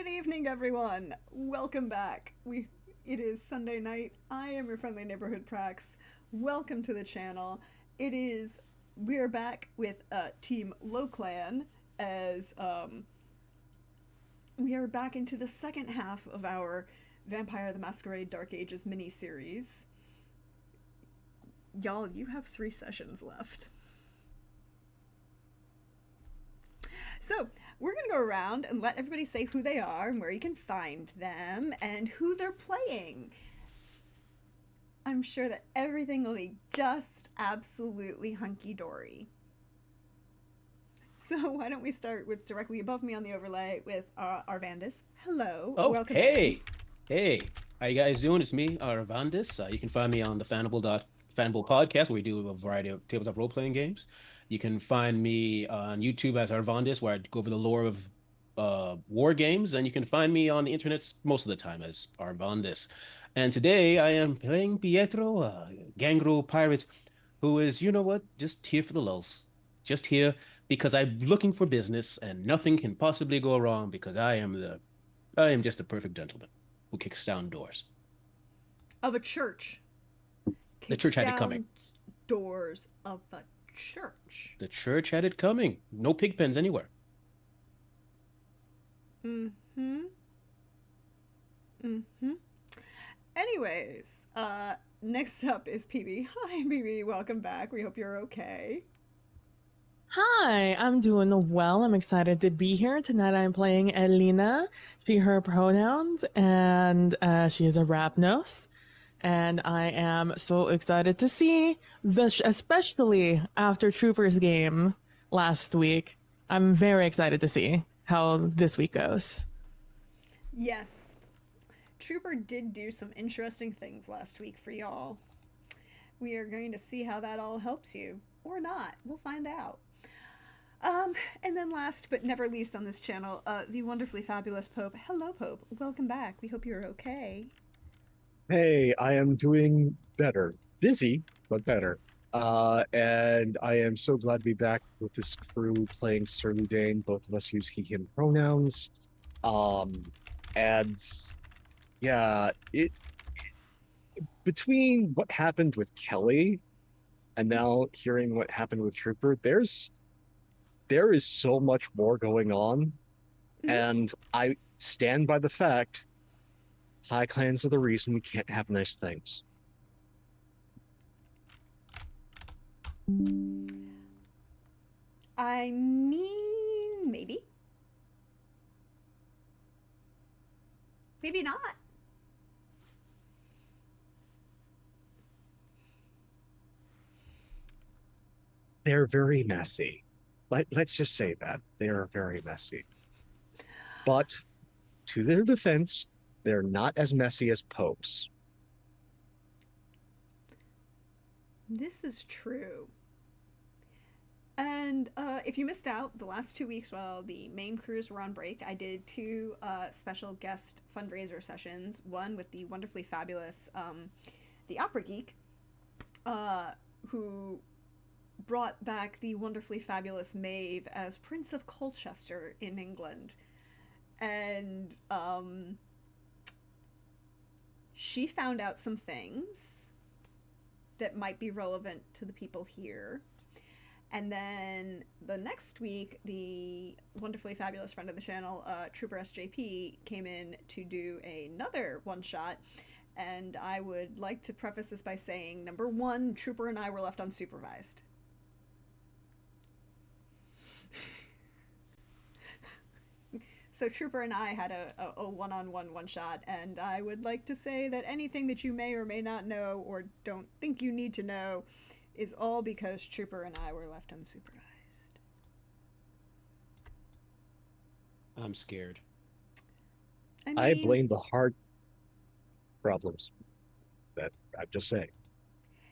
Good evening, everyone. Welcome back. It is Sunday night. I am your friendly neighborhood Prax. Welcome to the channel. We're back with Team Low Clan as we are back into the second half of our Vampire the Masquerade Dark Ages mini-series. Y'all, you have 3 sessions left. So, we're going to go around and let everybody say who they are and where you can find them and who they're playing. I'm sure that everything will be just absolutely hunky-dory. So why don't we start with directly above me on the overlay with Arvandis. Hello. Oh, Welcome in. hey, how you guys doing? It's me, Ravandis. You can find me on the Fanable podcast, where we do a variety of tabletop role-playing games. You can find me on YouTube as Arvandis, where I go over the lore of war games, and you can find me on the internet most of the time as Arvandis. And today I am playing Pietro, a gangrel pirate, who is, you know what, just here for the lulz. Just here because I'm looking for business, and nothing can possibly go wrong because I am just a perfect gentleman who kicks down doors. Of a church. The church Kicks had it coming. down doors of a church. The church had it coming. No pig pens anywhere. Mm-hmm. Mm-hmm. Anyways, next up is PB. Hi, PB. Welcome back. We hope you're okay. Hi, I'm doing well. I'm excited to be here. Tonight I'm playing Elena, she, her pronouns, and she is a Rapnos. And I am so excited to see this, especially after Troopers game last week. I'm very excited to see how this week goes. Yes. Trooper did do some interesting things last week for y'all. We are going to see how that all helps you. Or not. We'll find out. And then last but never least on this channel, the wonderfully fabulous Pope. Hello, Pope. Welcome back. We hope you're okay. Hey, I am doing better. Busy, but better. And I am so glad to be back with this crew playing Surly Dane. Both of us use he, him pronouns. And yeah, between what happened with Kelly and now hearing what happened with Trooper, there is so much more going on. And I stand by the fact high clans are the reason we can't have nice things. I mean, maybe. Maybe not. They're very messy. Let's just say that. They are very messy. But to their defense, they're not as messy as popes. This is true. And if you missed out the last 2 weeks while the main crews were on break, I did 2 special guest fundraiser sessions. One with the wonderfully fabulous the Opera Geek, who brought back the wonderfully fabulous Maeve as Prince of Colchester in England. And she found out some things that might be relevant to the people here. And then the next week, the wonderfully fabulous friend of the channel, Trooper SJP, came in to do another one-shot. And I would like to preface this by saying, number 1, Trooper and I were left unsupervised. So Trooper and I had a one-on-one one-shot, and I would like to say that anything that you may or may not know or don't think you need to know is all because Trooper and I were left unsupervised. I'm scared. I blame the heart problems. That I'm just saying.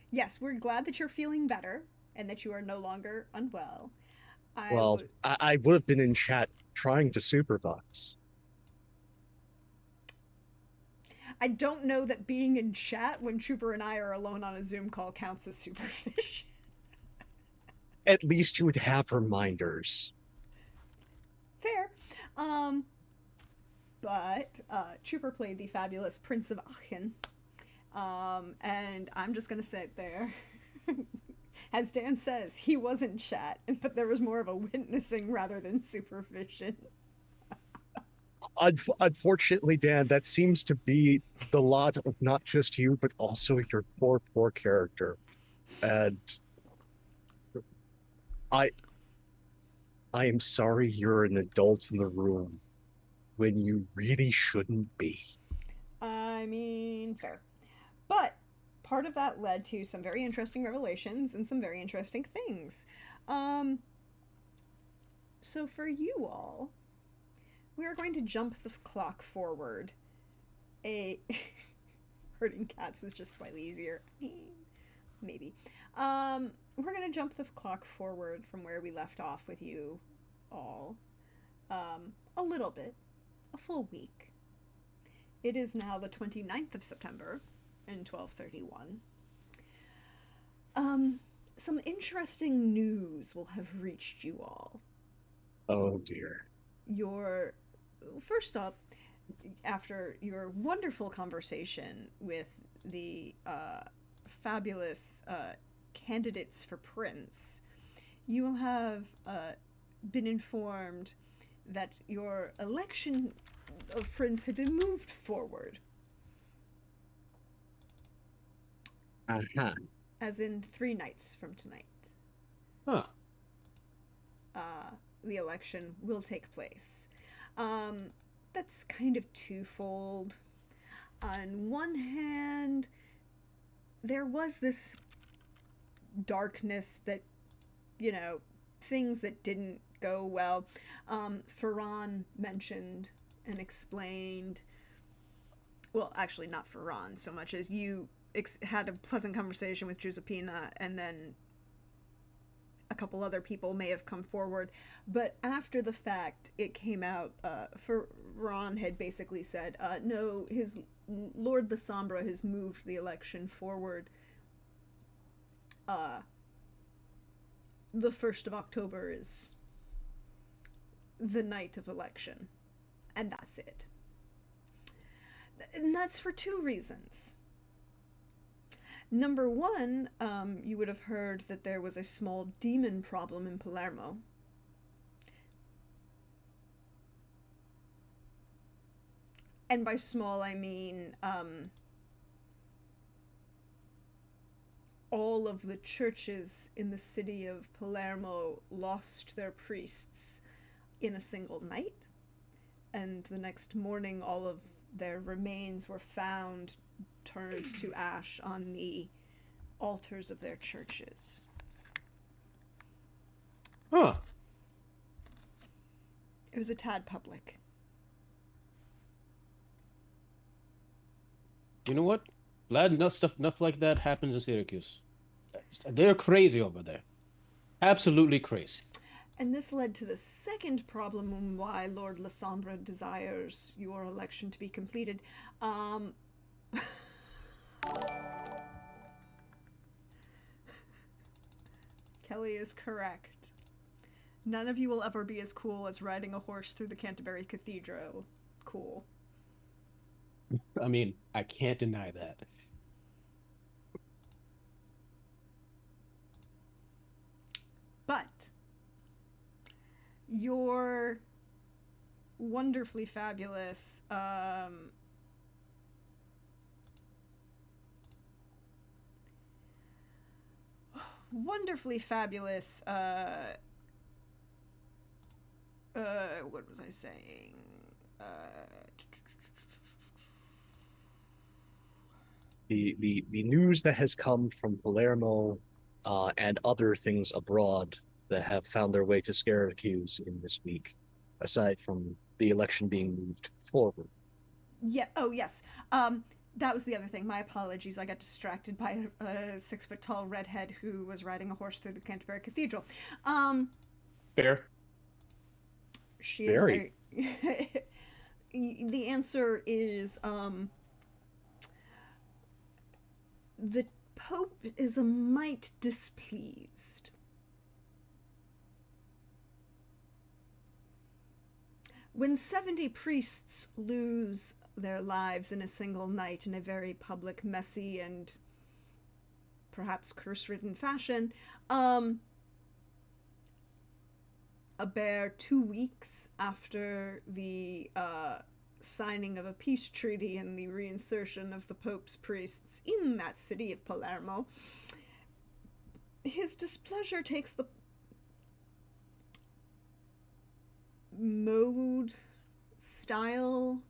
Yes, we're glad that you're feeling better and that you are no longer unwell. I would have been in chat trying to supervise. I don't know that being in chat when Trooper and I are alone on a Zoom call counts as supervision. At least you would have reminders. Fair. But Trooper played the fabulous Prince of Aachen. And I'm just going to sit there. As Dan says, he wasn't chat, but there was more of a witnessing rather than supervision. Unfortunately, Dan, that seems to be the lot of not just you, but also your poor character. And I I am sorry you're an adult in the room when you really shouldn't be. I mean, fair. But part of that led to some very interesting revelations and some very interesting things. So for you all, we are going to jump the clock forward. Herding cats was just slightly easier. Maybe. We're going to jump the clock forward from where we left off with you all. A little bit. A full week. It is now the 29th of September in 1231. Some interesting news will have reached you all. Oh dear. First up, after your wonderful conversation with the fabulous candidates for Prince, you have been informed that your election of Prince had been moved forward. Uh-huh. As in 3 nights from tonight. Huh. The election will take place. That's kind of twofold. On one hand, there was this darkness that, things that didn't go well. Ferran mentioned and explained, well, actually not Ferran so much as you had a pleasant conversation with Giuseppina, and then a couple other people may have come forward, but after the fact it came out, Ferran had basically said, no, his Lord the Sombra has moved the election forward. The 1st of October is the night of election, and that's it. And that's for 2 reasons. Number 1, you would have heard that there was a small demon problem in Palermo. And by small, I mean all of the churches in the city of Palermo lost their priests in a single night. And the next morning, all of their remains were found turned to ash on the altars of their churches. Huh. It was a tad public. You know what? Glad enough like that happens in Syracuse. They're crazy over there. Absolutely crazy. And this led to the second problem on why Lord Lasombra desires your election to be completed. Kelly is correct. None of you will ever be as cool as riding a horse through the Canterbury Cathedral. Cool. I mean, I can't deny that. But your wonderfully fabulous what was I saying? The news that has come from Palermo and other things abroad that have found their way to Syracuse in this week, aside from the election being moved forward. Yeah. Oh, yes. That was the other thing. My apologies. I got distracted by a 6-foot-tall redhead who was riding a horse through the Canterbury Cathedral. Fair. She is very... The answer is the Pope is a mite displeased. When 70 priests lose their lives in a single night in a very public, messy, and perhaps curse-ridden fashion, a bare 2 weeks after the signing of a peace treaty and the reinsertion of the Pope's priests in that city of Palermo, his displeasure takes the mode, style,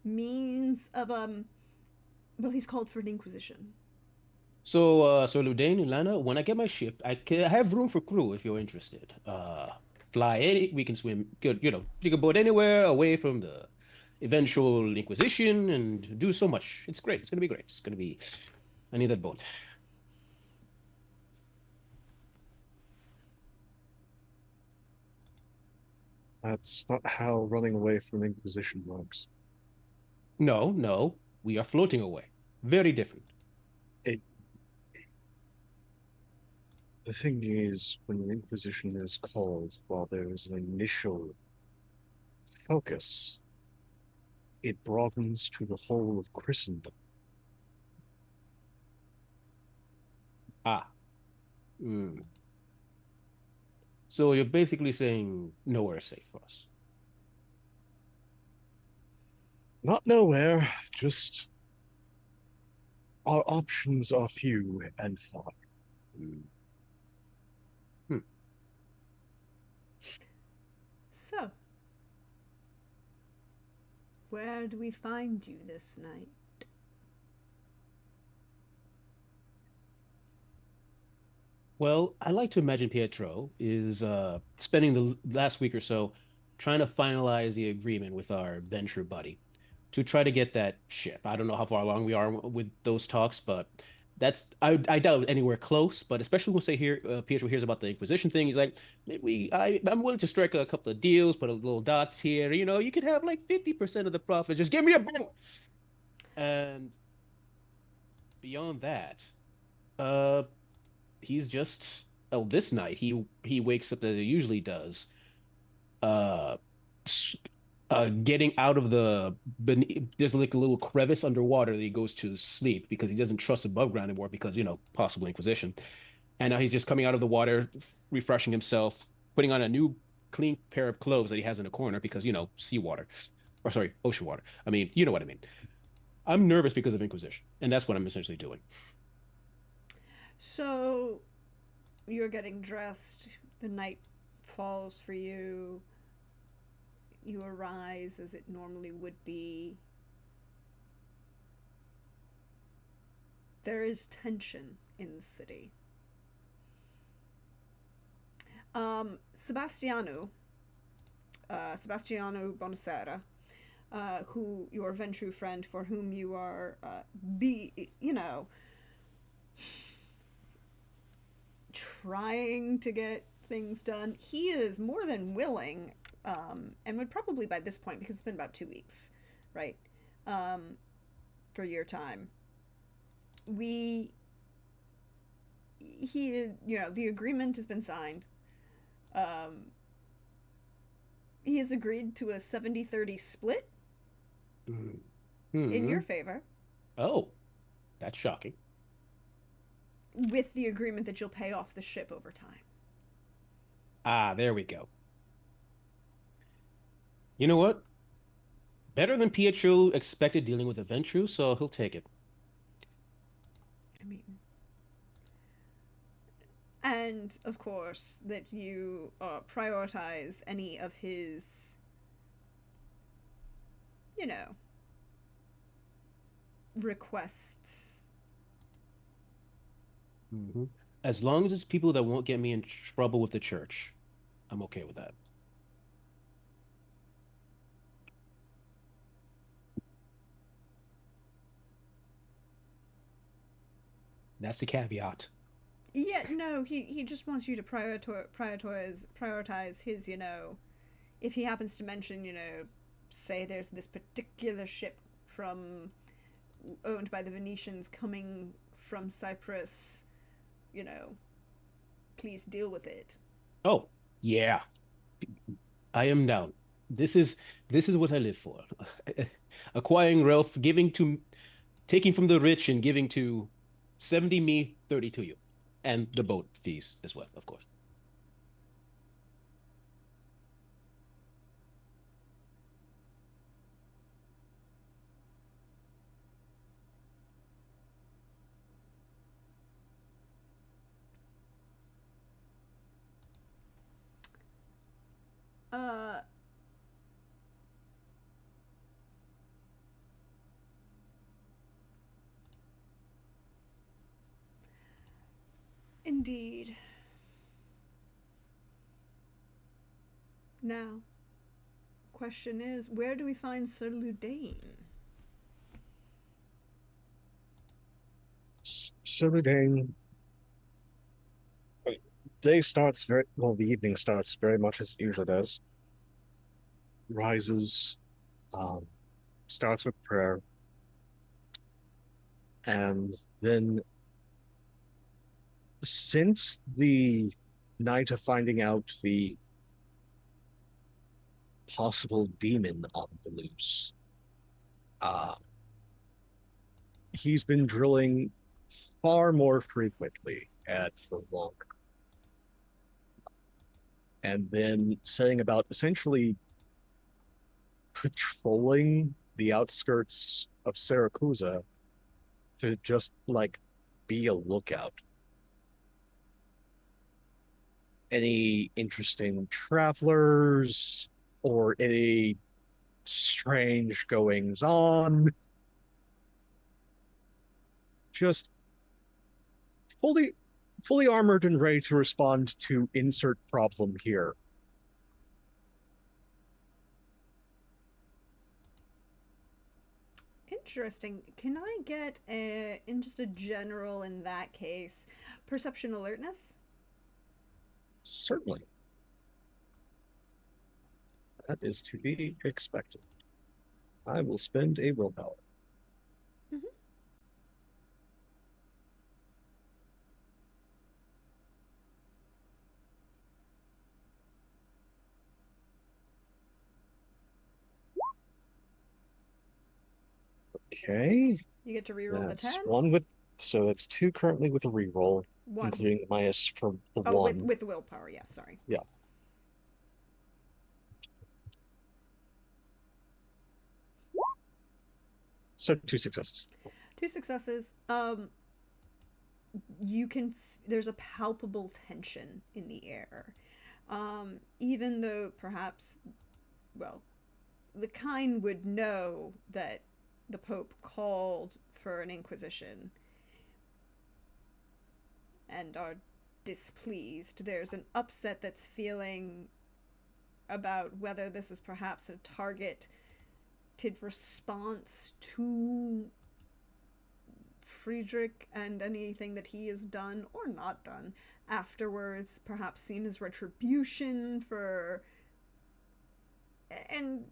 means of well, he's called for an inquisition. So Ludain and Lana, when I get my ship, I have room for crew if you're interested. We can swim, good, you can boat anywhere away from the eventual Inquisition and do so much. It's great. It's gonna be great. I need that boat. That's not how running away from the Inquisition works. No, no, we are floating away. Very different. The thing is, when the Inquisition is called, while there is an initial focus, it broadens to the whole of Christendom. Ah. Hmm. So you're basically saying nowhere is safe for us. Not nowhere, just our options are few and far. Hmm. Hmm. So, where do we find you this night? Well, I like to imagine Pietro is spending the last week or so trying to finalize the agreement with our venture buddy to try to get that ship. I don't know how far along we are with those talks, but I doubt anywhere close. But especially once Pietro hears about the Inquisition thing, he's like, I'm willing to strike a couple of deals, put a little dots here. You could have like 50% of the profits. Just give me a boat. And beyond that, uh, he's just this night he wakes up as he usually does, uh, getting out of there's like a little crevice underwater that he goes to sleep because he doesn't trust above ground anymore because possible Inquisition, and now he's just coming out of the water, refreshing himself, putting on a new clean pair of clothes that he has in a corner because seawater, or sorry, ocean water. I mean, you know what I mean. I'm nervous because of Inquisition, and that's what I'm essentially doing. So, you're getting dressed, the night falls for you, you arise as it normally would be. There is tension in the city. Sebastiano Bonacera, who your Ventru friend, for whom you are, trying to get things done. He is more than willing, and would probably by this point, because it's been about 2 weeks, right? For your time. The agreement has been signed. He has agreed to a 70-30 split in your favor. Oh, that's shocking. With the agreement that you'll pay off the ship over time. Ah, there we go. You know what? Better than Pietro expected dealing with a Ventru, so he'll take it. I mean, and of course that you prioritize any of his, requests. Mm-hmm. As long as it's people that won't get me in trouble with the church, I'm okay with that. That's the caveat. Yeah, no, he just wants you to prioritize his, if he happens to mention, say there's this particular ship owned by the Venetians coming from Cyprus, please deal with it. Oh, yeah. I am down. This is what I live for. Acquiring wealth, taking from the rich and giving to 70 me, 30 to you. And the boat fees as well, of course. Uh, indeed. Now, question is, where do we find Sir Ludain? So the day starts very well. The evening starts very much as it usually does. Rises, um, starts with prayer, and then since the night of finding out the possible demon on the loose, uh, he's been drilling far more frequently and for longer, and then setting about essentially patrolling the outskirts of Saracusa to just like be a lookout. Any interesting travelers or any strange goings on. Just fully fully armored and ready to respond to insert problem here. Interesting. Can I get in just a general, in that case, perception alertness? Certainly. That is to be expected. I will spend a willpower. Mm-hmm. Okay. You get to reroll the That's 10. one with, so that's two currently with a reroll, One. including the minus from the Oh, one. with willpower, yeah, sorry. Yeah. So two successes. Two successes. There's a palpable tension in the air. Even though perhaps, well, the kind would know that the Pope called for an inquisition and are displeased. There's an upset that's feeling about whether this is perhaps a targeted response to Friedrich and anything that he has done or not done afterwards, perhaps seen as retribution for. And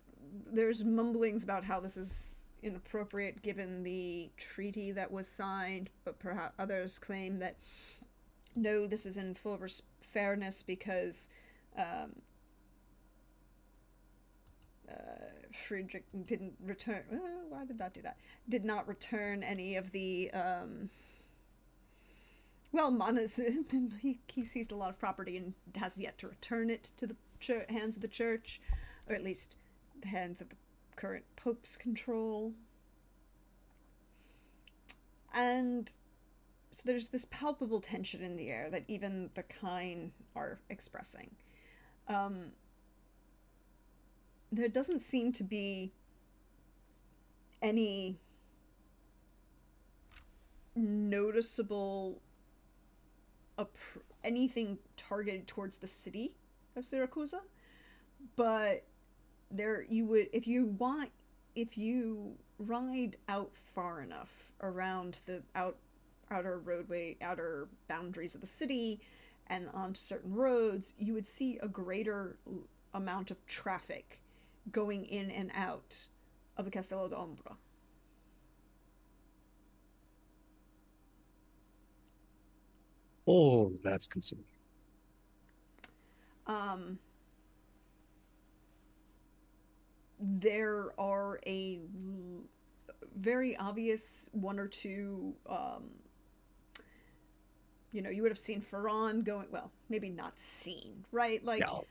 there's mumblings about how this is inappropriate given the treaty that was signed, but perhaps others claim that no, this is in full fairness because Friedrich didn't return. Why did that do that? Did not return any of the. Well, Manas, he seized a lot of property and has yet to return it to the hands of the church, or at least the hands of the current Pope's control. And so there's this palpable tension in the air that even the kind are expressing. There doesn't seem to be any noticeable anything targeted towards the city of Siracusa, but there you would, if you ride out far enough around the outer roadway, outer boundaries of the city and onto certain roads, you would see a greater amount of traffic going in and out of the Castello d'Ombra. Oh, that's concerning. there are very obvious one or two, you would have seen Ferran going, well, maybe not seen, right? Like, No,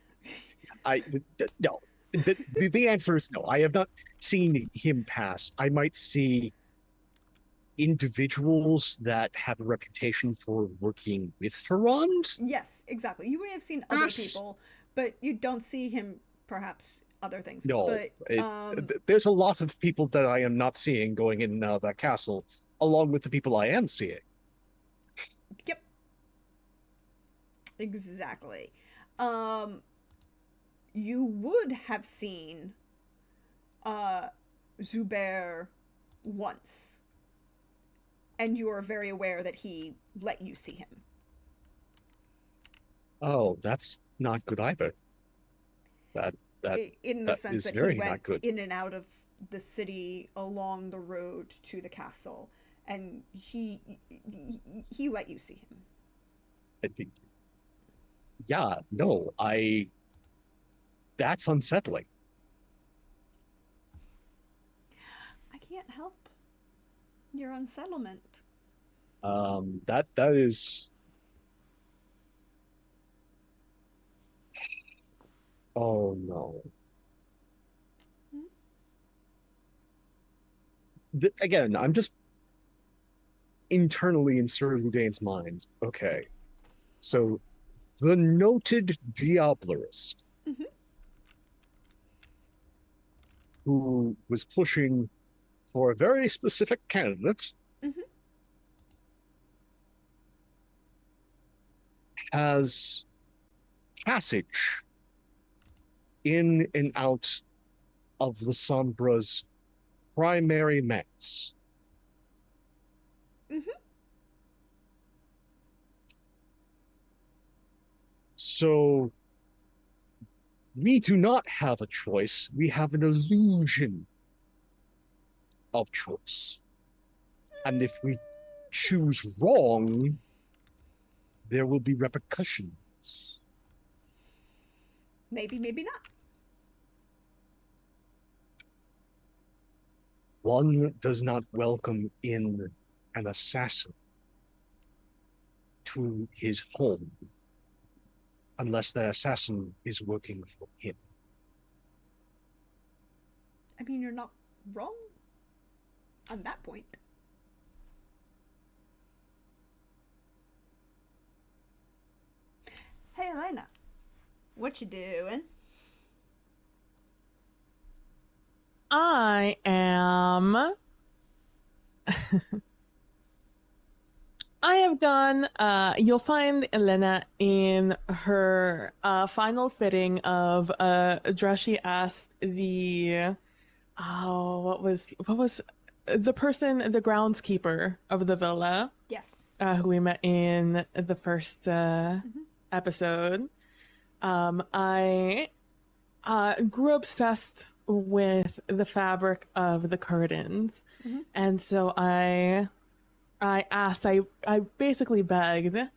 no. The answer is no. I have not seen him pass. I might see individuals that have a reputation for working with Ferrand. yes, exactly. You may have seen other people, but you don't see him perhaps other things. No, But there's a lot of people that I am not seeing going in that castle, along with the people I am seeing. yep. Exactly. You would have seen Zubair once, and you are very aware that he let you see him. Oh, that's not good either. That In the that sense is that very he not went good. in and out of the city along the road to the castle, and he let you see him. I think, yeah, no, that's unsettling. I can't help your unsettlement. That is. Oh no. Again, I'm just internally inserting Dane's mind. Okay. So the noted Diablerist Mhm. who was pushing for a very specific candidate Mhm. has passage in and out of the Sombra's primary manse. Mhm. So we do not have a choice. We have an illusion of choice. And if we choose wrong, there will be repercussions. Maybe, maybe not. One does not welcome in an assassin to his home unless the assassin is working for him. I mean, you're not wrong on that point. Hey, Elena. What you doing? I am. I have done. You'll find Elena in her final fitting of a dress she asked the. Oh, what was the person, the groundskeeper of the villa, Yes. who we met in the first episode. I grew obsessed with the fabric of the curtains, Mhm. and so I asked, I basically begged the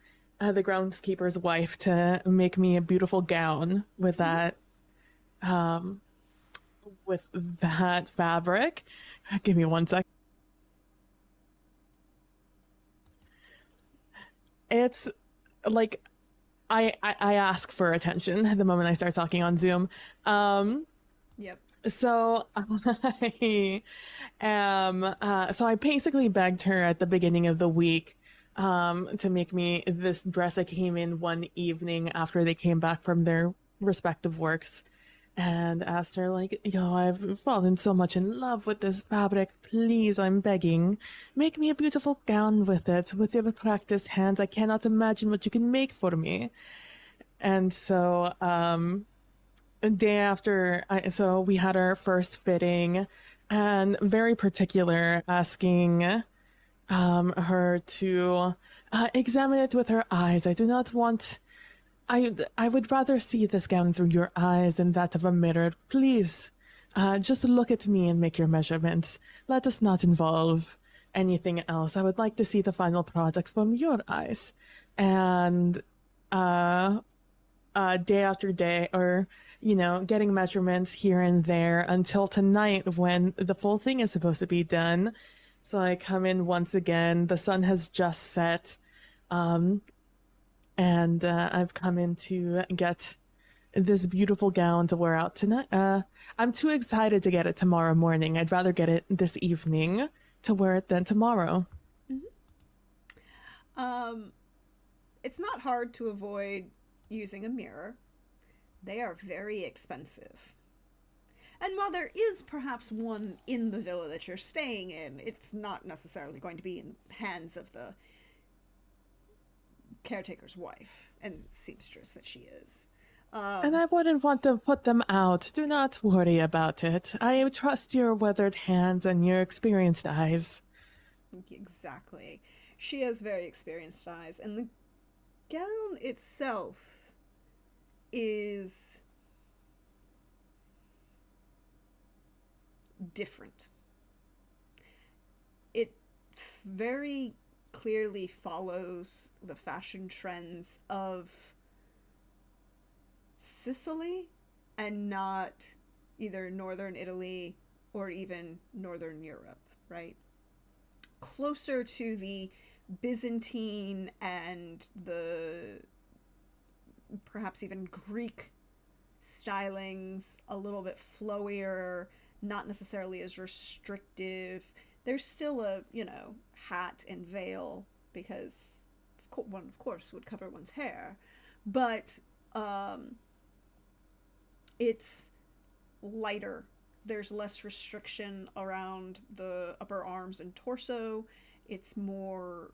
groundskeeper's wife to make me a beautiful gown with that, with that fabric. Give me one sec. It's like I ask for attention the moment I start talking on Zoom. Yep. So I so I basically begged her at the beginning of the week to make me this dress. I came in one evening after they came back from their respective works and asked her, like, I've fallen so much in love with this fabric. Please, I'm begging, make me a beautiful gown with it. With your practiced hands, I cannot imagine what you can make for me. And so a day after, so we had our first fitting, and very particular, asking her to examine it with her eyes. I do not want. I would rather see this gown through your eyes than that of a mirror. Please, just look at me and make your measurements. Let us not involve anything else. I would like to see the final product from your eyes. And day after day, or getting measurements here and there until tonight when the full thing is supposed to be done. So I come in once again. The sun has just set, and I've come in to get this beautiful gown to wear out tonight. I'm too excited to get it tomorrow morning. I'd rather get it this evening to wear it than tomorrow. It's not hard to avoid using a mirror. They are very expensive. And while there is perhaps one in the villa that you're staying in, it's not necessarily going to be in the hands of the caretaker's wife and seamstress that she is. And I wouldn't want to put them out. Do not worry about it. I trust your weathered hands and your experienced eyes. Exactly. She has very experienced eyes, and the gown itself is different. It very clearly follows the fashion trends of Sicily and not either northern Italy or even northern Europe, right? Closer to the Byzantine and the perhaps even Greek stylings, a little bit flowier, not necessarily as restrictive. There's still a, hat and veil because one, of course, would cover one's hair. But it's lighter. There's less restriction around the upper arms and torso. It's more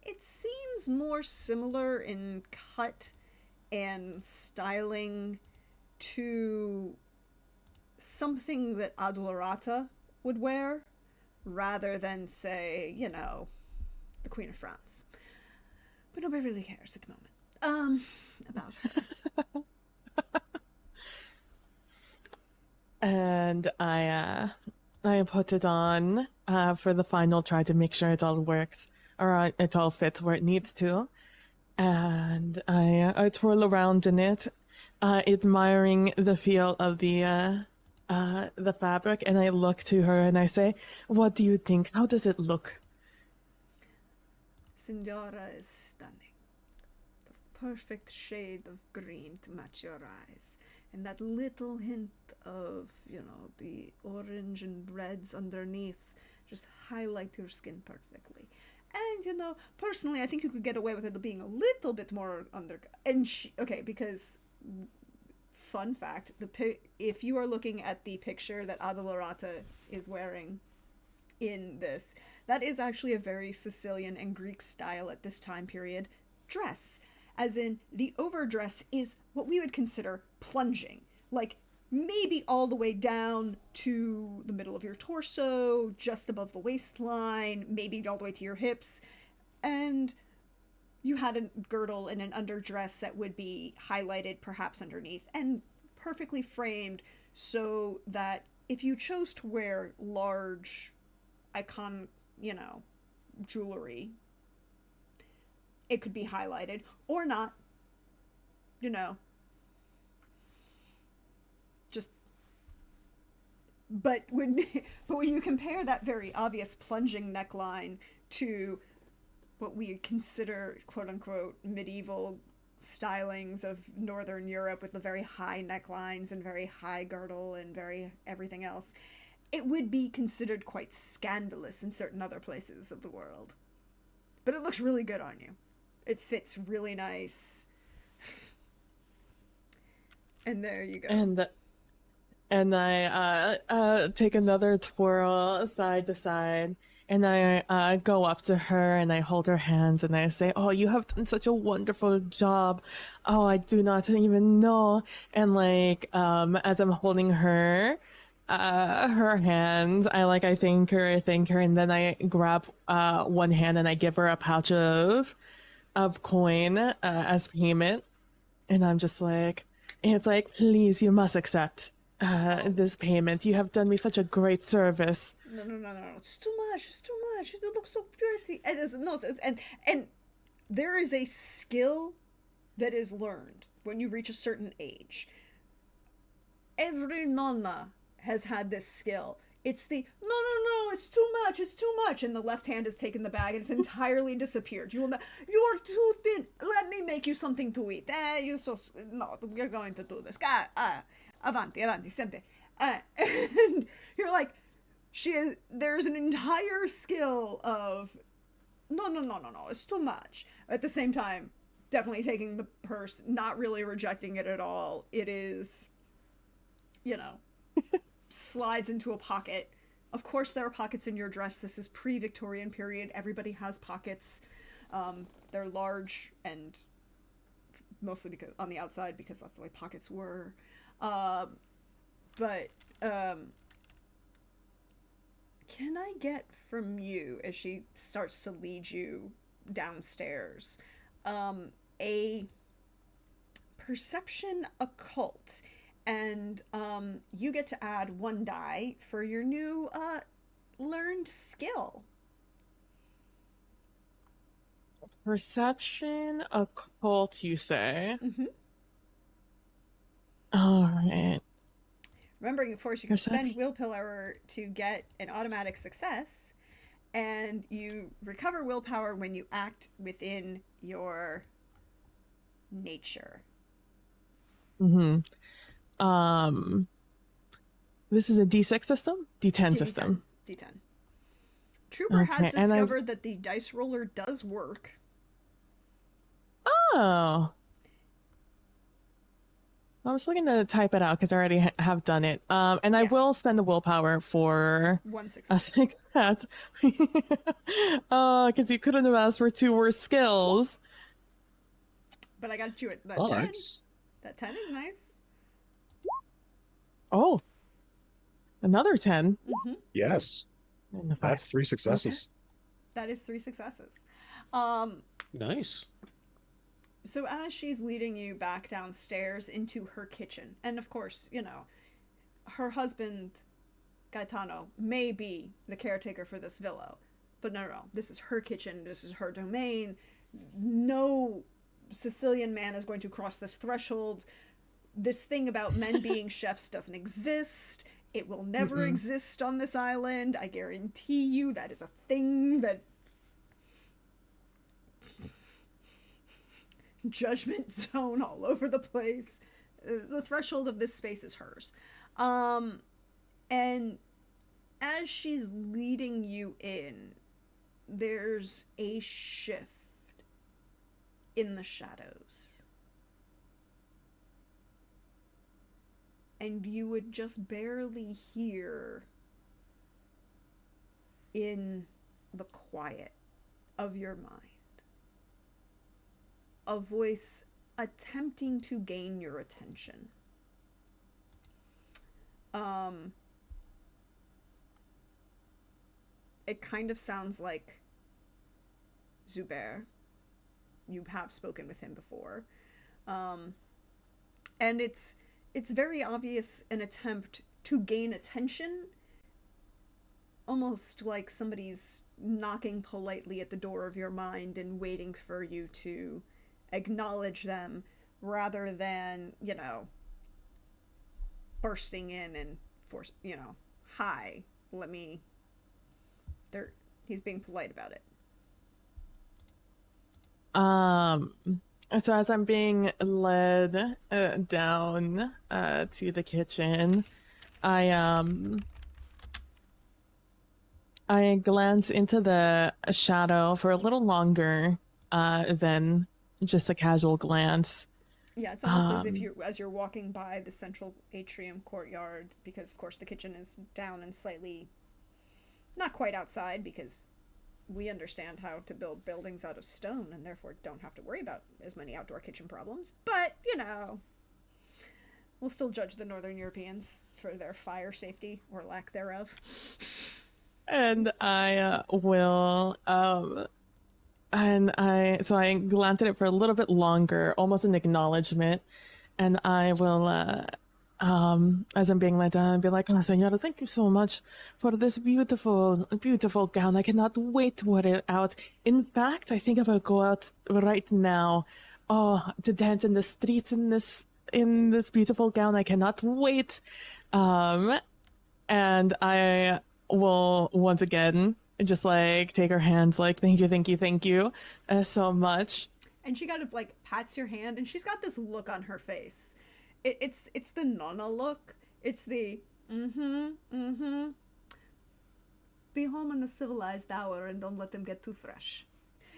it seems more similar in cut and styling to something that Adolorata would wear rather than, say, the Queen of France. But nobody really cares at the moment. About her. And I put it on for the final try to make sure it all works, or it all fits where it needs to. And I twirl around in it, admiring the feel of the fabric, and I look to her and I say, "What do you think? How does it look?" Signora is stunning. The perfect shade of green to match your eyes. And that little hint of, the orange and reds underneath just highlight your skin perfectly. And, personally, I think you could get away with it being a little bit more because, fun fact, if you are looking at the picture that Adolorata is wearing in this, that is actually a very Sicilian and Greek style at this time period dress. As in, the overdress is what we would consider plunging. Like, maybe all the way down to the middle of your torso, just above the waistline, maybe all the way to your hips. And you had a girdle and an underdress that would be highlighted perhaps underneath and perfectly framed so that if you chose to wear large icon, jewelry, it could be highlighted or not, just, but when you compare that very obvious plunging neckline to what we consider quote unquote medieval stylings of Northern Europe with the very high necklines and very high girdle and very everything else, it would be considered quite scandalous in certain other places of the world. But it looks really good on you. It fits really nice. And there you go. And I take another twirl side to side, and I go up to her and I hold her hands and I say, "Oh, you have done such a wonderful job. Oh, I do not even know." And as I'm holding her hands, I thank her, and then I grab one hand and I give her a pouch of coin as payment, and I'm just like, it's like, "Please, you must accept this payment. You have done me such a great service." no, no, no, no, no, it's too much. It's too much. It looks so pretty. And it's, no, and there is a skill that is learned when you reach a certain age. Every nonna has had this skill. It's the no, no, no, it's too much, it's too much, and the left hand has taken the bag and it's entirely disappeared. You're too thin. Let me make you something to eat. You're so no. We're going to do this. Avanti, avanti, sempre. And you're like, there's an entire skill of no, no, no, no, no, it's too much. At the same time, definitely taking the purse, not really rejecting it at all. It is, slides into a pocket. Of course, there are pockets in your dress. This is pre-Victorian period. Everybody has pockets. They're large and mostly because on the outside because that's the way pockets were. But can I get from you, as she starts to lead you downstairs, a perception occult? And you get to add 1 die for your new learned skill. Perception occult, you say? Mm-hmm. All right. Remembering, of course, you can spend willpower to get an automatic success, and you recover willpower when you act within your nature. Mm-hmm. This is a D6 system? D10 system. D10. Trooper has discovered that the dice roller does work. Oh. I was looking to type it out because I already have done it. And I will spend the willpower for 1 success. A success. Because you couldn't have asked for 2 worse skills. But I got you at that 10. That 10 is nice. Oh. Another 10. Mm-hmm. Yes. That's 3 successes. Okay. That is 3 successes. Nice. So as she's leading you back downstairs into her kitchen, and of course, her husband, Gaetano, may be the caretaker for this villa, but no, this is her kitchen, this is her domain. No Sicilian man is going to cross this threshold. This thing about men being chefs doesn't exist. It will never exist on this island. I guarantee you that is a thing that judgment zone all over the place. The threshold of this space is hers. And as she's leading you in, there's a shift in the shadows. And you would just barely hear in the quiet of your mind a voice attempting to gain your attention. It kind of sounds like Zubair. You have spoken with him before. And it's very obvious an attempt to gain attention, almost like somebody's knocking politely at the door of your mind and waiting for you to acknowledge them, rather than, bursting in and force, hi, let me... He's being polite about it. So as I'm being led down to the kitchen, I glance into the shadow for a little longer than just a casual glance. Yeah, it's almost as you're walking by the central atrium courtyard, because of course the kitchen is down and slightly not quite outside, because we understand how to build buildings out of stone and therefore don't have to worry about as many outdoor kitchen problems. But, we'll still judge the Northern Europeans for their fire safety or lack thereof. And I will, so I glance at it for a little bit longer, almost an acknowledgement, and I will as I'm being let down, and be like, "Oh, Senora, thank you so much for this beautiful, beautiful gown. I cannot wait to wear it out. In fact, I think I will go out right now, to dance in the streets in this beautiful gown. I cannot wait." And I will once again just like take her hands, like, "Thank you, thank you, thank you, so much." And she kind of like pats your hand, and she's got this look on her face. It's the Nonna look. It's the be home in the civilized hour and don't let them get too fresh.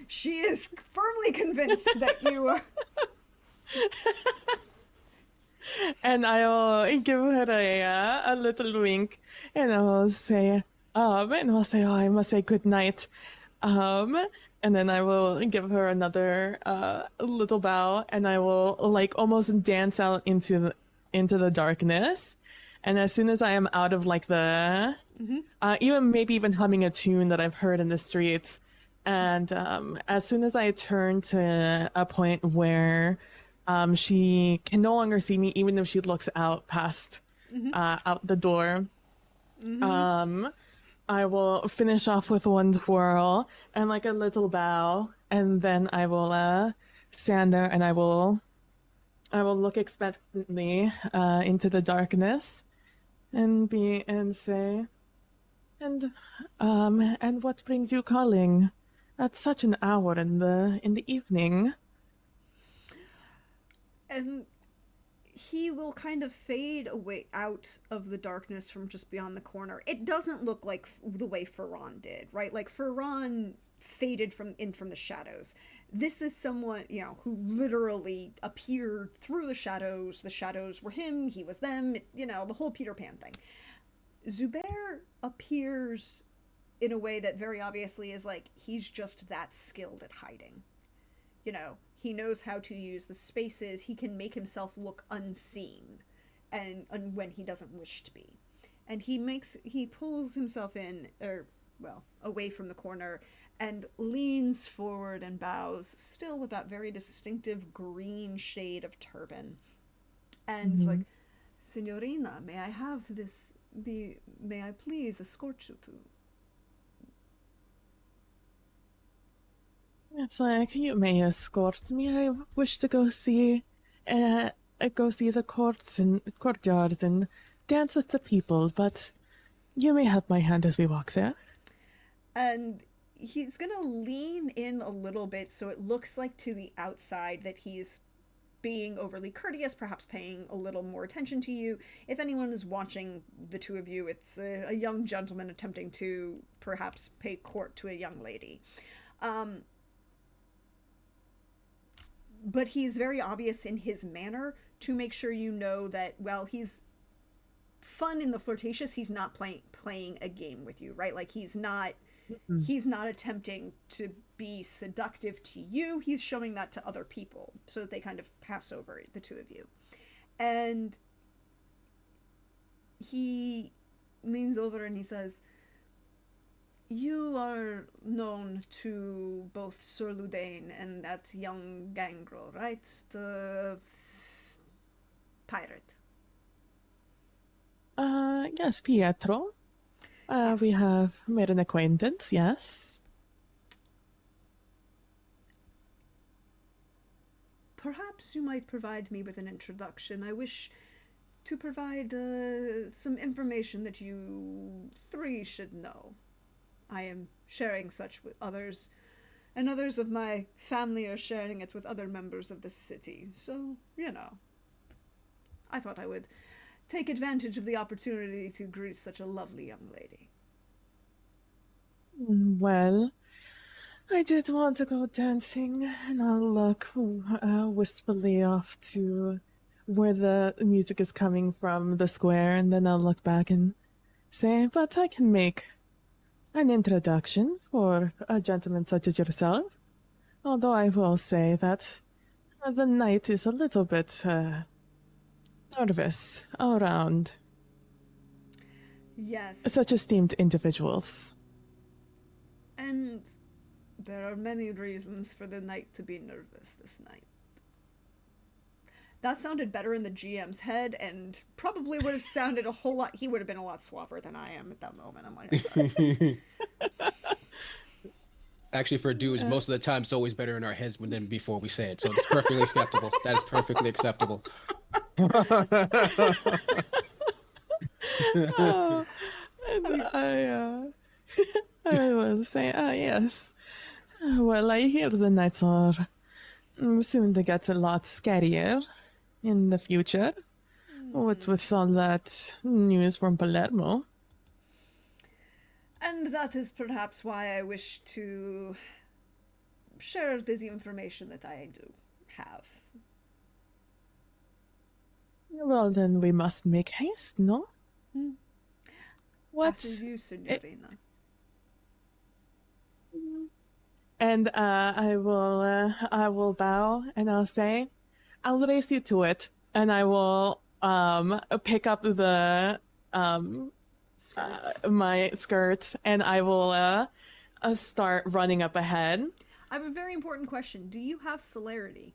She is firmly convinced that you are. And I'll give her a little wink, and I'll say, "Oh, I must say good night." And then I will give her another little bow, and I will like almost dance out into the darkness. And as soon as I am out of like the, even humming a tune that I've heard in the streets, and as soon as I turn to a point where she can no longer see me, even if she looks out past out the door, I will finish off with one twirl and like a little bow, and then I will stand there, and I will look expectantly into the darkness and say, and what brings you calling at such an hour in the evening?" And he will kind of fade away out of the darkness from just beyond the corner. It doesn't look like the way Ferran did, right? Like Ferran faded from the shadows. This is someone, who literally appeared through the shadows. The shadows were him, he was them, the whole Peter Pan thing. Zubair appears in a way that very obviously is like he's just that skilled at hiding. He knows how to use the spaces. He can make himself look unseen, and when he doesn't wish to be. And he pulls himself in, away from the corner, and leans forward and bows, still with that very distinctive green shade of turban. And it's like, "Signorina, may I please escort you to..." It's like, "You may escort me. I wish to go see the courts and courtyards and dance with the people, but you may have my hand as we walk there." And he's gonna lean in a little bit so it looks like to the outside that he's being overly courteous, perhaps paying a little more attention to you. If anyone is watching the two of you, it's a young gentleman attempting to perhaps pay court to a young lady. But he's very obvious in his manner to make sure you know that, well, he's fun in the flirtatious. He's not playing a game with you, right? Like he's not attempting to be seductive to you. He's showing that to other people so that they kind of pass over the two of you. And he leans over and he says, "You are known to both Sir Ludain and that young gangrel, right? The pirate." Yes, Pietro. We have made an acquaintance, yes. Perhaps you might provide me with an introduction. I wish to provide some information that you three should know. I am sharing such with others, and others of my family are sharing it with other members of the city. So, I thought I would take advantage of the opportunity to greet such a lovely young lady. Well, I did want to go dancing, and I'll look wistfully off to where the music is coming from, the square, and then I'll look back and say, "But I can make an introduction for a gentleman such as yourself. Although I will say that the night is a little bit nervous around Yes. such esteemed individuals." And there are many reasons for the night to be nervous this night. That sounded better in the GM's head, and probably would have sounded a whole lot. He would have been a lot suaver than I am at that moment. I'm like, sorry. Actually, for dudes, most of the time it's always better in our heads than before we say it. So it's perfectly acceptable. That is perfectly acceptable. Oh, and I was saying, yes. Well, I hear the nights are soon to get a lot scarier in the future. What with all that news from Palermo. And that is perhaps why I wish to share the information that I do have. Well, then we must make haste, no? What? After you, Signorina. And I will bow and I'll say, I'll race you to it, and I will pick up the Skirts. my skirts, and I will start running up ahead. I have a very important question. Do you have celerity?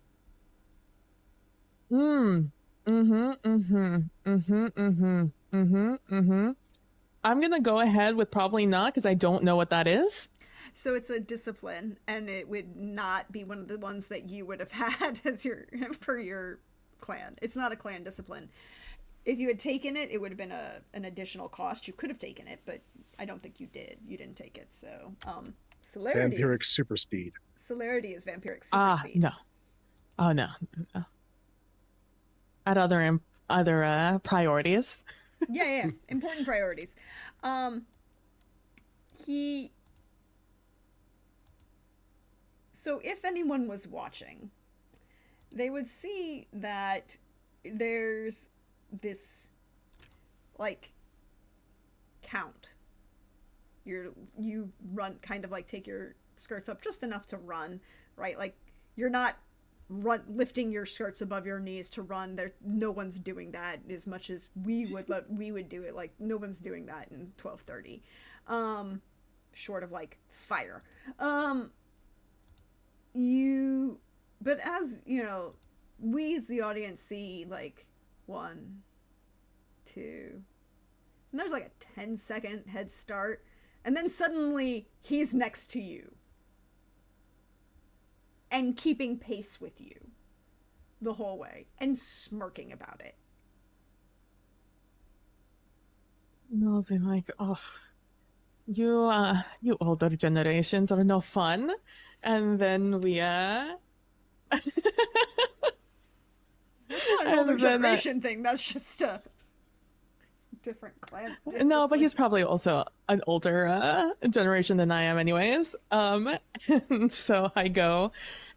I'm gonna go ahead with probably not, because I don't know what that is. So it's a discipline, and it would not be one of the ones that you would have had as your for your clan. It's not a clan discipline. If you had taken it, it would have been an additional cost. You could have taken it, but I don't think you did. You didn't take it. So, celerity. Vampiric super speed. Celerity is vampiric super speed. No. Oh no. At other priorities. Yeah. Important priorities. So if anyone was watching, they would see that there's this, like, count. You run, kind of like take your skirts up just enough to run, right? Like, you're not lifting your skirts above your knees to run. No one's doing that as much as we would do it. Like, no one's doing that in 1230, short of like fire. But as you know, we as the audience see, like, 1, 2, and there's like a 10-second head start, and then suddenly he's next to you and keeping pace with you the whole way and smirking about it. And I'll be like, oh, you older generations are no fun. And then we That's not an older generation thing. That's just a different clan. No, but he's probably also an older generation than I am anyways. And so I go,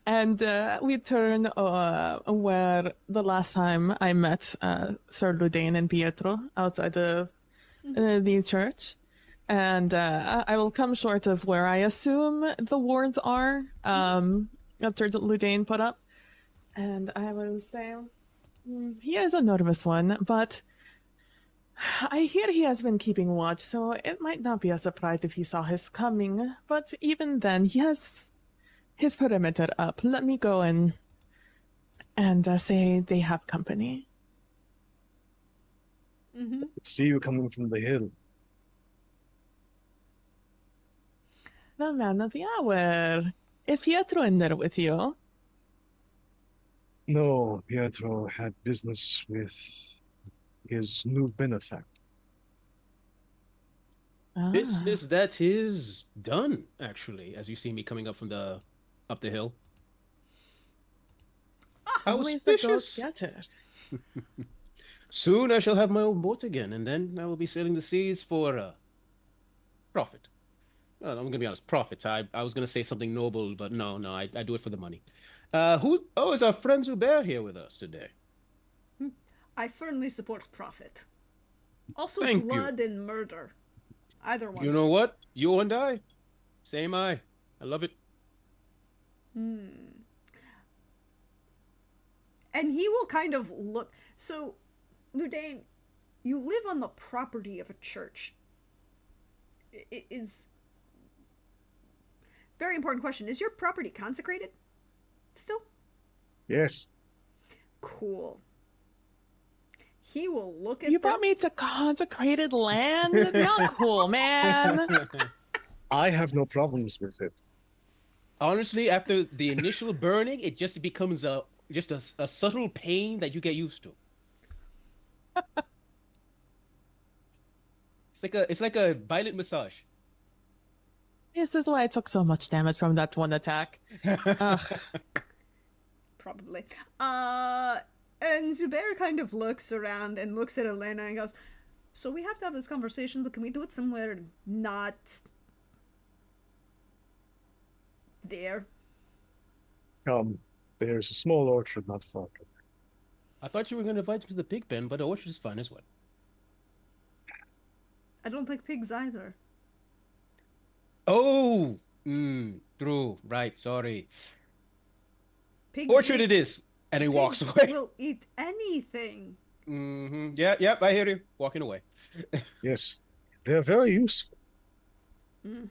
and we turn where the last time I met Sir Ludain and Pietro outside of the church. And I will come short of where I assume the wards are after Ludain put up. And I will say, he is a nervous one, but I hear he has been keeping watch, so it might not be a surprise if he saw his coming. But even then, he has his perimeter up. Let me go and say they have company. Mm-hmm. See you coming from the hill. The man of the hour. Is Pietro in there with you? No, Pietro had business with his new benefactor. That is done, actually, as you see me coming up up the hill. How Always the auspicious. go-getter. Soon I shall have my own boat again, and then I will be sailing the seas for profit. Well, I'm gonna be honest, profits. I was gonna say something noble, but no, I do it for the money. Is our friend Zubair here with us today? I firmly support profit. Also, Thank blood and murder. Either one. You know what? You and I, same I love it. And he will kind of look. So, Ludain, you live on the property of a church. It is very important question. Is your property consecrated? Still? Yes. Cool. He will look at You brought me this. to consecrated land? Not cool, man. I have no problems with it. Honestly, after the initial burning, it just becomes a subtle pain that you get used to. It's like a violent massage. This is why I took so much damage from that one attack. Ugh. Probably. And Zubair kind of looks around and looks at Elena and goes, so we have to have this conversation, but can we do it somewhere not there? There's a small orchard not far from there. I thought you were going to invite me to the pig pen, but the orchard is fine as well. I don't like pigs either. Oh, true. Right, sorry. Pigs Orchard it is. And he walks pigs away. will eat anything. Yeah, I hear you. Walking away. Yes, they're very useful. And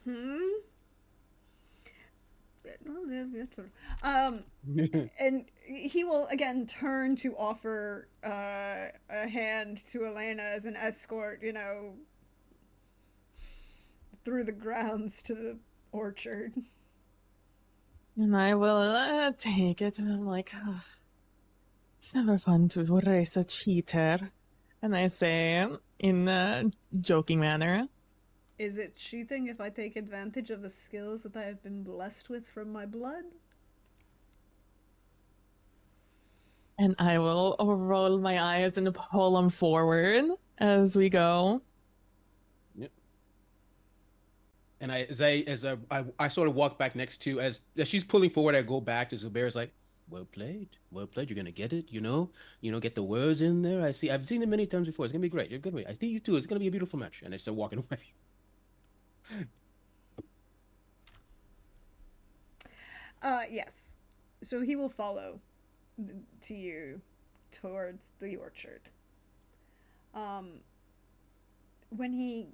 he will again turn to offer a hand to Elena as an escort, through the grounds to the orchard. And I will take it, and I'm like, oh, it's never fun to race a cheater. And I say, in a joking manner, Is it cheating if I take advantage of the skills that I have been blessed with from my blood? and I will roll my eyes and pull them forward as we go. Yep. And I sort of walk back next to as she's pulling forward, I go back to Zubair's like, well played. You're gonna get it, get the words in there. I've seen it many times before. It's gonna be great. You're gonna be. I think you too. It's gonna be a beautiful match. And I start walking away. Yes. So he will follow to you towards the orchard. When you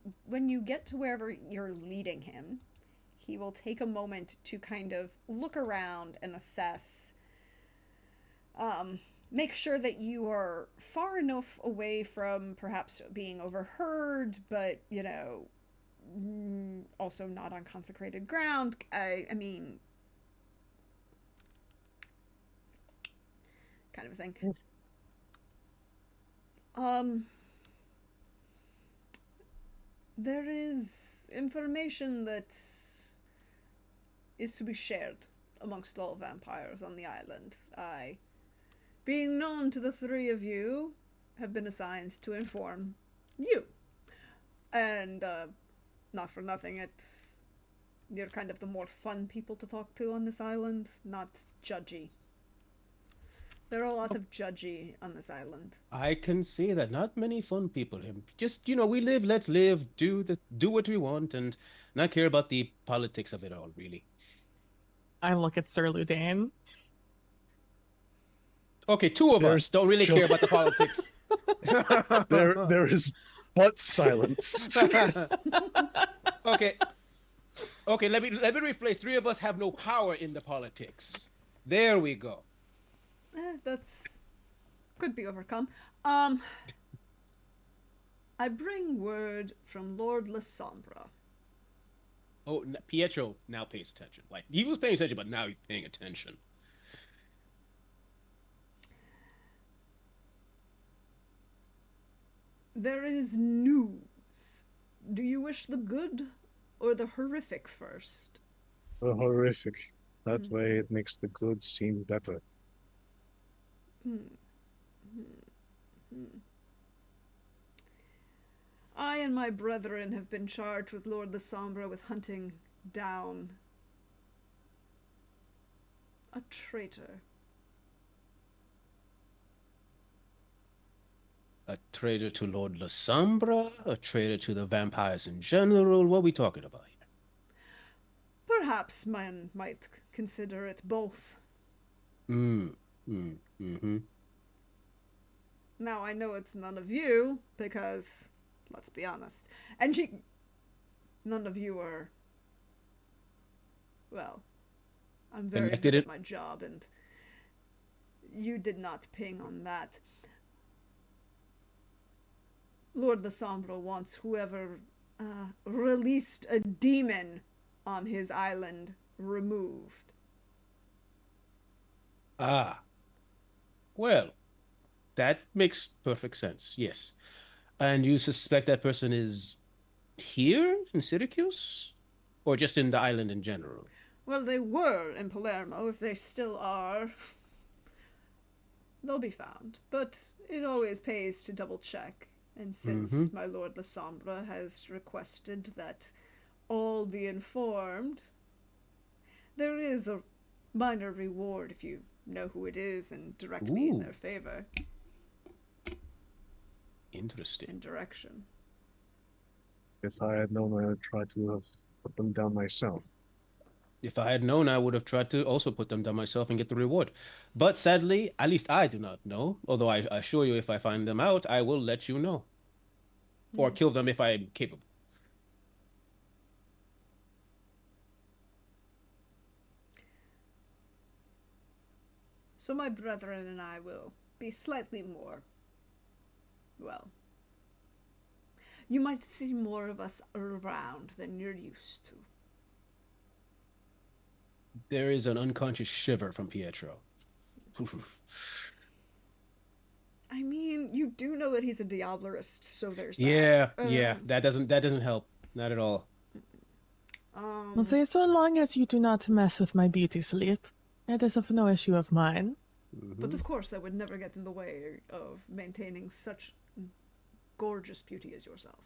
get to wherever you're leading him, he will take a moment to kind of look around and assess. Make sure that you are far enough away from perhaps being overheard, but also not on consecrated ground. I mean, kind of a thing. There is information that is to be shared amongst all vampires on the island. Being known to the three of you, have been assigned to inform you. And, not for nothing, you're kind of the more fun people to talk to on this island, not judgy. There are a lot of judgy on this island. I can see that. Not many fun people here. Just, we live, let's live, do what we want, and not care about the politics of it all, really. I look at Sir Ludain. Okay, two of us don't really care about the politics. There is but silence. Okay, let me rephrase. Three of us have no power in the politics. There we go. That's could be overcome. I bring word from Lord Lasombra. Oh, Pietro now pays attention. Like, he was paying attention, but now he's paying attention. There is news. Do you wish the good or the horrific first? The horrific. That way it makes the good seem better. I and my brethren have been charged with Lord Lasombra with hunting down a traitor. A traitor to Lord Lasombra? A traitor to the vampires in general? What are we talking about here? Perhaps man might consider it both. Now, I know it's none of you, because, let's be honest, none of you are, well, I'm very good at my job, and you did not ping on that. Lord Lasombra wants whoever released a demon on his island removed. Ah, well, that makes perfect sense. Yes. And you suspect that person is here in Syracuse? Or just in the island in general? Well, they were in Palermo. If they still are, they'll be found. But it always pays to double check. And Mm-hmm. since my Lord Lasombra has requested that all be informed, there is a minor reward if you know who it is and direct me in Ooh, their favor interesting. and direction. If I had known, I would try to have put them down myself. If I had known, I would have tried to also put them down myself and get the reward. But sadly, at least I do not know. Although I assure you, if I find them out, I will let you know. Or Hmm. kill them if I am capable. So my brethren and I will be slightly more, well, you might see more of us around than you're used to. There is an unconscious shiver from Pietro. I mean, you do know that he's a Diablerist, so there's that. Yeah, that doesn't help. Not at all. I'll say so long as you do not mess with my beauty sleep. It is of no issue of mine. But Mhm. of course, I would never get in the way of maintaining such gorgeous beauty as yourself.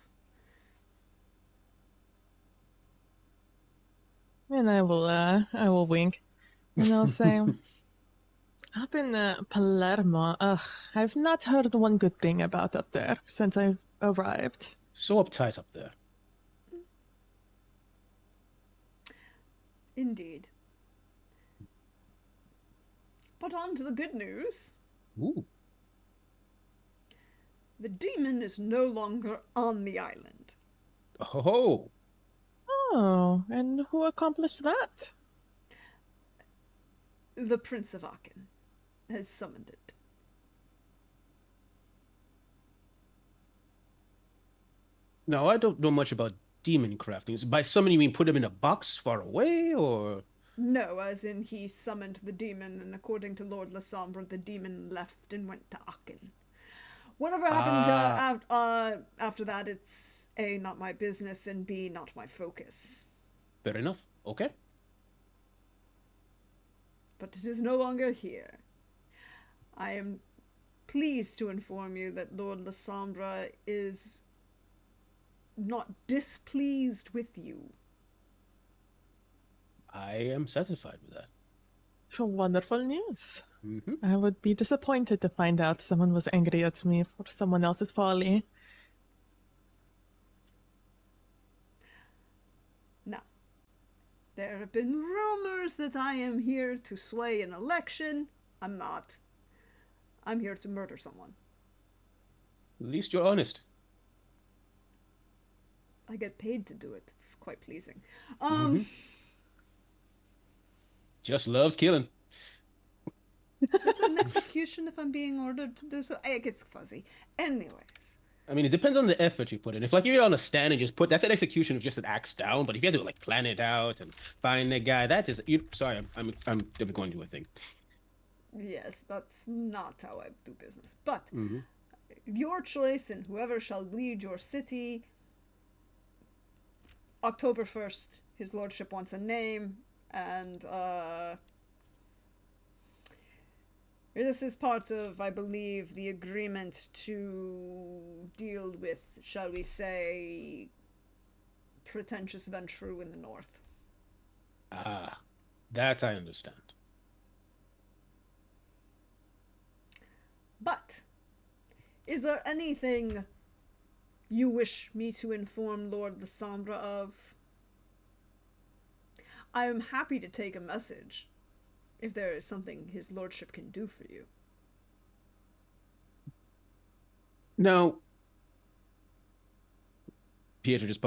And I will wink. And I'll say, up in Palermo, I've not heard one good thing about up there since I've arrived. So uptight up there. Indeed. But on to the good news. Ooh. The demon is no longer on the island. Oh, Oh, and who accomplished that? The Prince of Aachen has summoned it. no, I don't know much about demon crafting. By summon, you mean put him in a box far away, or? No, as in he summoned the demon, and according to Lord Lasombra, the demon left and went to Aachen. Whatever happened Ah, after that, it's A, not my business, and B, not my focus. fair enough. Okay. But it is no longer here. I am pleased to inform you that Lord Lasombra is not displeased with you. I am satisfied with that. So wonderful news. Hmm. I would be disappointed to find out someone was angry at me for someone else's folly. Now, there have been rumors that I am here to sway an election. I'm not. I'm here to murder someone. At least you're honest. I get paid to do it. It's quite pleasing. Hmm. Just loves killing. Is it an execution if I'm being ordered to do so? It gets fuzzy. Anyways. I mean, it depends on the effort you put in. If like you're on a stand and just put that's an execution of just an axe down. But if you have to like plan it out and find the guy, that is you. Sorry, I'm going to a thing. Yes, that's not how I do business. But Hmm. your choice and whoever shall lead your city. October 1st, his lordship wants a name, and this is part of, I believe, the agreement to deal with, shall we say, pretentious Ventrue in the north. Ah, that I understand. But is there anything you wish me to inform Lord Lasombra of? I am happy to take a message if there is something his lordship can do for you. Now, Pietro just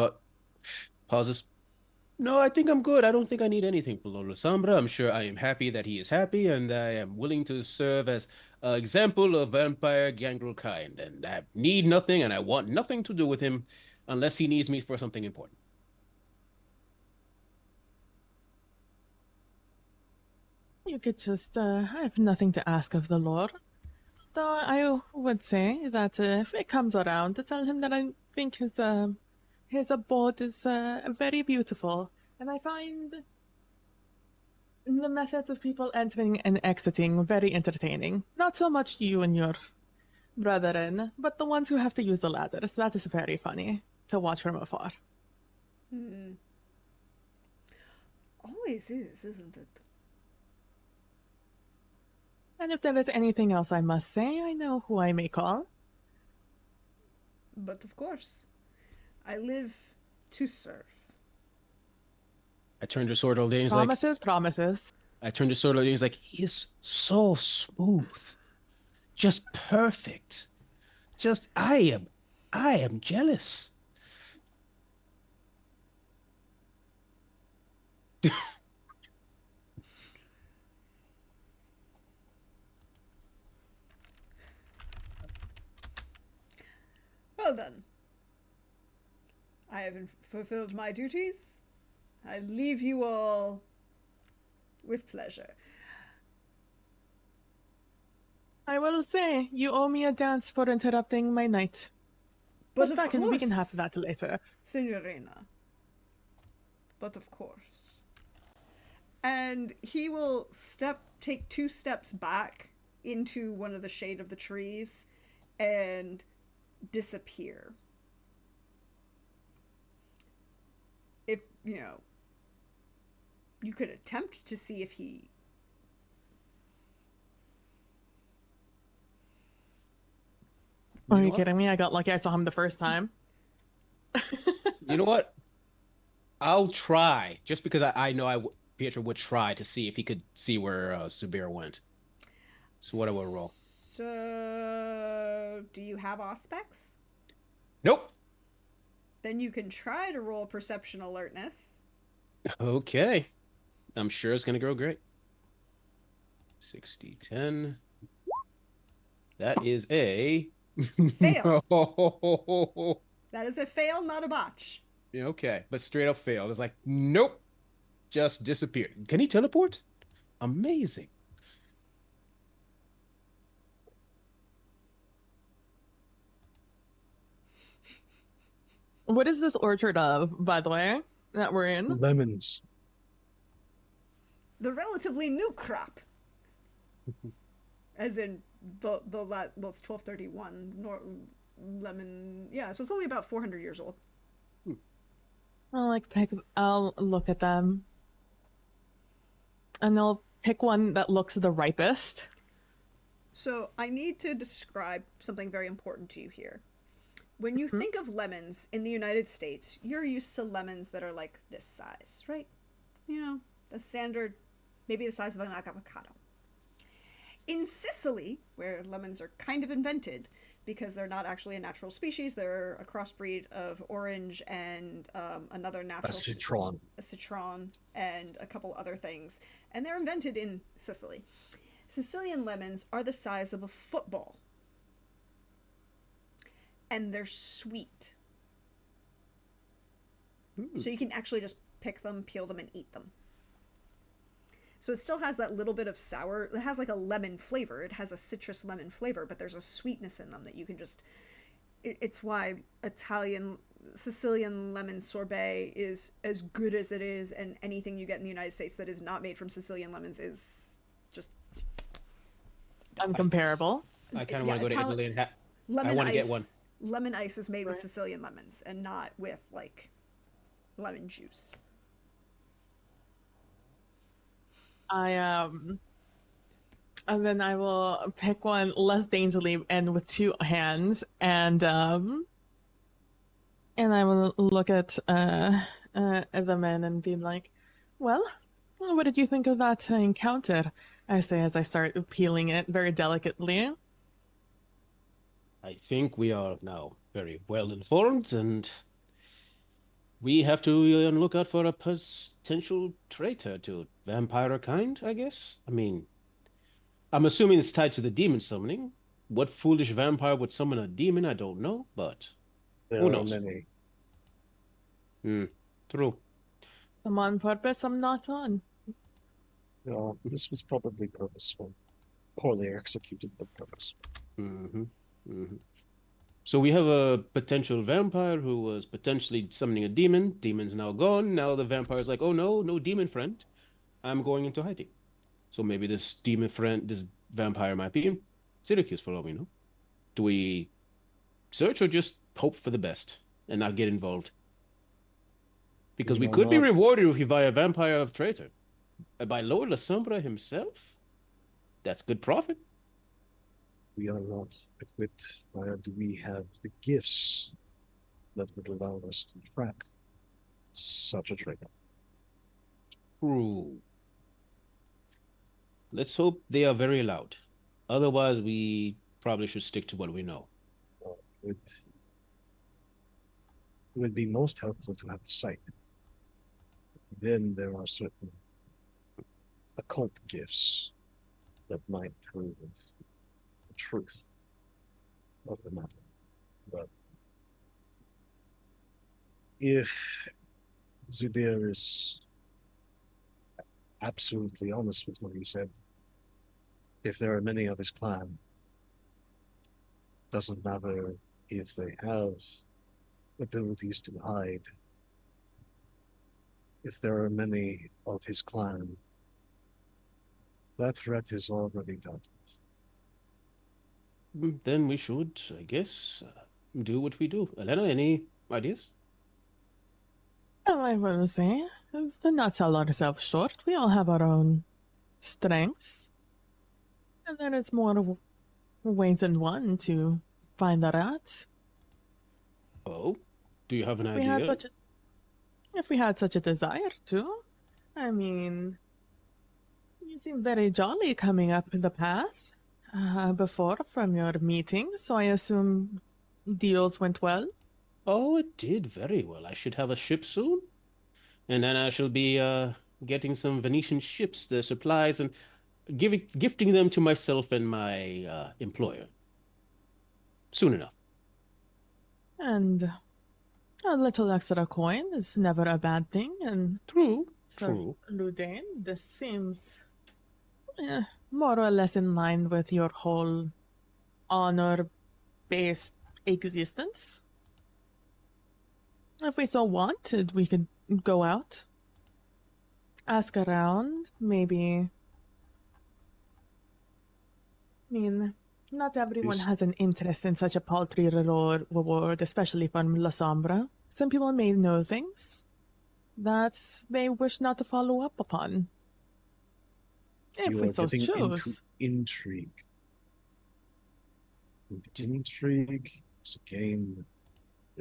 pauses. No, I think I'm good. I don't think I need anything from Lord Sombra. I'm sure I am happy that he is happy, and I am willing to serve as an example of vampire gangrel kind. And I need nothing, and I want nothing to do with him unless he needs me for something important. You could just, I have nothing to ask of the Lord. Though I would say that if it comes around, to tell him that I think his abode is very beautiful. And I find the methods of people entering and exiting very entertaining. Not so much you and your brethren, but the ones who have to use the ladders. That is very funny to watch from afar. Hmm. Always is, isn't it? And if there is anything else I must say, I know who I may call. But of course, I live to serve. I turned to Sword Old and he's like, Promises. I turned to Sword Old and he's like, he is so smooth, just perfect. Just, I am jealous. Well then, I have fulfilled my duties. I leave you all with pleasure. I will say, you owe me a dance for interrupting my night. But of we can course, have that later. Signorina. But of course. And he will take 2 steps back into one of the shade of the trees and disappear. If, you could attempt to see if he... Are you kidding me? I got lucky I saw him the first time. You know what? I'll try, just because I know Pietro would try to see if he could see where Subir went. So what do I roll? So, do you have Auspex? Nope. Then you can try to roll perception alertness. Okay. I'm sure it's going to go great. 60, 10. That is a... Fail. No. That is a fail, not a botch. Yeah, okay, but straight up failed. It's like, nope. Just disappeared. Can he teleport? Amazing. What is this orchard of, by the way, that we're in? Lemons. The relatively new crop. As in well, it's 1231 lemon. Yeah, so it's only about 400 years old. I'll look at them, and I'll pick one that looks the ripest. So I need to describe something very important to you here. When you think of lemons in the United States, you're used to lemons that are like this size, right? The standard, maybe the size of an avocado. In Sicily, where lemons are kind of invented, because they're not actually a natural species, they're a crossbreed of orange and another natural... A citron and a couple other things. And they're invented in Sicily. Sicilian lemons are the size of a football. And they're sweet. So you can actually just pick them, peel them, and eat them. So it still has that little bit of sour. It has like a lemon flavor. It has a citrus lemon flavor, but there's a sweetness in them that you can just... It's why Sicilian lemon sorbet is as good as it is, and anything you get in the United States that is not made from Sicilian lemons is just... Uncomparable. I kind of want to go to Italy and I want to get one. Lemon ice is made with Sicilian lemons and not with, like, lemon juice. And then I will pick one less daintily and with 2 hands, and I will look at the men and be like, well, what did you think of that encounter? I say as I start peeling it very delicately. I think we are now very well informed, and We have to look out for a potential traitor to vampire kind, I guess. I mean, I'm assuming it's tied to the demon summoning. What foolish vampire would summon a demon? I don't know, but There who are knows? many. True. Some on purpose, some not on. This was probably purposeful. Poorly executed, but purposeful. hmm hmm So we have a potential vampire who was potentially summoning a demon. Demon's now gone. Now the vampire's like, oh no, no demon friend. I'm going into hiding. So maybe this demon friend, this vampire might be in Syracuse for all we know. Do we search or just hope for the best and not get involved? Because we are could be not- rewarded if we buy a vampire of traitor. By Lord La Sombra himself? That's good profit. We are not equipped, nor do we have the gifts that would allow us to track such a traitor. True. Let's hope they are very loud. Otherwise, we probably should stick to what we know. It would be most helpful to have sight. Then there are certain occult gifts that might prove the truth of the matter. But if Zubir is absolutely honest with what he said, if there are many of his clan, doesn't matter if they have abilities to hide. If there are many of his clan, that threat is already dealt with. Then we should, I guess, do what we do. Elena, any ideas? Well, I will say, to not sell ourselves short, we all have our own strengths. And there is more ways than one to find that out. Oh, do you have an If we had idea? if we had such a desire to. I mean, you seem very jolly coming up the path before from your meeting, so I assume deals went well. Oh, it did very well. I should have a ship soon. And then I shall be getting some Venetian ships, the supplies, and gifting them to myself and my employer. Soon enough. And a little extra coin is never a bad thing, and True. Sir True. Ludain, this seems more or less in line with your whole honor-based existence. If we so wanted, we could go out, ask around, maybe. I mean, not everyone Yes. has an interest in such a paltry reward, especially from La Sombra. Some people may know things that they wish not to follow up upon. If You we are so getting choose. into intrigue. And intrigue is a game that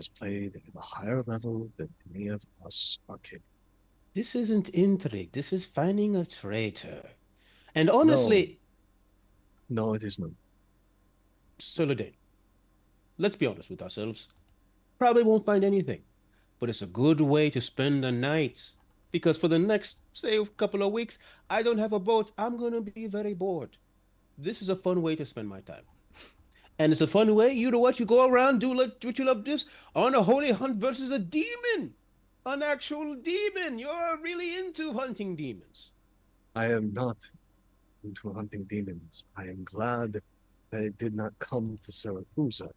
is played at a higher level than any of us are capable. This isn't intrigue. This is finding a traitor. And honestly, No, it is not. Soledad, let's be honest with ourselves. Probably won't find anything. But it's a good way to spend the night. Because for the next, say, couple of weeks, I don't have a boat. I'm going to be very bored. This is a fun way to spend my time. And it's a fun way, you know what? You go around, do what you love this on a holy hunt versus a demon. An actual demon. You're really into hunting demons. I am not into hunting demons. I am glad that I did not come to Saracusa.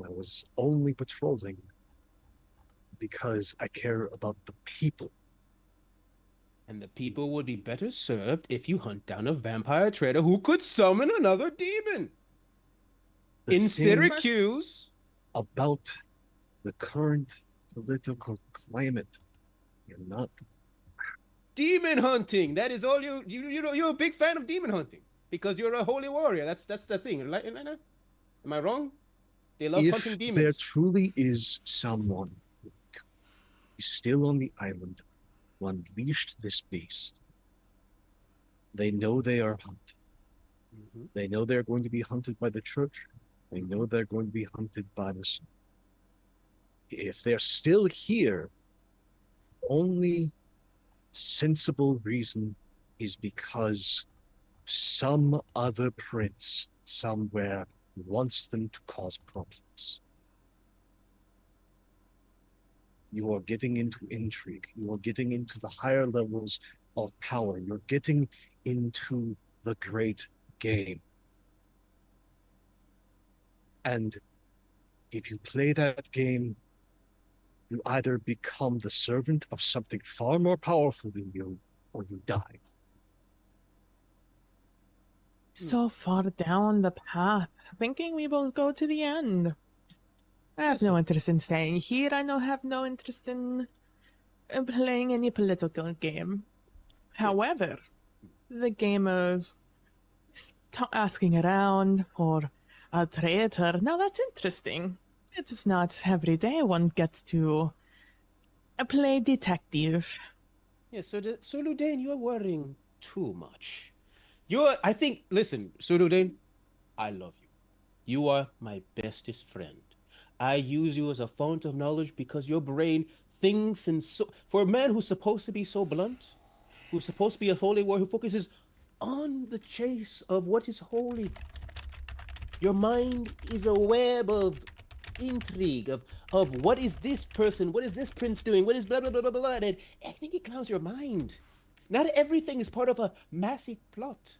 I was only patrolling because I care about the people. And the people would be better served if you hunt down a vampire trader who could summon another demon. The In thing Syracuse. about the current political climate, you're not. Demon hunting. That is all you know. You're a big fan of demon hunting because you're a holy warrior. That's the thing. Am I wrong? They love hunting If demons. there truly is someone who is still on the island who unleashed this beast, they know they are hunted. Mhm. They know they're going to be hunted by the church. They know they're going to be hunted by the sun. If they're still here, only sensible reason is because some other prince somewhere wants them to cause problems. You are getting into intrigue. You are getting into the higher levels of power. You're getting into the great game. And if you play that game, you either become the servant of something far more powerful than you, or you die. So far down the path, thinking we will go to the end. I have no interest in staying here. I have no interest in playing any political game. However, the game of asking around for a traitor, now that's interesting. It is not every day one gets to play detective. Yeah, so Ludane, you are worrying too much. I think, listen, Ludane, I love you. You are my bestest friend. I use you as a fount of knowledge because your brain thinks for a man who's supposed to be so blunt, who's supposed to be a holy warrior who focuses on the chase of what is holy. Your mind is a web of intrigue, of what is this person, what is this prince doing, what is blah blah blah blah blah, and I think it clouds your mind. Not everything is part of a massive plot.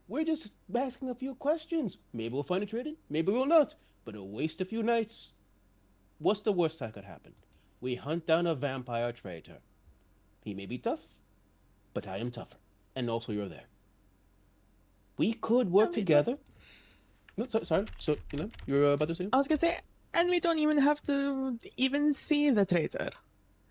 We're just asking a few questions. Maybe we'll find a traitor, maybe we'll not, but it'll waste a few nights. What's the worst that could happen? We hunt down a vampire traitor. He may be tough, but I am tougher. And also you're there. We could work together. No, sorry. So, you're about to say? I was gonna say, and we don't even have to even see the traitor.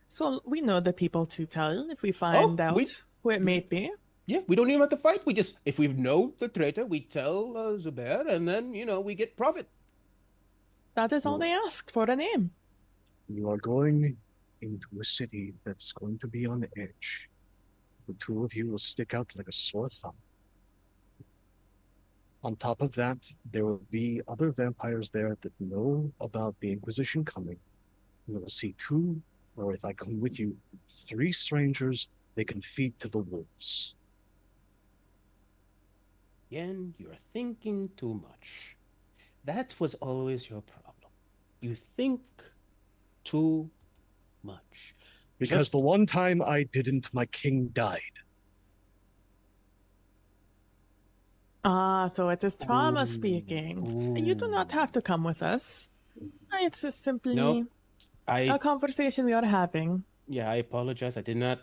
So we know the people to tell if we find out who it may be. Yeah, we don't even have to fight. If we know the traitor, we tell Zubair, and then, we get profit. That is all they ask, for a name. You are going into a city that's going to be on edge. The two of you will stick out like a sore thumb. On top of that, there will be other vampires there that know about the Inquisition coming. You will see two, or if I come with you, 3 strangers they can feed to the wolves. Yen, you're thinking too much. That was always your problem. You think too much. Because the one time I didn't, my king died. So it is trauma speaking. You do not have to come with us. It's just simply a conversation we are having. Yeah, I apologize. I did not...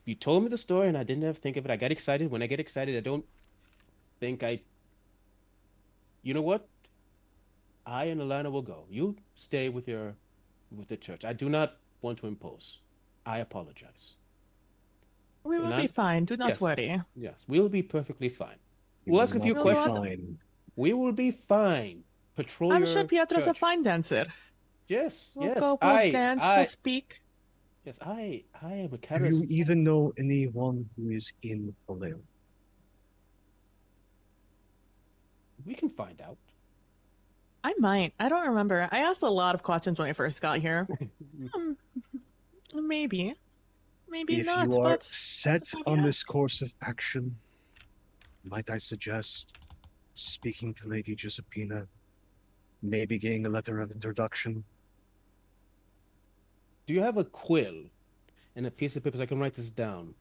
you told me the story and I didn't have to think of it. I got excited. When I get excited, I don't think I... You know what? I and Alana will go. You stay with the church. I do not want to impose. I apologize. We will be fine. Do not worry. Yes, we'll be perfectly fine. We'll ask a few questions. We will be fine. Patrol I'm sure Pietro's a fine dancer. Yes, we'll go, we'll dance, we'll speak. Yes, I am a charismatic. Do you even know anyone who is in Palermo? We can find out. I might. I don't remember. I asked a lot of questions when I first got here. Maybe. Maybe not. If you are set on this course of action, might I suggest speaking to Lady Giuseppina, maybe getting a letter of introduction? Do you have a quill and a piece of paper so I can write this down?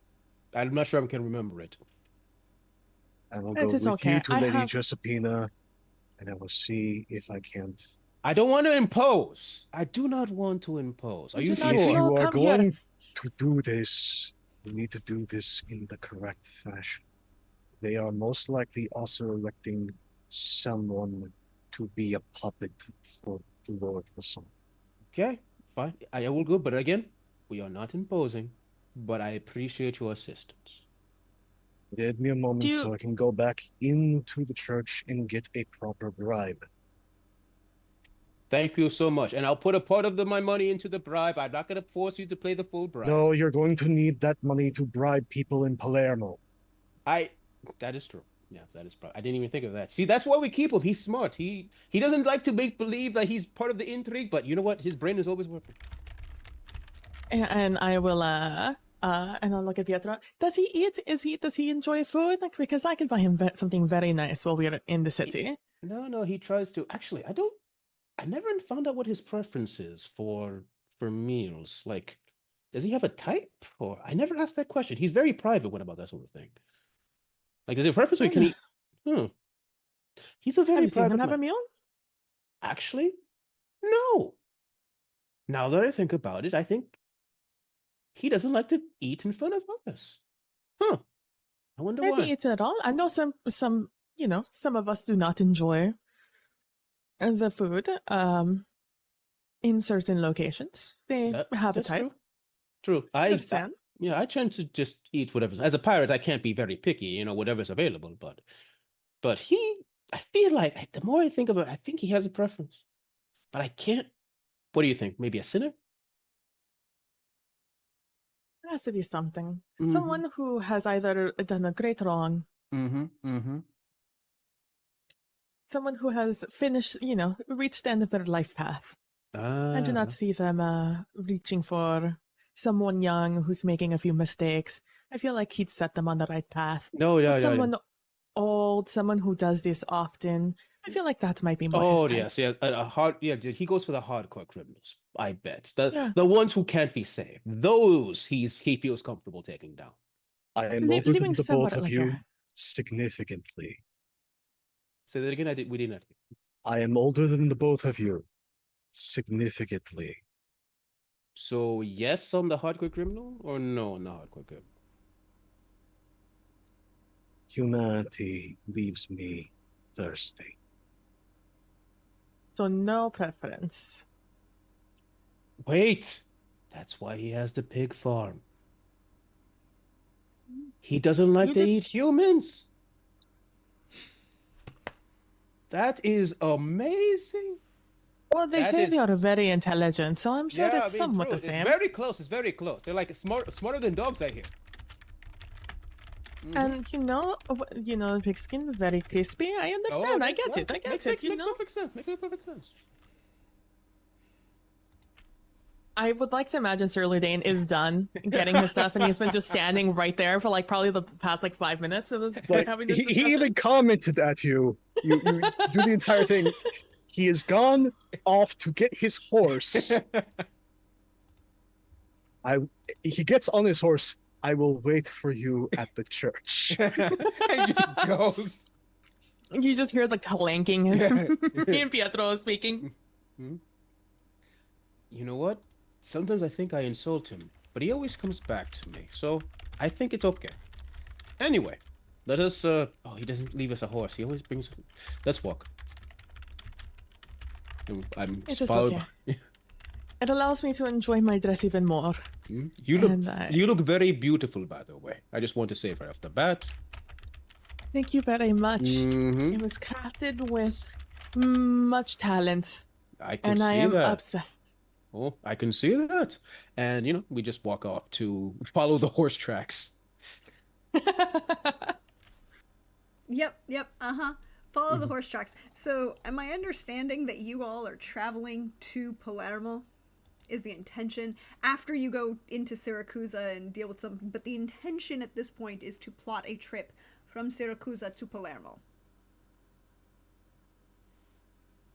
I'm not sure I can remember it. I will go with you to Lady Giuseppina, and I will see if I can't. I don't want to impose. I do not want to impose. Are you sure? If you are going to do this, you need to do this in the correct fashion. They are most likely also electing someone to be a puppet for the Lord of the Sun. Okay, fine. I will go, but again, we are not imposing, but I appreciate your assistance. Give me a moment so I can go back into the church and get a proper bribe. Thank you so much. And I'll put a part of my money into the bribe. I'm not going to force you to pay the full bribe. No, you're going to need that money to bribe people in Palermo. That is true. Yes, that is probably. I didn't even think of that. See, that's why we keep him. He's smart. He doesn't like to make believe that he's part of the intrigue, but you know what? His brain is always working. And I will and I'll look at Pietro. Does he eat? Does he enjoy food? Like, because I could buy him something very nice while we're in the city. No, he tries to. Actually, I never found out what his preference is for meals. Like, does he have a type? Or I never asked that question. He's very private when about that sort of thing. Like, is it a preference or can he? Hmm. He's a Have very you seen him private have a man. meal? Actually, no. Now that I think about it, I think he doesn't like to eat in front of us. Huh. I wonder Maybe why. eats at all. I know some some of us do not enjoy the food in certain locations. They have a That's type. true. True. I understand. Yeah, I tend to just eat whatever's as a pirate. I can't be very picky, whatever's available. But I feel like the more I think about it, I think he has a preference. But I can't. What do you think? Maybe a sinner? There has to be something. Mm-hmm. Someone who has either done a great wrong. Mm-hmm. Mm-hmm. Someone who has finished, reached the end of their life path. I do not see them reaching for someone young who's making a few mistakes. I feel like he'd set them on the right path. No, yeah, But yeah. someone old, someone who does this often, I feel like that might be more his Oh, type. yes, yeah. He goes for the hardcore criminals, I bet. Yeah. The ones who can't be saved. Those he feels comfortable taking down. I am older than the both of you significantly. Say that again. We didn't. I am older than the both of you significantly. So yes on the hardcore criminal or no on the hardcore criminal? Humanity leaves me thirsty. So no preference. Wait, that's why he has the pig farm. He doesn't like to eat humans. That is amazing. Well, they say they are very intelligent, so I'm sure it's somewhat the same. It's very close. It's very close. They're like smarter than dogs, I hear. And pigskin, very crispy. I understand. I get it. Makes perfect sense. Makes perfect sense. I would like to imagine Sir Ludane is done getting his stuff, and he's been just standing right there for probably the past 5 minutes. It was having this he even commented at you. You do the entire thing. He is gone off to get his horse. He gets on his horse. I will wait for you at the church. He just goes. You just hear the clanking as me and Pietro is speaking. You know what? Sometimes I think I insult him, but he always comes back to me, so I think it's okay. Anyway, let us, he doesn't leave us a horse. He always brings... Let's walk. I'm followed... Okay. It allows me to enjoy my dress even more. You look very beautiful, by the way. I just want to say right off the bat. Thank you very much. It was crafted with much talent. I am obsessed. Oh, I can see that. And, we just walk off to follow the horse tracks. Yep. Follow the horse tracks. So, am I understanding that you all are traveling to Palermo? Is the intention after you go into Siracusa and deal with them? But the intention at this point is to plot a trip from Siracusa to Palermo.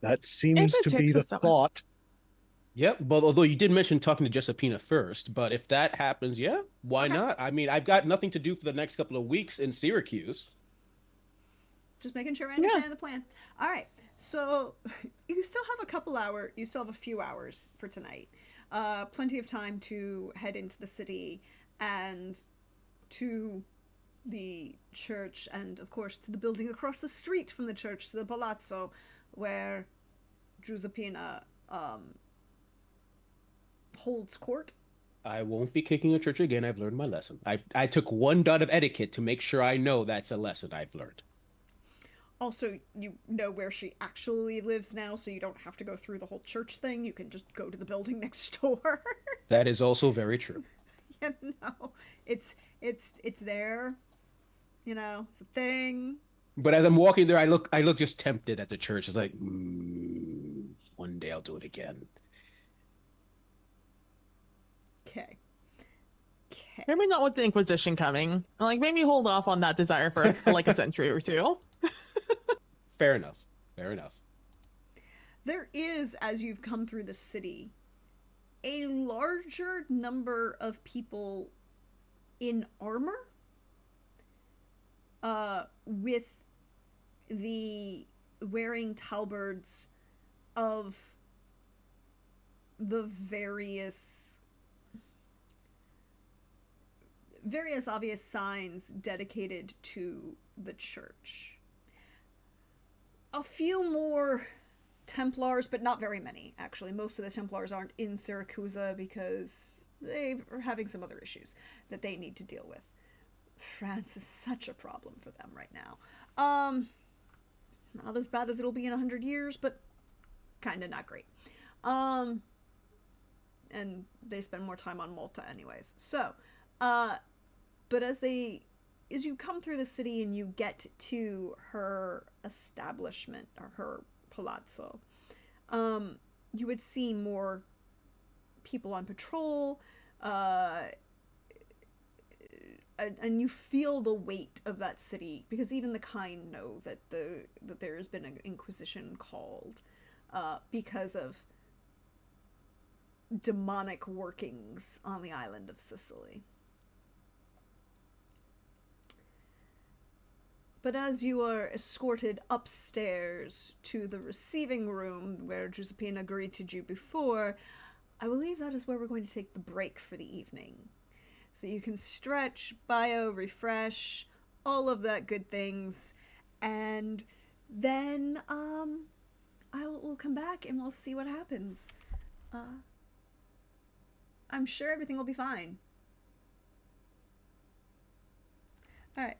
That seems to be the thought. Yep, but although you did mention talking to Giuseppina first, but if that happens, yeah, why not? I mean, I've got nothing to do for the next couple of weeks in Syracuse. Just making sure I understand the plan. All right, so you still have a few hours for tonight. Plenty of time to head into the city and to the church, and of course to the building across the street from the church, to the palazzo, where Giuseppina holds court. I won't be kicking a church again. I've learned my lesson. I took one dot of etiquette to make sure I know that's a lesson I've learned. Also, you know where she actually lives now, so you don't have to go through the whole church thing. You can just go to the building next door. That is also very true. Yeah, no, it's there. It's a thing. But as I'm walking there, I look just tempted at the church. It's like, one day I'll do it again. Okay. Okay. Maybe not with the Inquisition coming. Like, maybe hold off on that desire for like a century or two. Fair enough. Fair enough. There is, as you've come through the city, a larger number of people in armor, with the wearing halberds of the various obvious signs dedicated to the church. A few more Templars, but not very many, actually. Most of the Templars aren't in Siracusa because they are having some other issues that they need to deal with. France is such a problem for them right now. Not as bad as it'll be in 100 years, but kind of not great. And they spend more time on Malta anyways. So, but as you come through the city and you get to her establishment, or her palazzo, you would see more people on patrol, and you feel the weight of that city, because even the kind know that there has been an inquisition called, because of demonic workings on the island of Sicily. But as you are escorted upstairs to the receiving room where Giuseppina greeted you before, I believe that is where we're going to take the break for the evening. So you can stretch, bio, refresh, all of that good things, and then we'll come back and we'll see what happens. I'm sure everything will be fine. All right.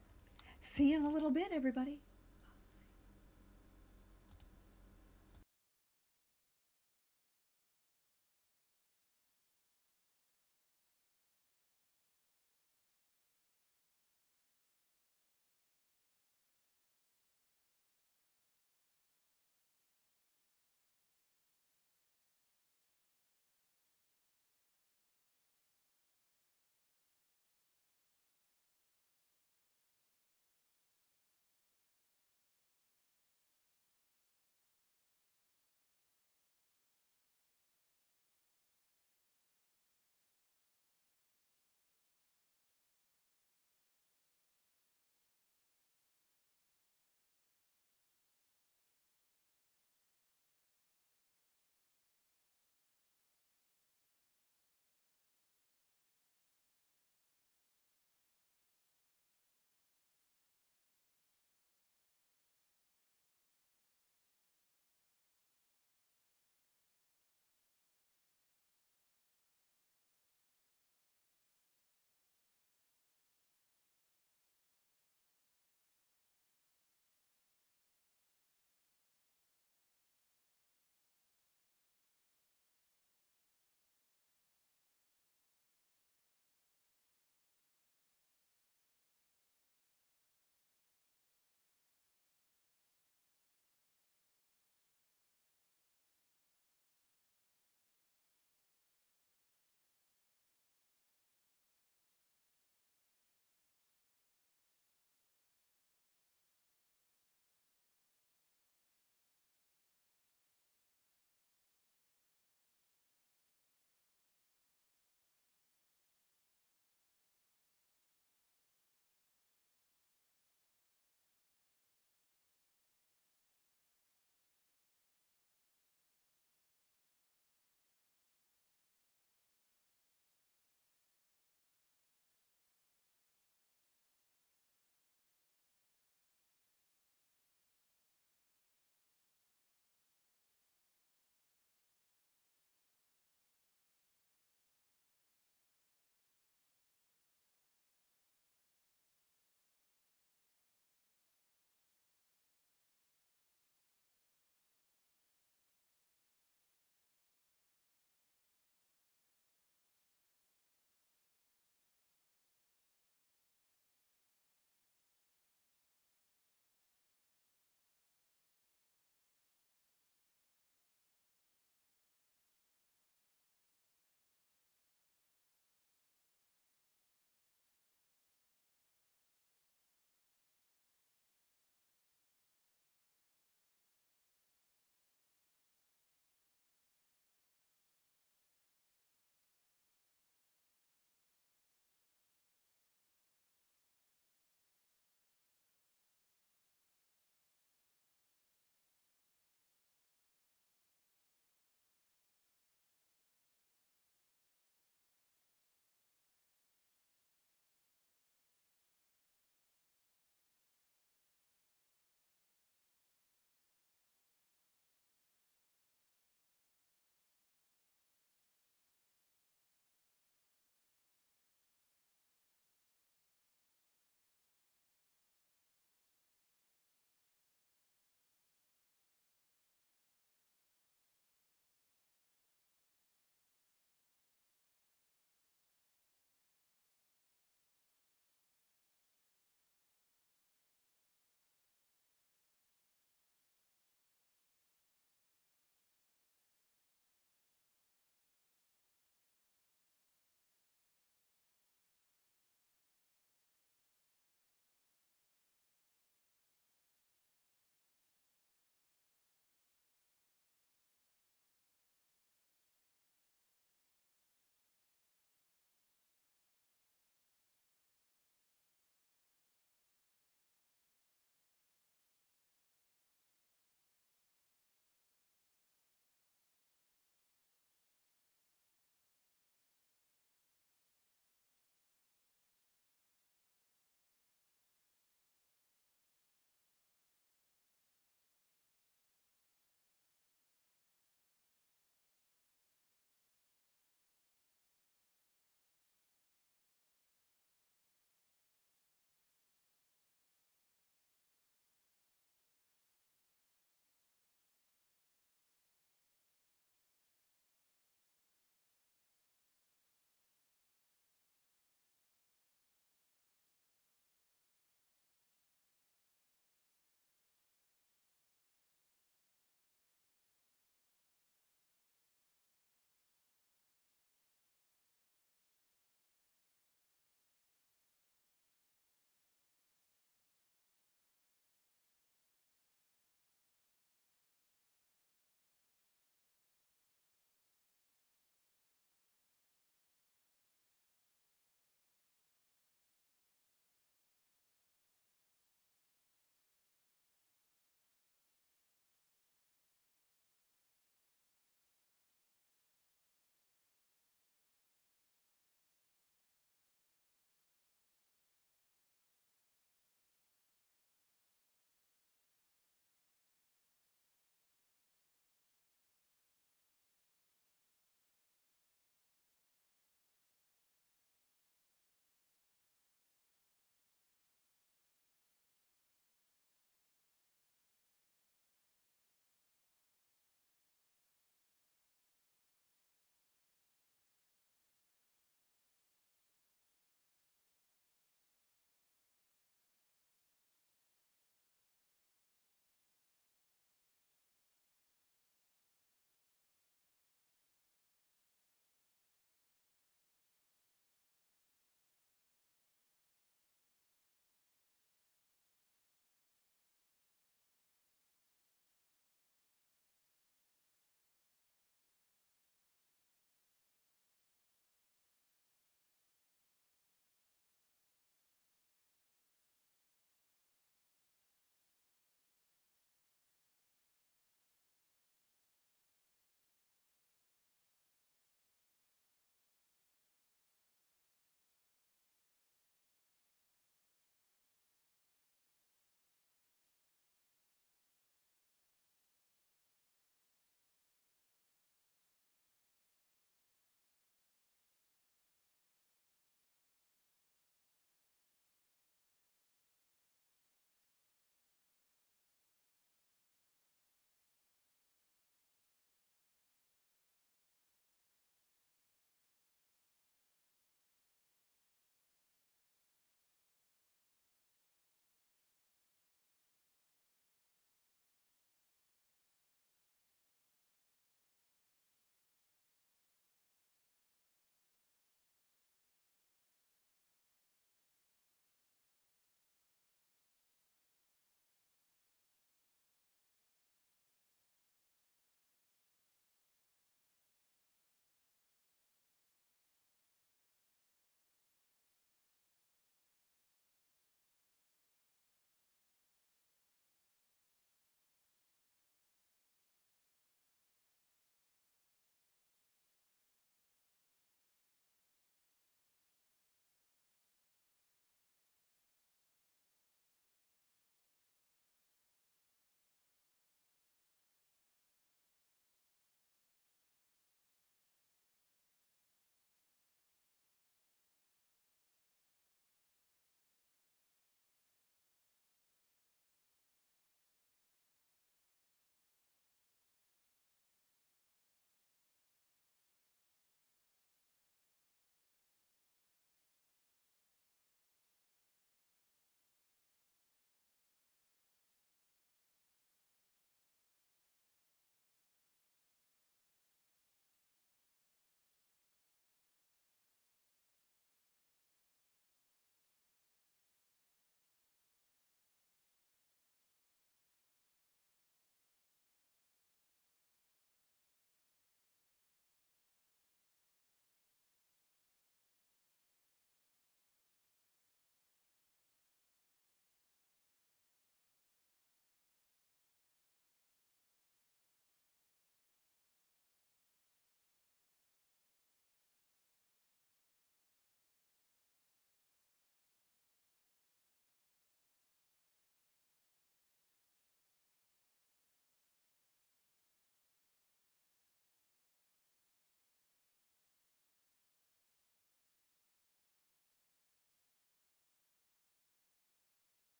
See you in a little bit, everybody.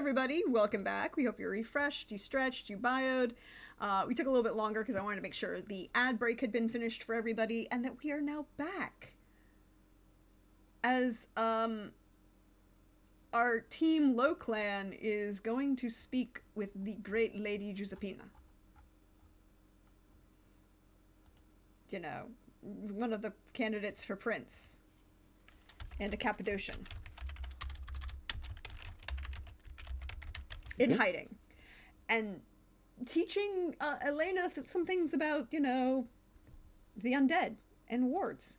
everybody. Welcome back. We hope you're refreshed, you stretched, you bioed. We took a little bit longer because I wanted to make sure the ad break had been finished for everybody and that we are now back. As our team Low Clan is going to speak with the great Lady Giuseppina. You know, one of the candidates for Prince. And a Cappadocian. In hiding. And teaching Elena some things about, you know, the undead and wards.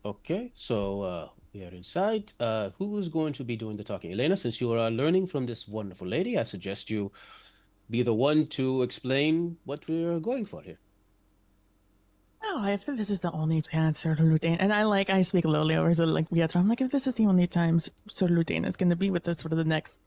Okay, so we are inside. Who is going to be doing the talking? Elena, since you are learning from this wonderful lady, I suggest you be the one to explain what we're going for here. Oh, I think this is the only chance Sir Lutain, and I speak lowly over Sir Pietro. I'm like, if this is the only time Sir Lutain is going to be with us for the next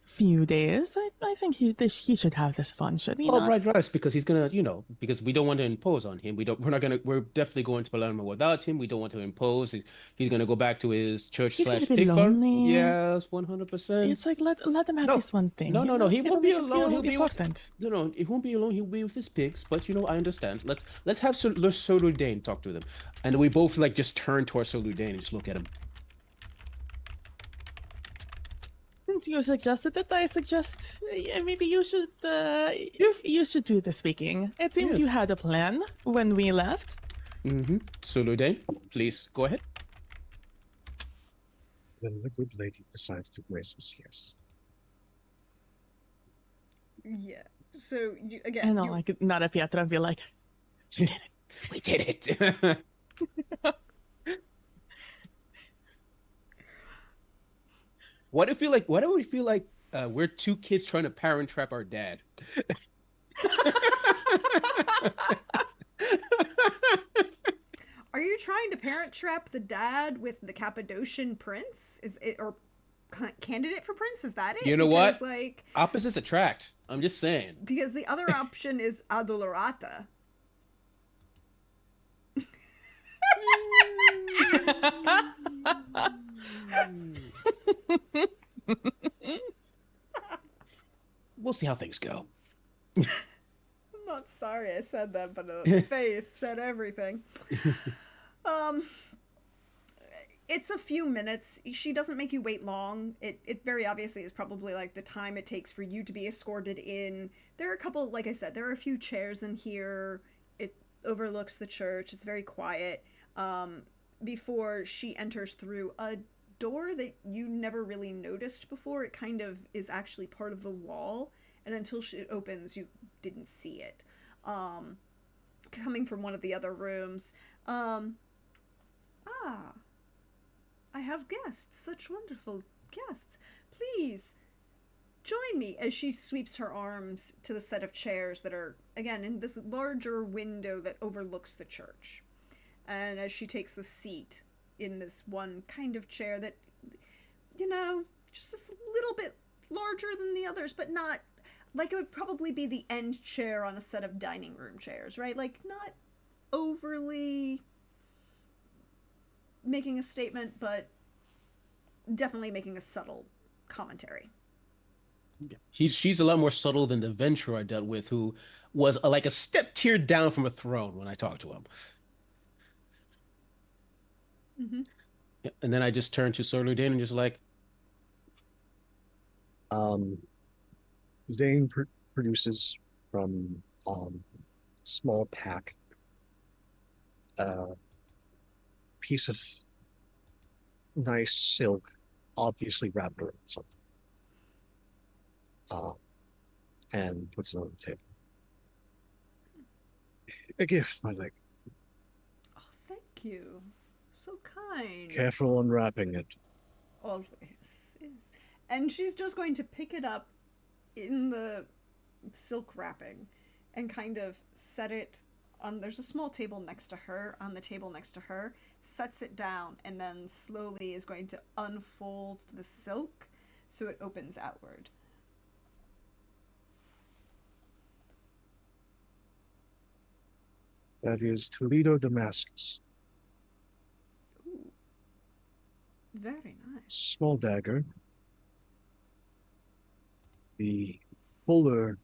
few days, I think he should have this fun, should he not? Right, it's because he's gonna, you know, because we don't want to impose on him. We're definitely going to Palermo without him. We don't want to impose. He's gonna go back to his church He's slash gonna be pig farm. lonely. Yes, 100%. It's like let him have this one thing. No, he It'll won't be make him alone. feel He'll be important. with, he won't be alone. He'll be with his pigs. But you know, I understand. Let's have Sir Ludain talk to them, and we both like just turn towards Sir Ludain and just look at him. Since you suggested it, I suggest maybe you should you should do the speaking. It seemed you had a plan when we left. Sir Ludain, please go ahead. When the good lady decides to grace us, yes. Yeah. So again, And I'll not if Pietro be like, we did it. We did it. What do we feel like we're two kids trying to parent trap our dad? Are you trying to parent trap the dad with the Cappadocian prince? Is it or candidate for prince? Is that it? You know because, what? Like opposites attract. I'm just saying. Because the other option is Adolorata. We'll see how things go. I'm not sorry I said that, but the face said everything. It's a few minutes. She doesn't make you wait long. It very obviously is probably like the time it takes for you to be escorted in. There are a couple, like I said, there are a few chairs in here. It overlooks the church. It's very quiet. Before she enters through a door that you never really noticed before. It kind of is actually part of the wall, and until it opens, you didn't see it. Coming from one of the other rooms. I have guests, such wonderful guests. Please join me, as she sweeps her arms to the set of chairs that are, again, in this larger window that overlooks the church. And as she takes the seat in this one kind of chair that, you know, just a little bit larger than the others, but not, like it would probably be the end chair on a set of dining room chairs, right? Like, not overly making a statement, but definitely making a subtle commentary. She's a lot more subtle than the venturer I dealt with, who was like a step tier down from a throne when I talked to him. Mm-hmm. Yeah, and then I just turned to Sir Ludain and just like, Ludain produces from small pack a piece of nice silk, obviously wrapped around something, and puts it on the table. A gift, my lady. Oh, thank you. So kind. Careful unwrapping it. Always is. And she's just going to pick it up in the silk wrapping and kind of set it on, there's a small table next to her, on the table next to her, sets it down, and then slowly is going to unfold the silk so it opens outward. That is Toledo, Damascus. Ooh. Very nice. Small dagger, The puller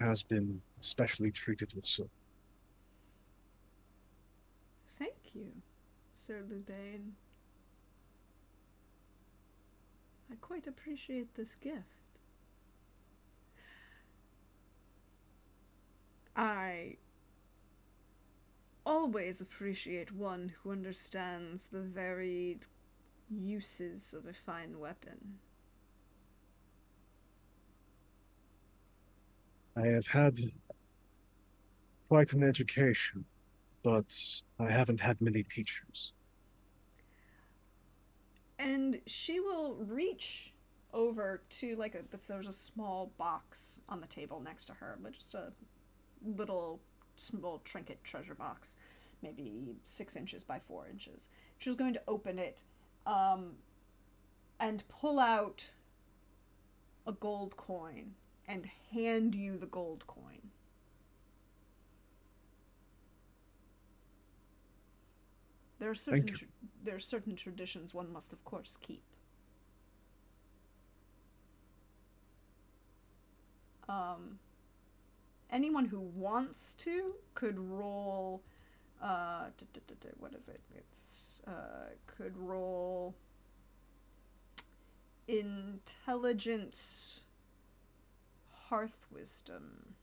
has been specially treated with silk. Thank you, Sir Ludain. I quite appreciate this gift. I always appreciate one who understands the varied uses of a fine weapon. I have had quite an education, but I haven't had many teachers. And she will reach over to there's a small box on the table next to her, but just a little small trinket treasure box, maybe 6 inches by 4 inches. She's going to open it and pull out a gold coin and hand you the gold coin. There are certain traditions one must, of course, keep. Anyone who wants to could roll. What is it? It's could roll intelligence, hearth wisdom.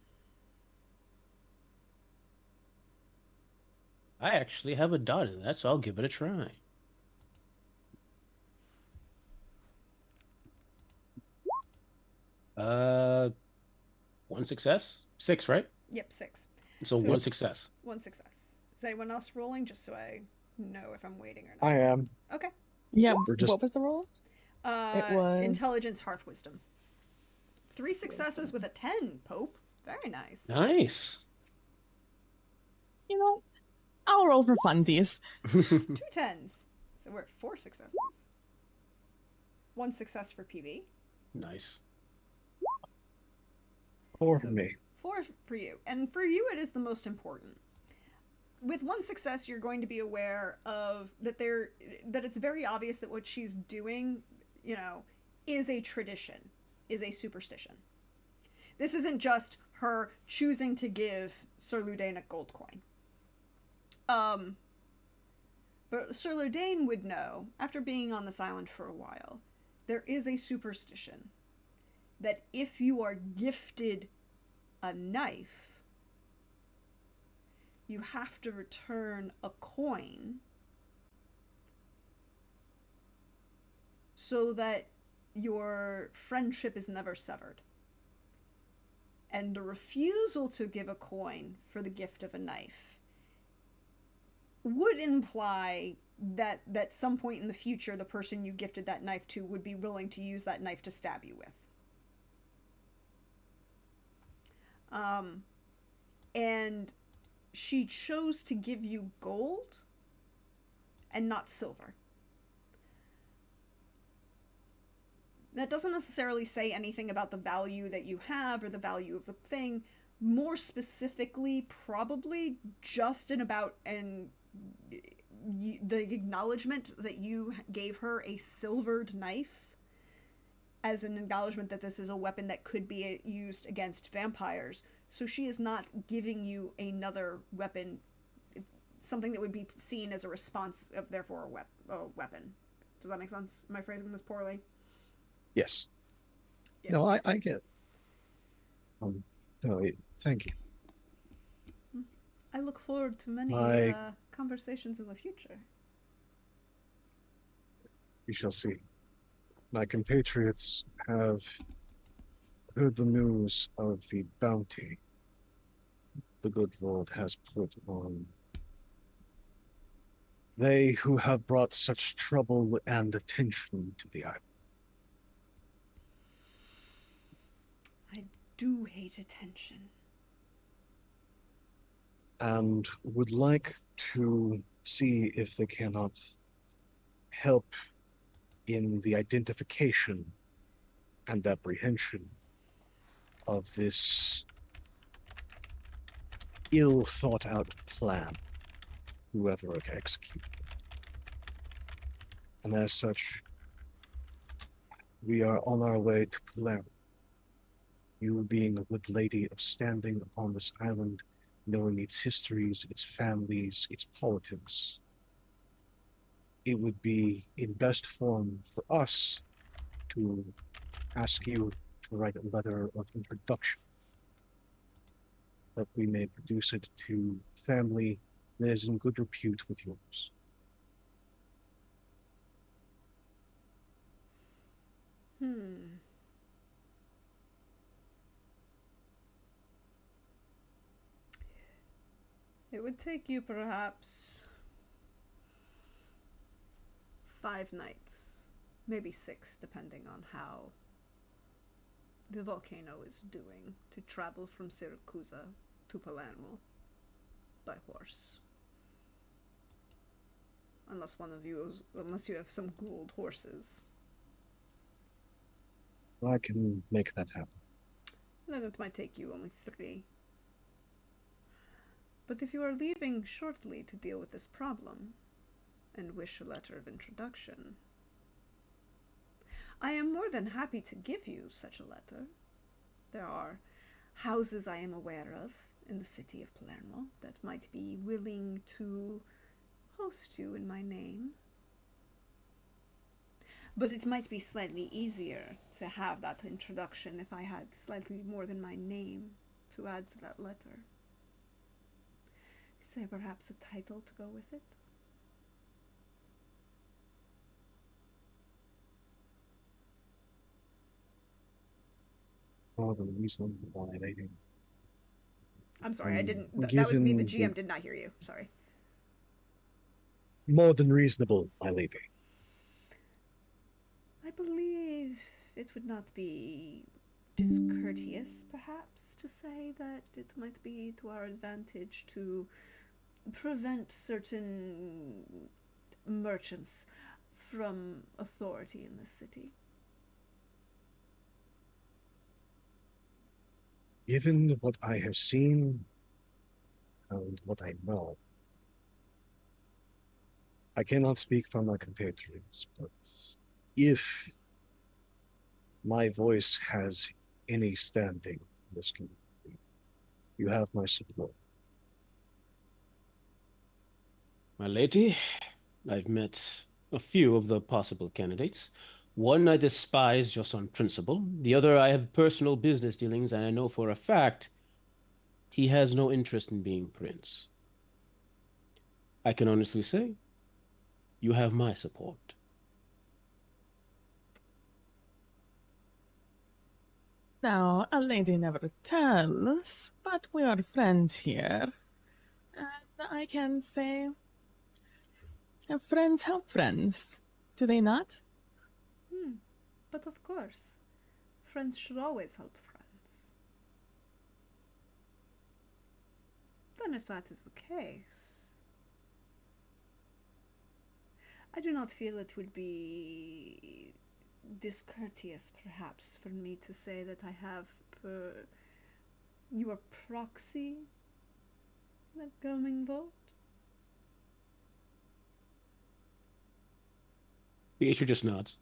I actually have a dot in that, so I'll give it a try. One success? 6, right? Yep, 6. So one success. 1 success. Is anyone else rolling, just so I know if I'm waiting or not? I am. Okay. Yeah, We're just- what was the roll? It was intelligence, hearth wisdom. 3 successes with a 10, Pope. Very nice. Nice. You know, I'll roll for funsies. 2 10s. So we're at 4 successes. 1 success for PB. Nice. 4 So- for me. 4 for you. And for you, it is the most important. With 1 success, you're going to be aware of that it's very obvious that what she's doing, is a tradition, is a superstition. This isn't just her choosing to give Sir Ludain a gold coin. But Sir Ludain would know, after being on this island for a while, there is a superstition that if you are gifted a knife, you have to return a coin so that your friendship is never severed. And the refusal to give a coin for the gift of a knife would imply that at some point in the future, the person you gifted that knife to would be willing to use that knife to stab you with. And she chose to give you gold and not silver. That doesn't necessarily say anything about the value that you have or the value of the thing. More specifically, probably just the acknowledgement that you gave her a silvered knife as an acknowledgement that this is a weapon that could be used against vampires. So she is not giving you another weapon, something that would be seen as a response of therefore a weapon. Does that make sense? Am I phrasing this poorly? Yes. Yeah. No, I get. No, thank you. I look forward to many conversations in the future. We shall see. My compatriots have heard the news of the bounty the good Lord has put on they who have brought such trouble and attention to the island. I do hate attention. And would like to see if they cannot help in the identification and apprehension of this ill thought out plan, whoever executed it. And as such, we are on our way to Palermo. You being a good lady of standing upon this island, knowing its histories, its families, its politics, it would be in best form for us to ask you to write a letter of introduction, that we may produce it to a family that is in good repute with yours. Hmm. It would take you perhaps 5 nights, maybe 6, depending on how the volcano is doing, to travel from Siracusa to Palermo by horse. Unless you have some gold horses. I can make that happen. Then it might take you only 3. But if you are leaving shortly to deal with this problem, and wish a letter of introduction, I am more than happy to give you such a letter. There are houses I am aware of in the city of Palermo that might be willing to host you in my name. But it might be slightly easier to have that introduction if I had slightly more than my name to add to that letter. Say perhaps a title to go with it? For the reason why I didn't. I'm sorry, I didn't. That was me. The GM did not hear you. Sorry. More than reasonable, my lady. I believe it would not be discourteous, perhaps, to say that it might be to our advantage to prevent certain merchants from authority in the city. Given what I have seen and what I know, I cannot speak for my compatriots, but if my voice has any standing in this community, you have my support. My lady, I've met a few of the possible candidates. One I despise just on principle. The other I have personal business dealings, and I know for a fact he has no interest in being prince. I can honestly say, you have my support. Now, a lady never tells, but we are friends here. And I can say, friends help friends. Do they not? But of course, friends should always help friends. Then if that is the case, I do not feel it would be discourteous, perhaps, for me to say that I have your proxy in a coming vote. Beatrice just nods.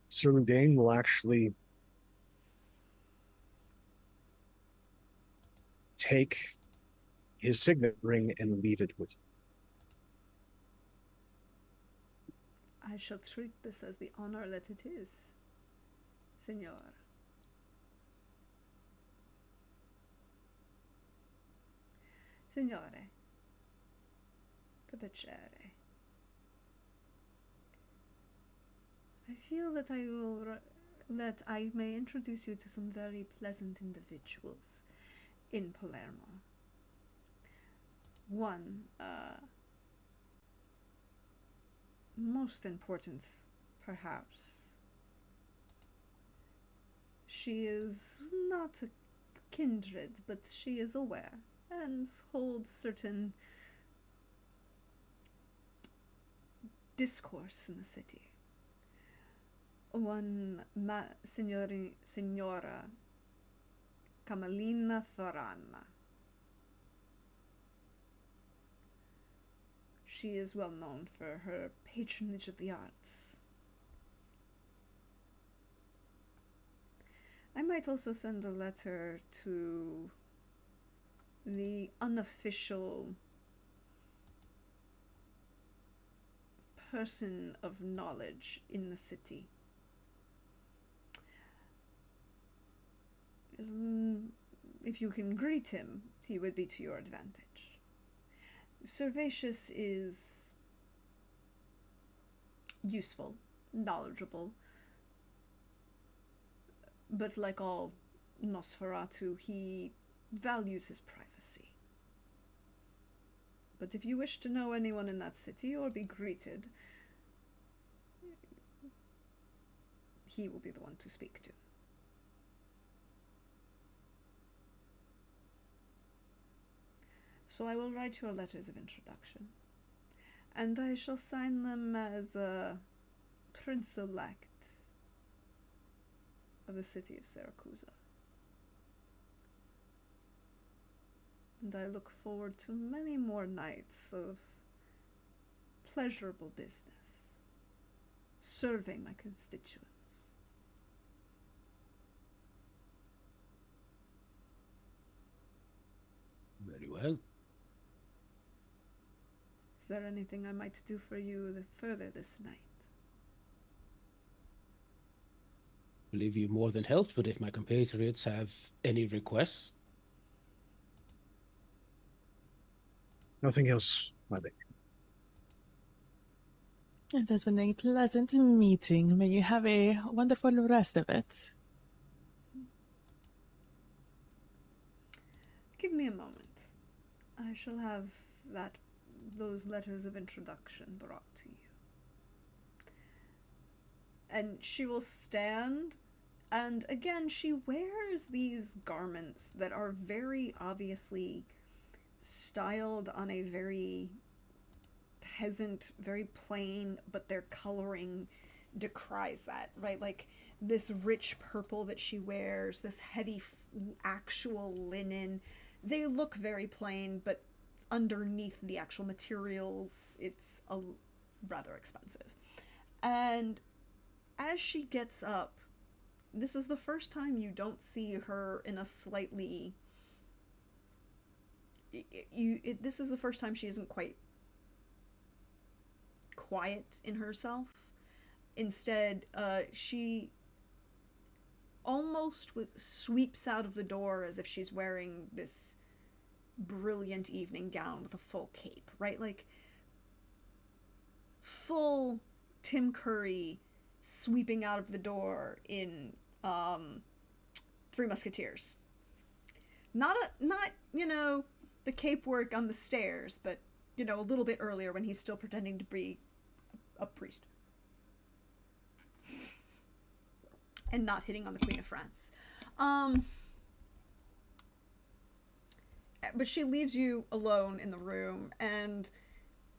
Sir Dane will actually take his signet ring and leave it with you. I shall treat this as the honor that it is, Signor. Signore, per piacere. I feel that that I may introduce you to some very pleasant individuals in Palermo. One, most important, perhaps. She is not a kindred, but she is aware and holds certain discourse in the city. One Signora Camelina Farana. She is well known for her patronage of the arts. might also send a letter to the unofficial person of knowledge in the city. If you can greet him, he would be to your advantage. Servatius is useful, knowledgeable, but like all Nosferatu, he values his privacy. But if you wish to know anyone in that city or be greeted, he will be the one to speak to. So I will write your letters of introduction, and I shall sign them as a Prince-elect of the city of Saracusa. And I look forward to many more nights of pleasurable business, serving my constituents. Very well. Is there anything I might do for you further this night? I believe you more than helped, but if my compatriots have any requests, Nothing else, my lady. It has been a pleasant meeting. May you have a wonderful rest of it. Give me a moment. I shall have those letters of introduction brought to you. And she will stand, and again, she wears these garments that are very obviously styled on a very peasant, very plain, but their coloring decries that, right? Like this rich purple that she wears, this heavy actual linen, they look very plain, but underneath the actual materials, it's rather expensive. And as she gets up, this is the first time you don't see her in a slightly... this is the first time she isn't quite quiet in herself. Instead, she almost sweeps out of the door as if she's wearing this brilliant evening gown with a full cape, right? Like full Tim Curry sweeping out of the door in Three Musketeers. Not the cape work on the stairs, but a little bit earlier when he's still pretending to be a priest and not hitting on the Queen of France. But she leaves you alone in the room, and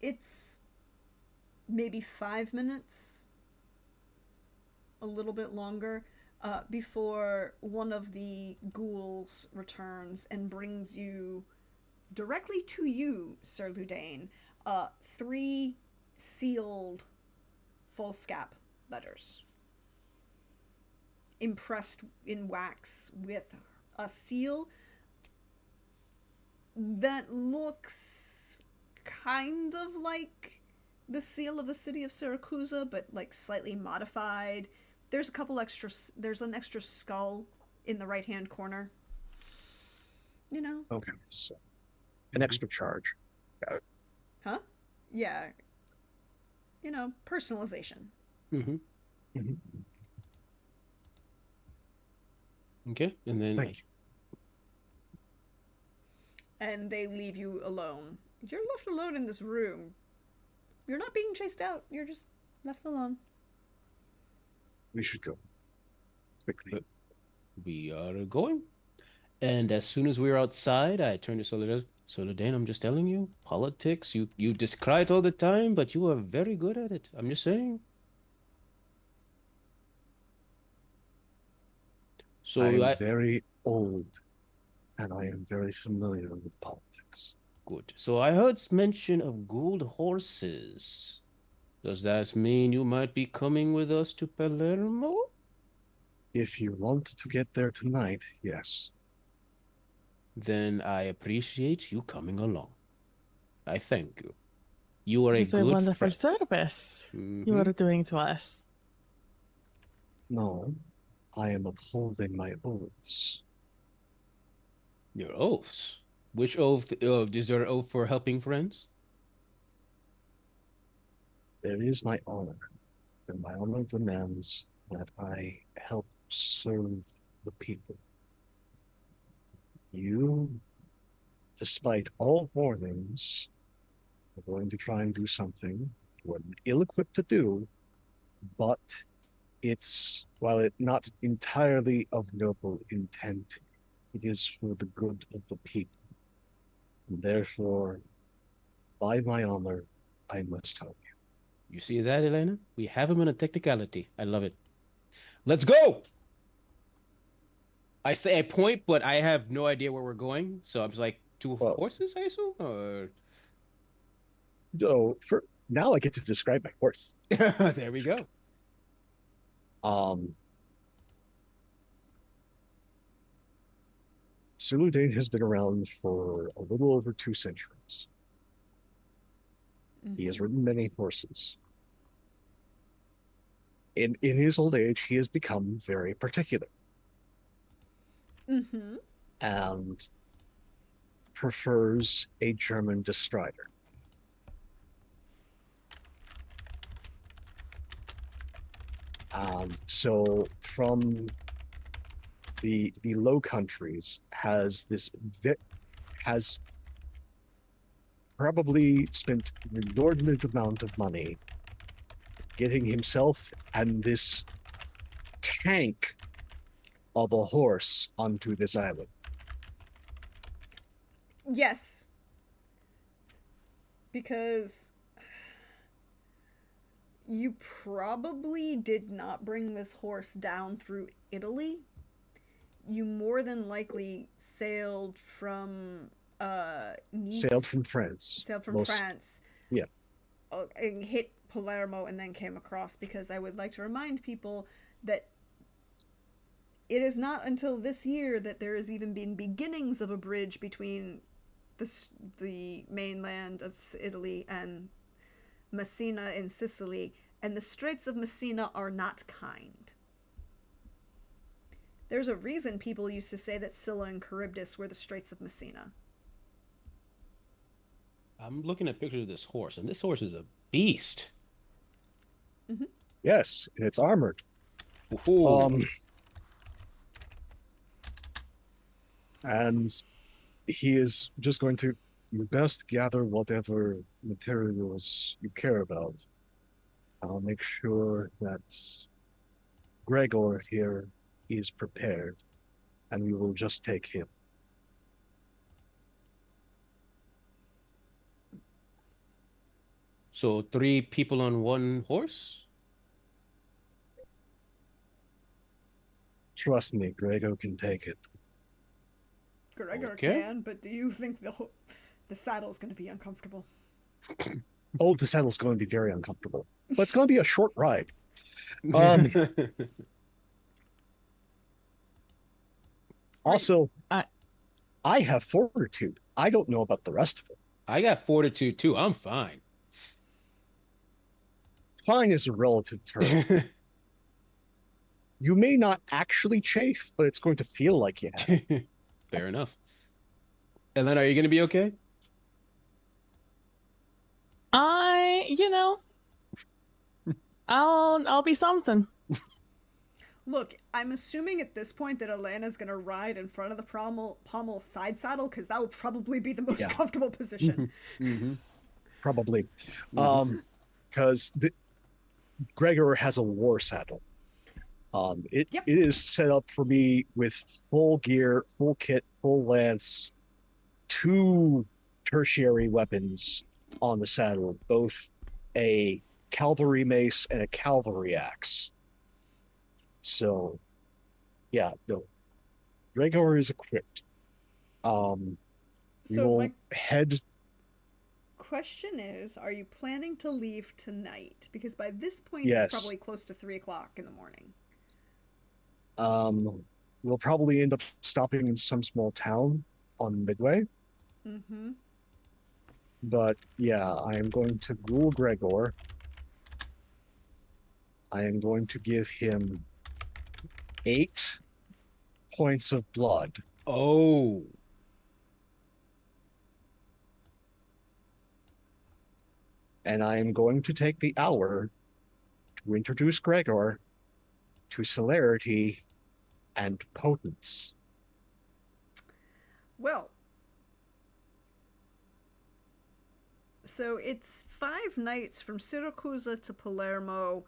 it's maybe 5 minutes, a little bit longer, before one of the ghouls returns and brings you directly to you, Sir Ludain, 3 sealed foolscap letters, impressed in wax with a seal that looks kind of like the seal of the city of Saracusa, but like slightly modified. There's an extra skull in the right-hand corner. Okay, so an extra charge. Huh? Yeah. Personalization. Mm-hmm. Mm-hmm. Okay, and then Thank you. And they leave you alone. You're left alone in this room. You're not being chased out. You're just left alone. We should go quickly. we are going. And as soon as we're outside, I turn to Soledad. I'm just telling you, politics, you discry it all the time, but you are very good at it. I'm just saying. So I'm very old, and I am very familiar with politics. good. So I heard mention of gold horses. Does that mean you might be coming with us to Palermo? If you want to get there tonight, yes. Then I appreciate you coming along. I thank you. You are It a was a good wonderful friend. service you Mhm. are doing to us. No, I am upholding my oaths. Your oaths. Which oath? Is there an oath for helping friends? There is my honor, and my honor demands that I help serve the people. You, despite all warnings, are going to try and do something you are ill-equipped to do, but it's, while it not entirely of noble intent, it is for the good of the people. And therefore, by my honor, I must help you. You see that, Elena? We have him in a technicality. I love it. Let's go! I say I point, but I have no idea where we're going. So I'm just like, two Well, horses, I assume? Or no, for now I get to describe my horse. there we go. Um, Suludane has been around for a little over 2 centuries. He has ridden many horses. In his old age, he has become very particular Mm-hmm. and prefers a German destrider. So from the Low Countries has probably spent an inordinate amount of money getting himself and this tank of a horse onto this island. Yes. Because you probably did not bring this horse down through Italy. You more than likely sailed from Nice. Sailed from France. Sailed from France. Yeah. And hit Palermo and then came across, because I would like to remind people that it is not until this year that there has even been beginnings of a bridge between the mainland of Italy and Messina in Sicily, and the Straits of Messina are not kind. There's a reason people used to say that Scylla and Charybdis were the Straits of Messina. I'm looking at pictures of this horse, and this horse is a beast. Mm-hmm. Yes, and it's armored. Ooh. And he is just going to, you best gather whatever materials you care about. I'll make sure that Gregor here is prepared, and we will just take him. So 3 people on one horse? Trust me, Gregor can take it. Gregor Okay. can, but do you think the saddle's going to be uncomfortable? Oh, the saddle's going to be very uncomfortable, but it's going to be a short ride. Also, I have fortitude. I don't know about the rest of it. I got fortitude too. I'm fine. Fine is a relative term. You may not actually chafe, but it's going to feel like you have. Fair enough. Elena, are you going to be okay? I'll be something. Look, I'm assuming at this point that Elena's going to ride in front of the pommel side saddle, because that will probably be the most comfortable position. Mm-hmm. Probably. Because Gregor has a war saddle. It is set up for me with full gear, full kit, full lance, 2 tertiary weapons on the saddle, both a cavalry mace and a cavalry axe. So, yeah, no. Gregor is equipped. We will head. Question is, are you planning to leave tonight? Because by this point, it's probably close to 3 o'clock in the morning. We'll probably end up stopping in some small town on Midway. Mm-hmm. But yeah, I am going to Ghoul Gregor. I am going to give him 8 points of blood. Oh, And I am going to take the hour to introduce Gregor to celerity and potence. Well, so it's 5 nights from Siracusa to Palermo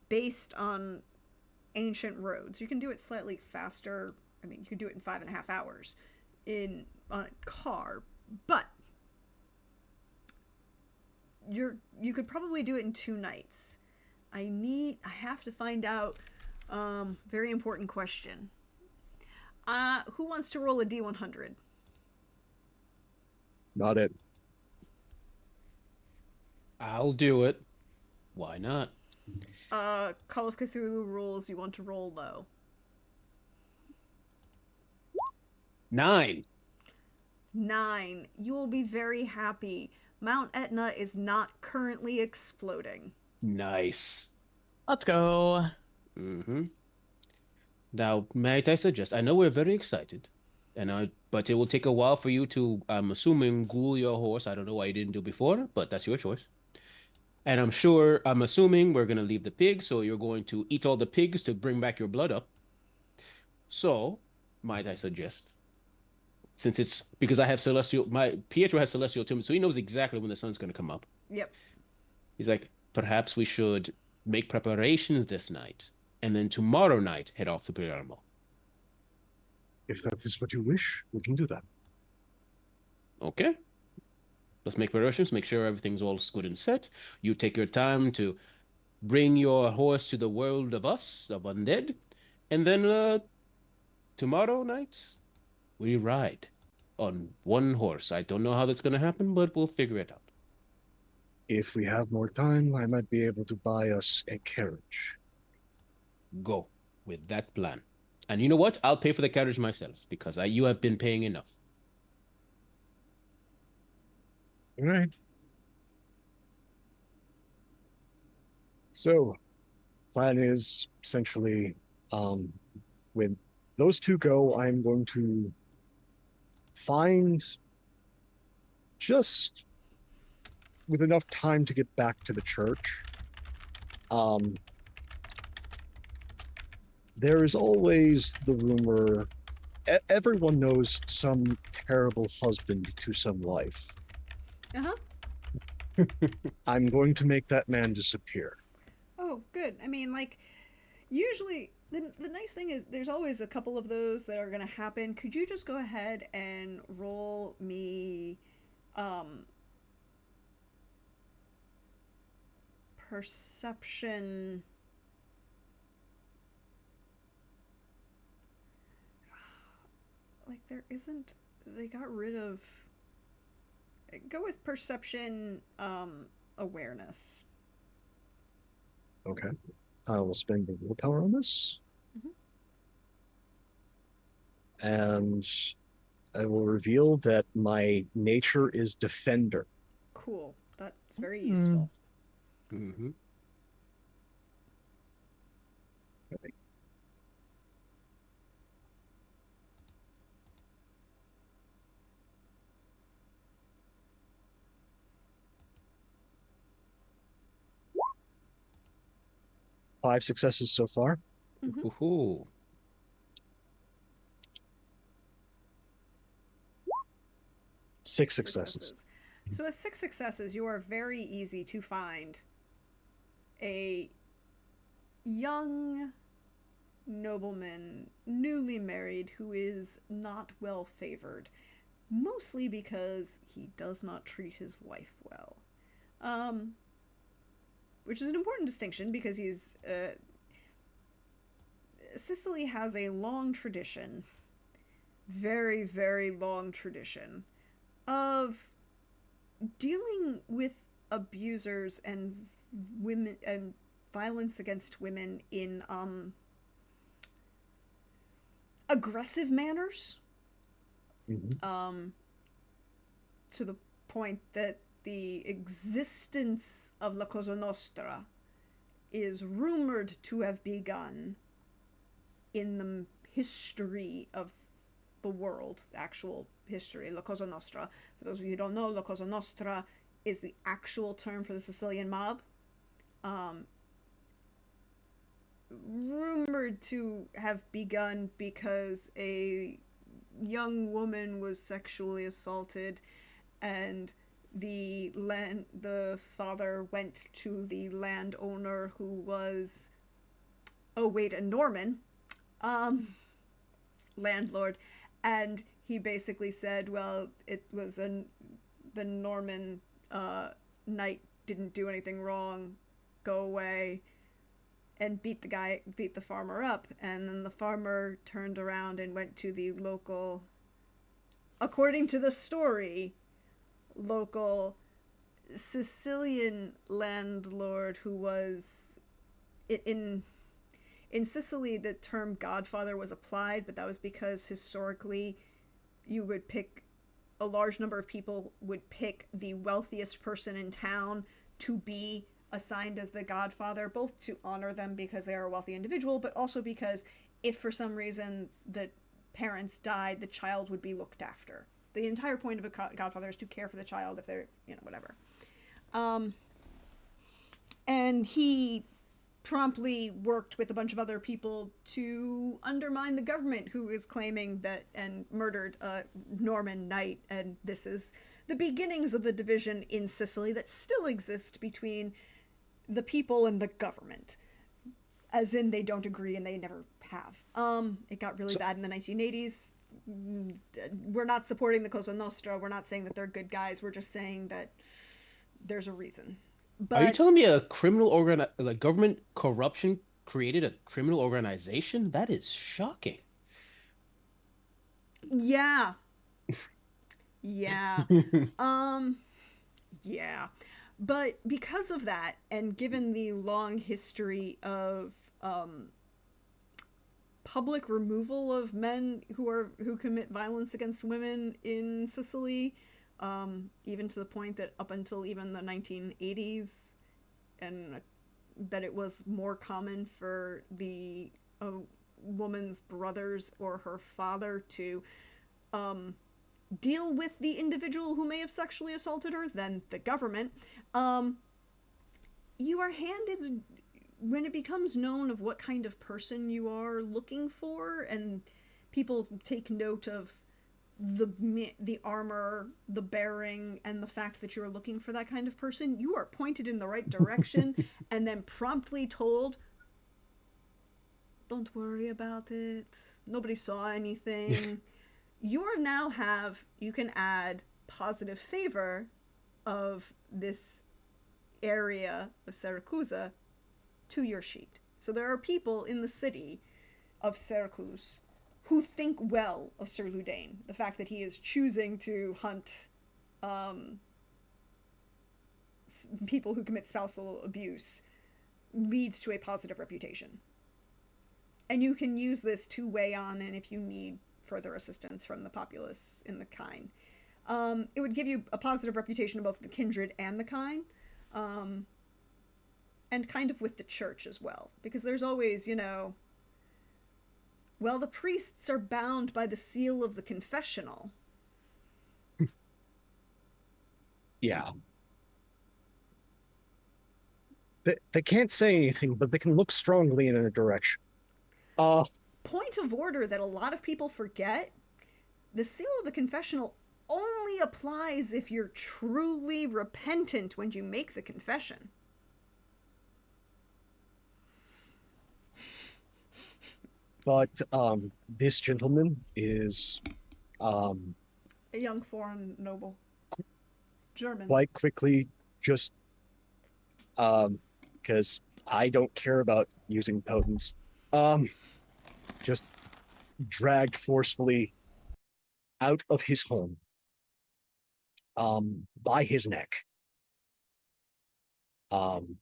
based on ancient roads. You can do it slightly faster. I mean, you could do it in 5.5 hours on a car, but you could probably do it in 2 nights. I have to find out. Very important question. Who wants to roll a D100? Not it. I'll do it. Why not? Call of Cthulhu rules. You want to roll low. 9. 9. You will be very happy. Mount Etna is not currently exploding. Nice. Let's go. Mm-hmm. Now, might I suggest, I know we're very excited, but it will take a while for you to, I'm assuming, ghoul your horse. I don't know why you didn't do before, but that's your choice. And I'm assuming we're going to leave the pigs, so you're going to eat all the pigs to bring back your blood up. So, might I suggest, since it's because I have Pietro has celestial tomb, so he knows exactly when the sun's going to come up. Yep. He's like, perhaps we should make preparations this night, and then tomorrow night head off to Palermo. If that is what you wish, we can do that. Okay. Let's make preparations, make sure everything's all good and set. You take your time to bring your horse to the world of us, of undead, and then tomorrow night we ride on one horse. I don't know how that's going to happen, but we'll figure it out. If we have more time, I might be able to buy us a carriage. Go with that plan. And you know what? I'll pay for the carriage myself because you have been paying enough. All right. So, plan is essentially, when those two go, I'm going to find just with enough time to get back to the church. There is always the rumor, everyone knows some terrible husband to some wife. Uh-huh. I'm going to make that man disappear. Oh, good. I mean, like, usually the nice thing is there's always a couple of those that are going to happen. Could you just go ahead and roll me perception? Like, there isn't, they got rid of, go with perception awareness. Okay. I will spend the willpower on this. And I will reveal that my nature is defender. Cool. That's very useful. Mm-hmm. Okay. Five successes so far. Ooh. 6 successes. So with 6 successes, you are very easy to find a young nobleman, newly married, who is not well favored, mostly because he does not treat his wife well. Which is an important distinction because he's Sicily has a long tradition, very, very long tradition, of dealing with abusers and women and violence against women in aggressive manners, Mhm. to the point that the existence of La Cosa Nostra is rumored to have begun in the history of the world, the actual history, La Cosa Nostra. For those of you who don't know, La Cosa Nostra is the actual term for the Sicilian mob. Um, Rumored to have begun because a young woman was sexually assaulted, and the father went to the landowner, who was, oh wait, a Norman, um landlord, and he basically said, well, it was the Norman knight didn't do anything wrong, go away, and beat the farmer up. And then the farmer turned around and went to the local, according to the story, local Sicilian landlord, who was in in Sicily. The term godfather was applied, but that was because historically you would pick, a large number of people would pick the wealthiest person in town to be assigned as the godfather, both to honor them because they are a wealthy individual, but also because if for some reason the parents died, the child would be looked after. The entire point of a godfather is to care for the child if they're, whatever. Um, and he promptly worked with a bunch of other people to undermine the government, who is claiming that, and murdered a Norman knight. And this is the beginnings of the division in Sicily that still exist between the people and the government, as in they don't agree and they never have. It got really So, bad in the 1980s. We're not supporting the Cosa Nostra. We're not saying that they're good guys. We're just saying that there's a reason. Are you But telling me a like government corruption created a criminal organization? That is shocking. yeah, yeah. Um, yeah. But because of that, and given the long history of um, public removal of men who commit violence against women in Sicily, even to the point that up until even the 1980s, and that it was more common for the woman's brothers or her father to um, deal with the individual who may have sexually assaulted her than the government. Um, you are handed, when it becomes known of what kind of person you are looking for, and people take note of the armor, the bearing, and the fact that you're looking for that kind of person, you are pointed in the right direction and then promptly told, "Don't worry about it. Nobody saw anything." You can add positive favor of this area of Syracuse to your sheet. So there are people in the city of Syracuse who think well of Sir Ludain. The fact that he is choosing to hunt um, people who commit spousal abuse leads to a positive reputation. And you can use this to weigh on, and if you need further assistance from the populace in the Kine. It would give you a positive reputation of both the kindred and the Kine, and kind of with the church as well, because there's always, well, the priests are bound by the seal of the confessional. yeah. They can't say anything, but they can look strongly in a direction. Uh, Point of order that a lot of people forget: the seal of the confessional only applies if you're truly repentant when you make the confession. but this gentleman is um A young foreign noble. German. quite quickly just because I don't care about using potents, um just dragged forcefully out of his home by his neck. Um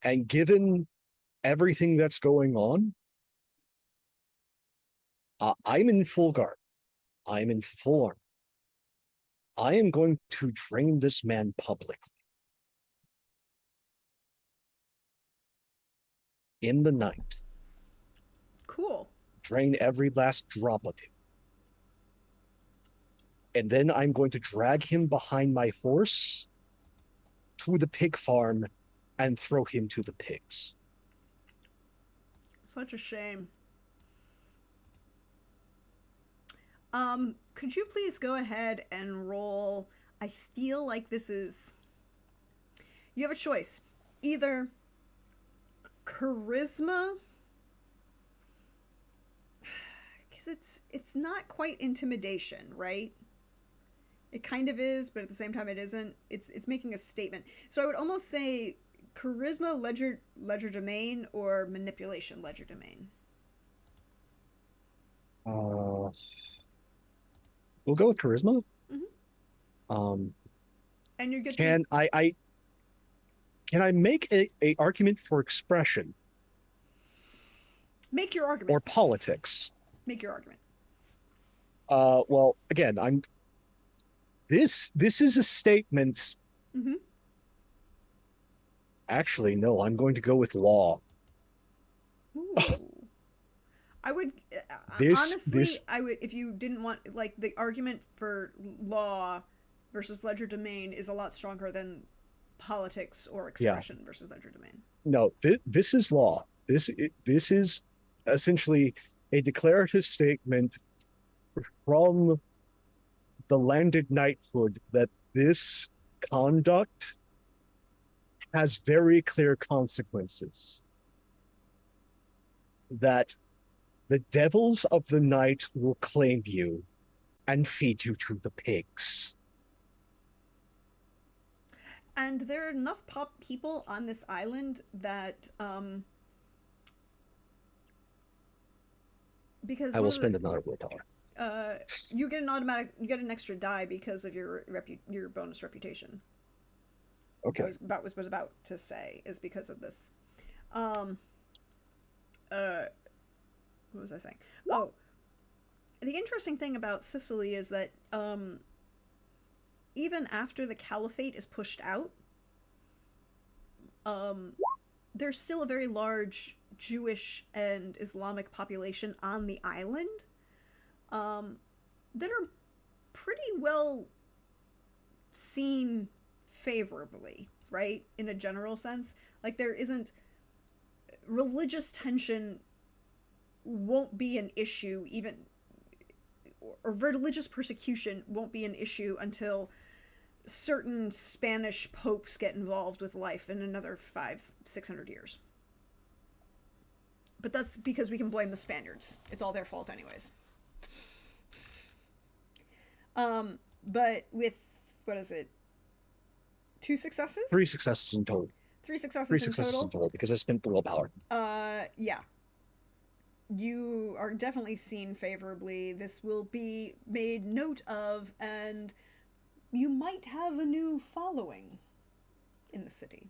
and given everything that's going on, I'm in full guard. I'm in full armor. I am going to drain this man publicly. In the night. Cool. Drain every last drop of him. And then I'm going to drag him behind my horse to the pig farm and throw him to the pigs. Such a shame. Could you please go ahead and roll? I feel like this is. You have a choice. Either charisma, because it's not quite intimidation, right? It kind of is, but at the same time it isn't. It's making a statement. So I would almost say charisma, legerdemain, or manipulation, legerdemain. We'll go with charisma. Mm-hmm. And you get can I make a argument for expression? Make your argument. Or politics. Make your argument. Well, again, this is a statement. Mm-hmm. Actually, no, I'm going to go with law. Ooh. I would honestly, I would, if you didn't want, like, the argument for law versus legerdemain is a lot stronger than politics or expression versus legerdemain. No, this is law. This is essentially a declarative statement from the landed knighthood that this conduct has very clear consequences. That the devils of the night will claim you and feed you to the pigs. And there are enough people on this island that because I will spend another willpower. You get an extra die because of your bonus reputation. Okay. Was about to say is because of this. What was I saying? Oh, the interesting thing about Sicily is that even after the caliphate is pushed out, there's still a very large Jewish and Islamic population on the island that are pretty well seen favorably, right? In a general sense. Like, there isn't religious tension won't be an issue, even, or religious persecution won't be an issue until certain Spanish popes get involved with life in another 500-600 years. But that's because we can blame the Spaniards. It's all their fault anyways. But with, what is it? 2 successes? 3 successes in total. 3 successes, 3 successes in total because I spent the willpower. Yeah. You are definitely seen favorably. This will be made note of, and you might have a new following in the city.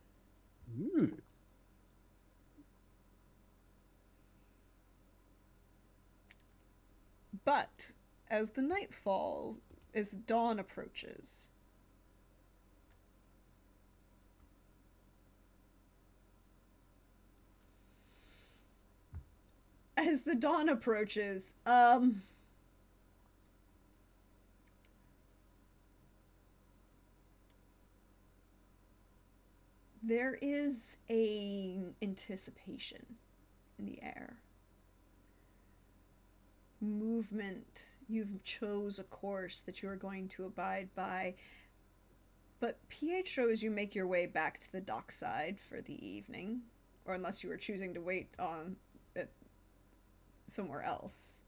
But as the night falls, as dawn approaches, there is an anticipation in the air. Movement. You've chose a course that you are going to abide by. But Pietro, as you make your way back to the dockside for the evening, or unless you were choosing to wait on it somewhere else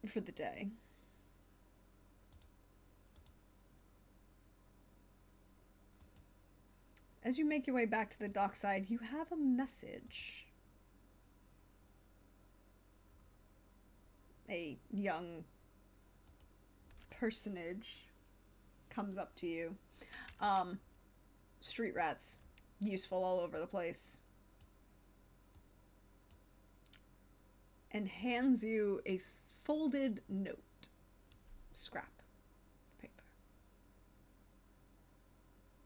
for the day. As you make your way back to the dockside, you have a message. A young personage comes up to you. Street rats, useful all over the place. and hands you a folded note. Scrap paper.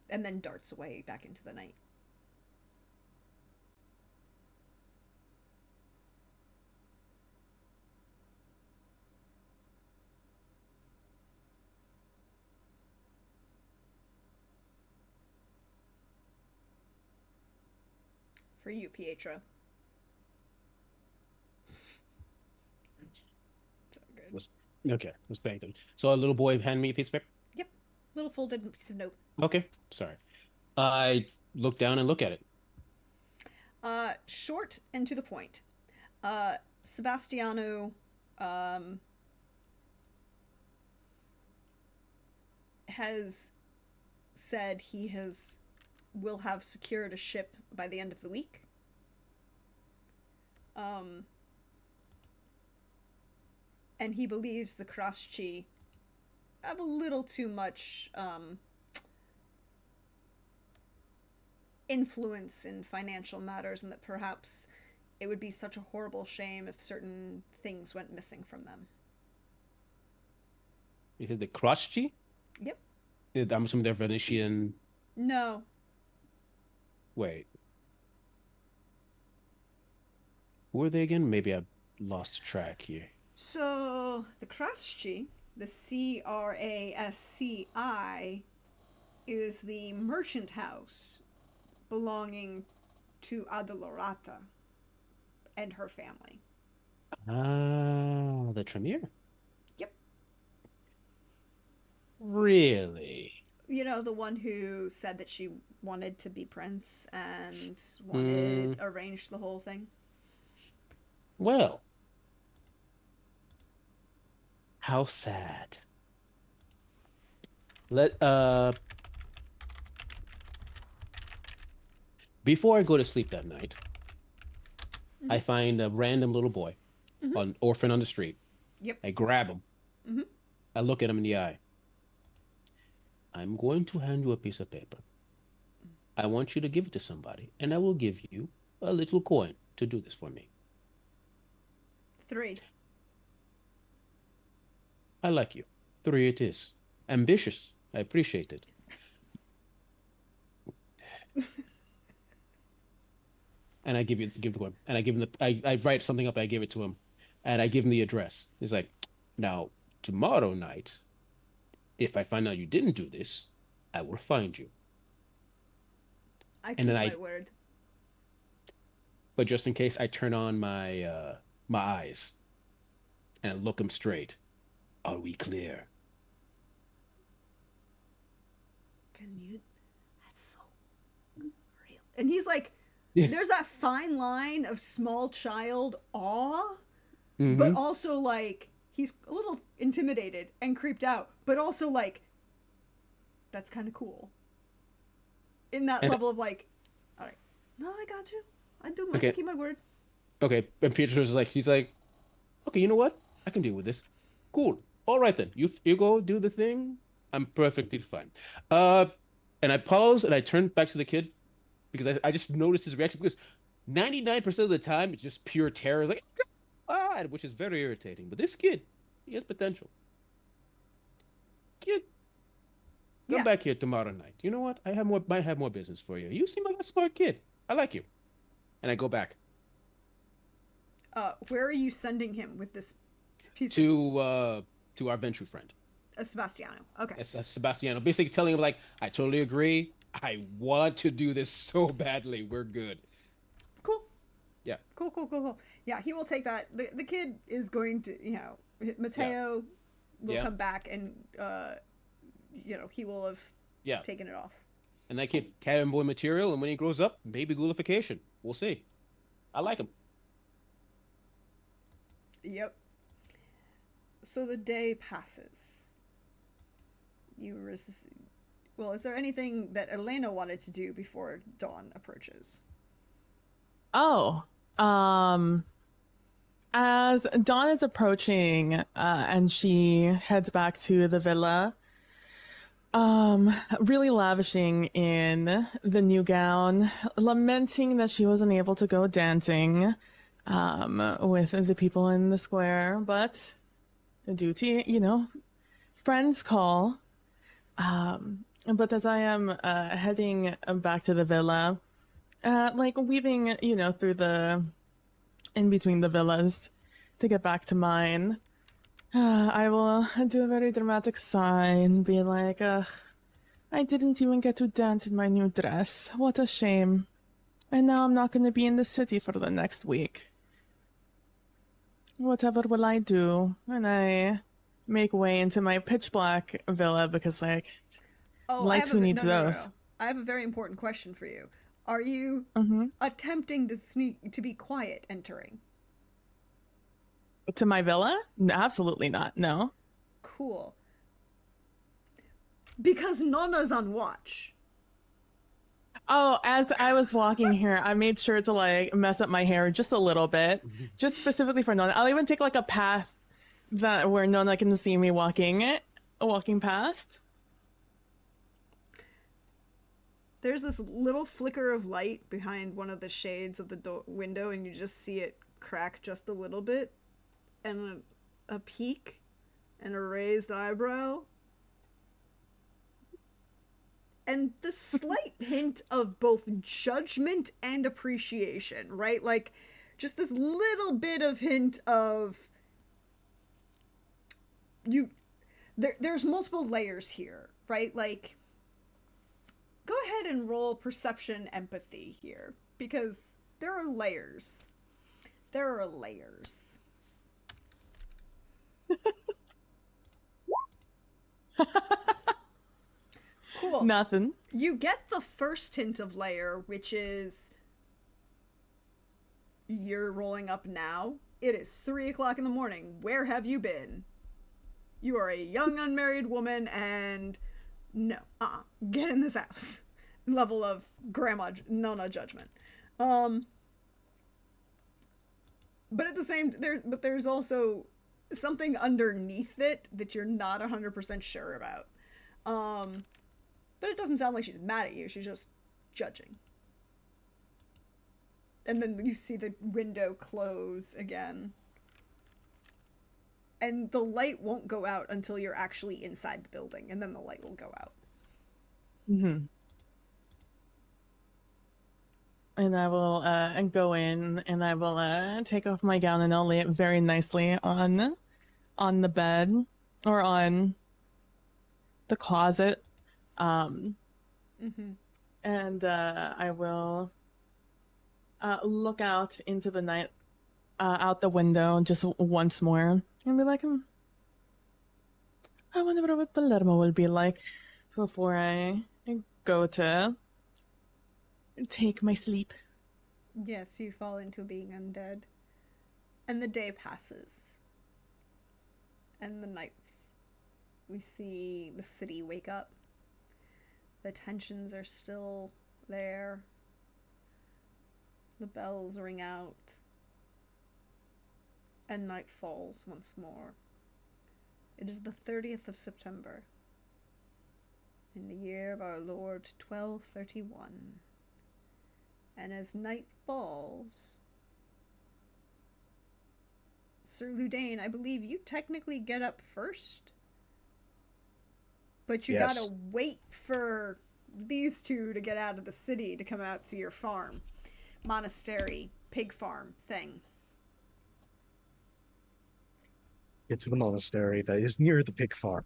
And then darts away back into the night. For you, Pietro. So good. Okay, was paying attention. So a little boy handed me a piece of paper. Yep. Little folded piece of note. Okay, sorry. I look down and look at it. Short and to the point. Sebastiano has said he will have secured a ship by the end of the week. And he believes the Kraschi have a little too much influence in financial matters, and that perhaps it would be such a horrible shame if certain things went missing from them. You said the Kraschi? Yep. I'm assuming they're Venetian. No. Wait. Who are they again? Maybe I lost track here. So, the Kraschi, the Krasci, is the merchant house belonging to Adolorata and her family. Ah, the Tremere? Yep. Really? You know, the one who said that she wanted to be prince and wanted arranged the whole thing. Well, how sad. Before I go to sleep that night, I find a random little boy, an orphan on the street. Yep. I grab him. I look at him in the eye. I'm going to hand you a piece of paper. I want you to give it to somebody, and I will give you a little coin to do this for me. 3. I like you. 3 it is. Ambitious. I appreciate it. And I give the coin. And I give him I write something up, I give it to him. And I give him the address. He's like, now, tomorrow night, if I find out you didn't do this, I will find you. I keep my word. But just in case, I turn on my my eyes and I look him straight. Are we clear? Can you? That's so real. And he's like, there's that fine line of small child awe, but also like he's a little intimidated and creeped out, but also like that's kind of cool. In that level of like, all right, no, I got you. I keep my word. Okay, and Peter's like, he's like, okay, you know what? I can deal with this. Cool. All right then. You go do the thing. I'm perfectly fine. And I pause and I turn back to the kid because I just noticed his reaction because 99% of the time it's just pure terror. It's like, which is very irritating. But this kid, he has potential. Kid, come back here tomorrow night. You know what? Might have more business for you. You seem like a smart kid. I like you. And I go back. Where are you sending him with this piece? To our venture friend. Sebastiano. Okay. Sebastiano. Basically telling him like, I totally agree. I want to do this so badly. We're good. Cool. Yeah. Cool. Yeah, he will take that. The kid is going to, Matteo will come back and, he will have taken it off. And that kid, cabin boy material, and when he grows up, maybe ghoulification. We'll see. I like him. Yep. So the day passes. Is there anything that Elena wanted to do before dawn approaches? Oh, as dawn is approaching, and she heads back to the villa, really lavishing in the new gown, lamenting that she wasn't able to go dancing, with the people in the square, but due to, friends call. But as I am heading back to the villa, like weaving, through in between the villas to get back to mine, I will do a very dramatic sigh and be like, ugh, I didn't even get to dance in my new dress. What a shame. And now I'm not going to be in the city for the next week. Whatever will I do? And I make way into my pitch black villa because, like, Oh, lights, who needs no, no, no, those? no. I have a very important question for you. Are you Mm-hmm. attempting to be quiet entering? To my villa? Absolutely not. No. Cool. Because Nonna's on watch. Oh, as I was walking here, I made sure to like mess up my hair just a little bit, just specifically for Nonna. I'll even take like a path where Nonna can see me walking past. There's this little flicker of light behind one of the shades of the window, and you just see it crack just a little bit, and a peak, and a raised eyebrow, and the slight hint of both judgment and appreciation, right? Like, just this little bit of hint of there's multiple layers here, right? Like, go ahead and roll perception empathy here, because there are layers. There are layers. Cool. Nothing. You get the first hint of layer, which is you're rolling up now. It is 3:00 in the morning. Where have you been? You are a young unmarried woman, and no, get in this house. Level of grandma Nonna judgment. But at the same there's also something underneath it that you're not 100% sure about. But it doesn't sound like she's mad at you. She's just judging. And then you see the window close again. And the light won't go out until you're actually inside the building, and then the light will go out. Mm-hmm. And I will go in, and I will take off my gown, and I'll lay it very nicely on the bed or on the closet. Mm-hmm. And I will look out into the night, out the window just once more, and be like, I wonder what Palermo will be like before I go to take my sleep. Yes, you fall into being undead. And the day passes. And the night, we see the city wake up. The tensions are still there. The bells ring out. And night falls once more. It is the 30th of September. In the year of our Lord 1231. And as night falls, Sir Ludain, I believe you technically get up first. But you Yes. gotta wait for these two to get out of the city to come out to your farm. Monastery, pig farm thing. Get to the monastery that is near the pig farm.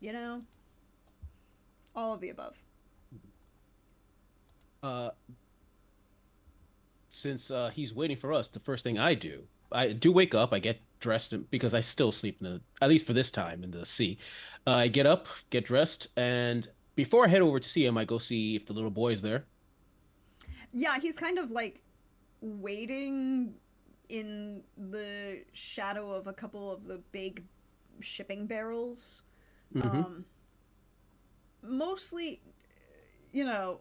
You know? All of the above. Since he's waiting for us, the first thing I do wake up. I get dressed because I still sleep at least for this time in the sea. I get up, get dressed, and before I head over to see him, I go see if the little boy's there. Yeah, he's kind of like waiting in the shadow of a couple of the big shipping barrels. Mm-hmm. Mostly, you know,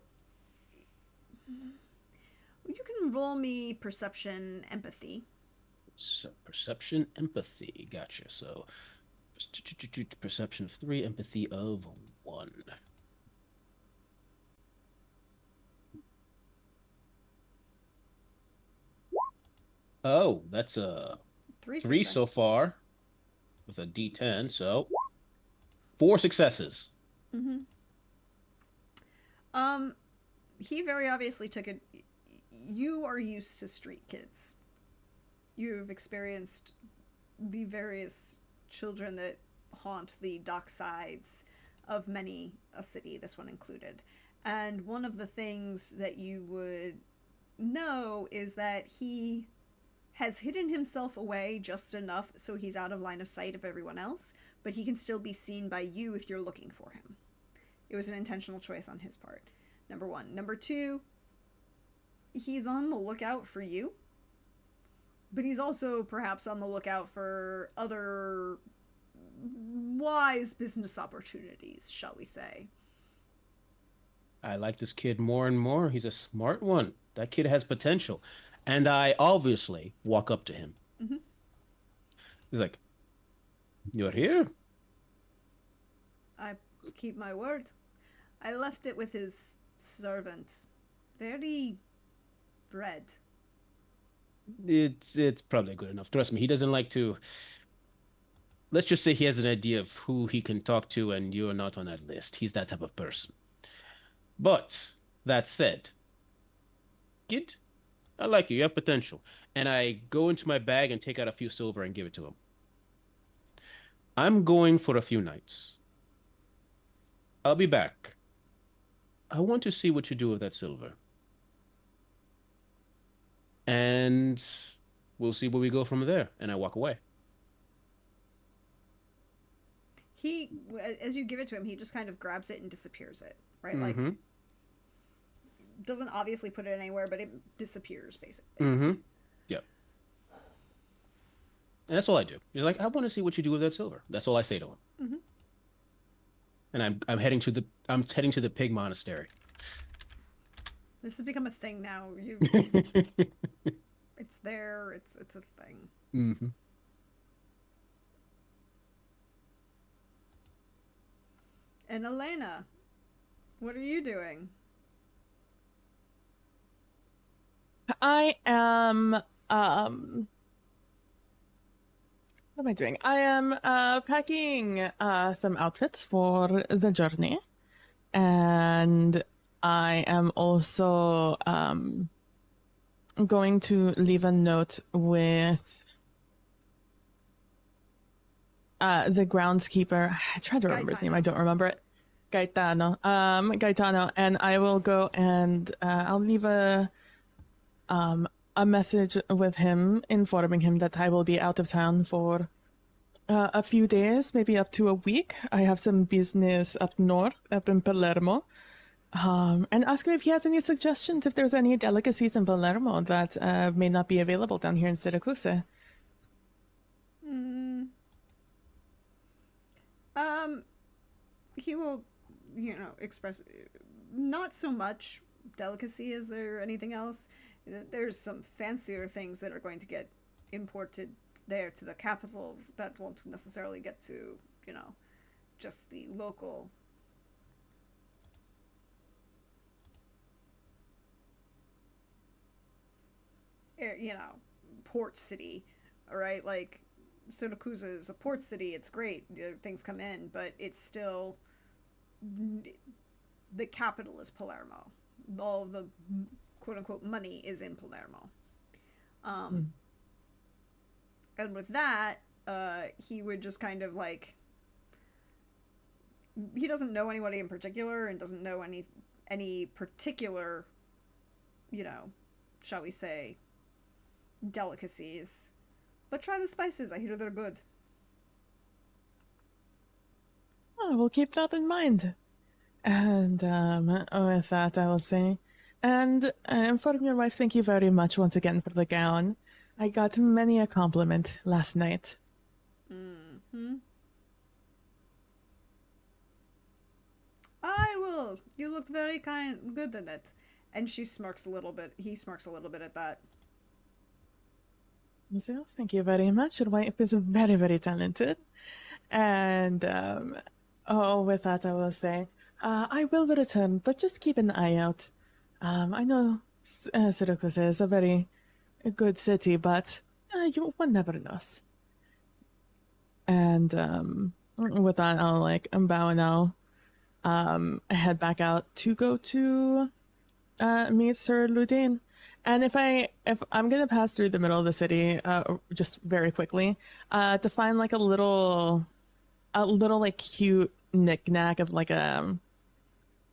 you can roll me perception empathy. So perception, empathy. Gotcha. So perception of 3, empathy of 1. Oh, that's a 3 three successes. so far with a D10, so 4 successes. Mm-hmm. Um, he very obviously took it. You are used to street kids. You've experienced the various children that haunt the dock sides of many a city, this one included. And one of the things that you would know is that he has hidden himself away just enough so he's out of line of sight of everyone else, but he can still be seen by you if you're looking for him. It was an intentional choice on his part. Number one. Number two, he's on the lookout for you, but he's also perhaps on the lookout for other wise business opportunities, shall we say. I like this kid more and more. He's a smart one. That kid has potential. And I obviously walk up to him. Mm-hmm. He's like, "You're here?" I keep my word. I left it with his servant. Very red. It's probably good enough. Trust me, he doesn't like to. Let's just say he has an idea of who he can talk to, and you're not on that list. He's that type of person. But that said, kid, I like you. You have potential. And I go into my bag and take out a few silver and give it to him. I'm going for a few nights. I'll be back. I want to see what you do with that silver. And we'll see where we go from there. And I walk away. He, as you give it to him, he just kind of grabs it and disappears it, right? Mm-hmm. Like, doesn't obviously put it anywhere, but it disappears, basically. Mm-hmm. Yep. And that's all I do. He's like, I want to see what you do with that silver. That's all I say to him. Mm-hmm. And I'm heading to the pig monastery. This has become a thing now. It's there. It's a thing. Mm-hmm. And Elena, what are you doing? I am what am I doing? I am packing some outfits for the journey. And I am also going to leave a note with the groundskeeper. I tried to remember his name. I don't remember it. Gaetano. And I will go and I'll leave a message with him informing him that I will be out of town for a few days, maybe up to a week. I have some business up north, up in Palermo. And ask him if he has any suggestions, if there's any delicacies in Palermo that may not be available down here in Syracuse. He will, express not so much delicacy. Is there anything else? There's some fancier things that are going to get imported there to the capital that won't necessarily get to, just the local. Port city, all right? Like, Syracuse is a port city. It's great. Things come in, but it's still the capital is Palermo. All the quote unquote money is in Palermo. And with that, he would just kind of like, he doesn't know anybody in particular and doesn't know any particular, shall we say, delicacies. But try the spices. I hear they're good. Oh, we'll keep that in mind. And with that, I will say, and inform your wife, thank you very much once again for the gown. I got many a compliment last night. Mm-hmm. I will. You looked very good in it. And she smirks a little bit. He smirks a little bit at that. So, thank you very much. Your wife is very, very talented. And with that, I will say, I will return, but just keep an eye out. I know Syracuse is a very a good city, but one never knows. And with that, I'm bowing out. I head back out to go to meet Sir Ludin. And if I'm gonna pass through the middle of the city, just very quickly, to find like a little like cute knickknack of like a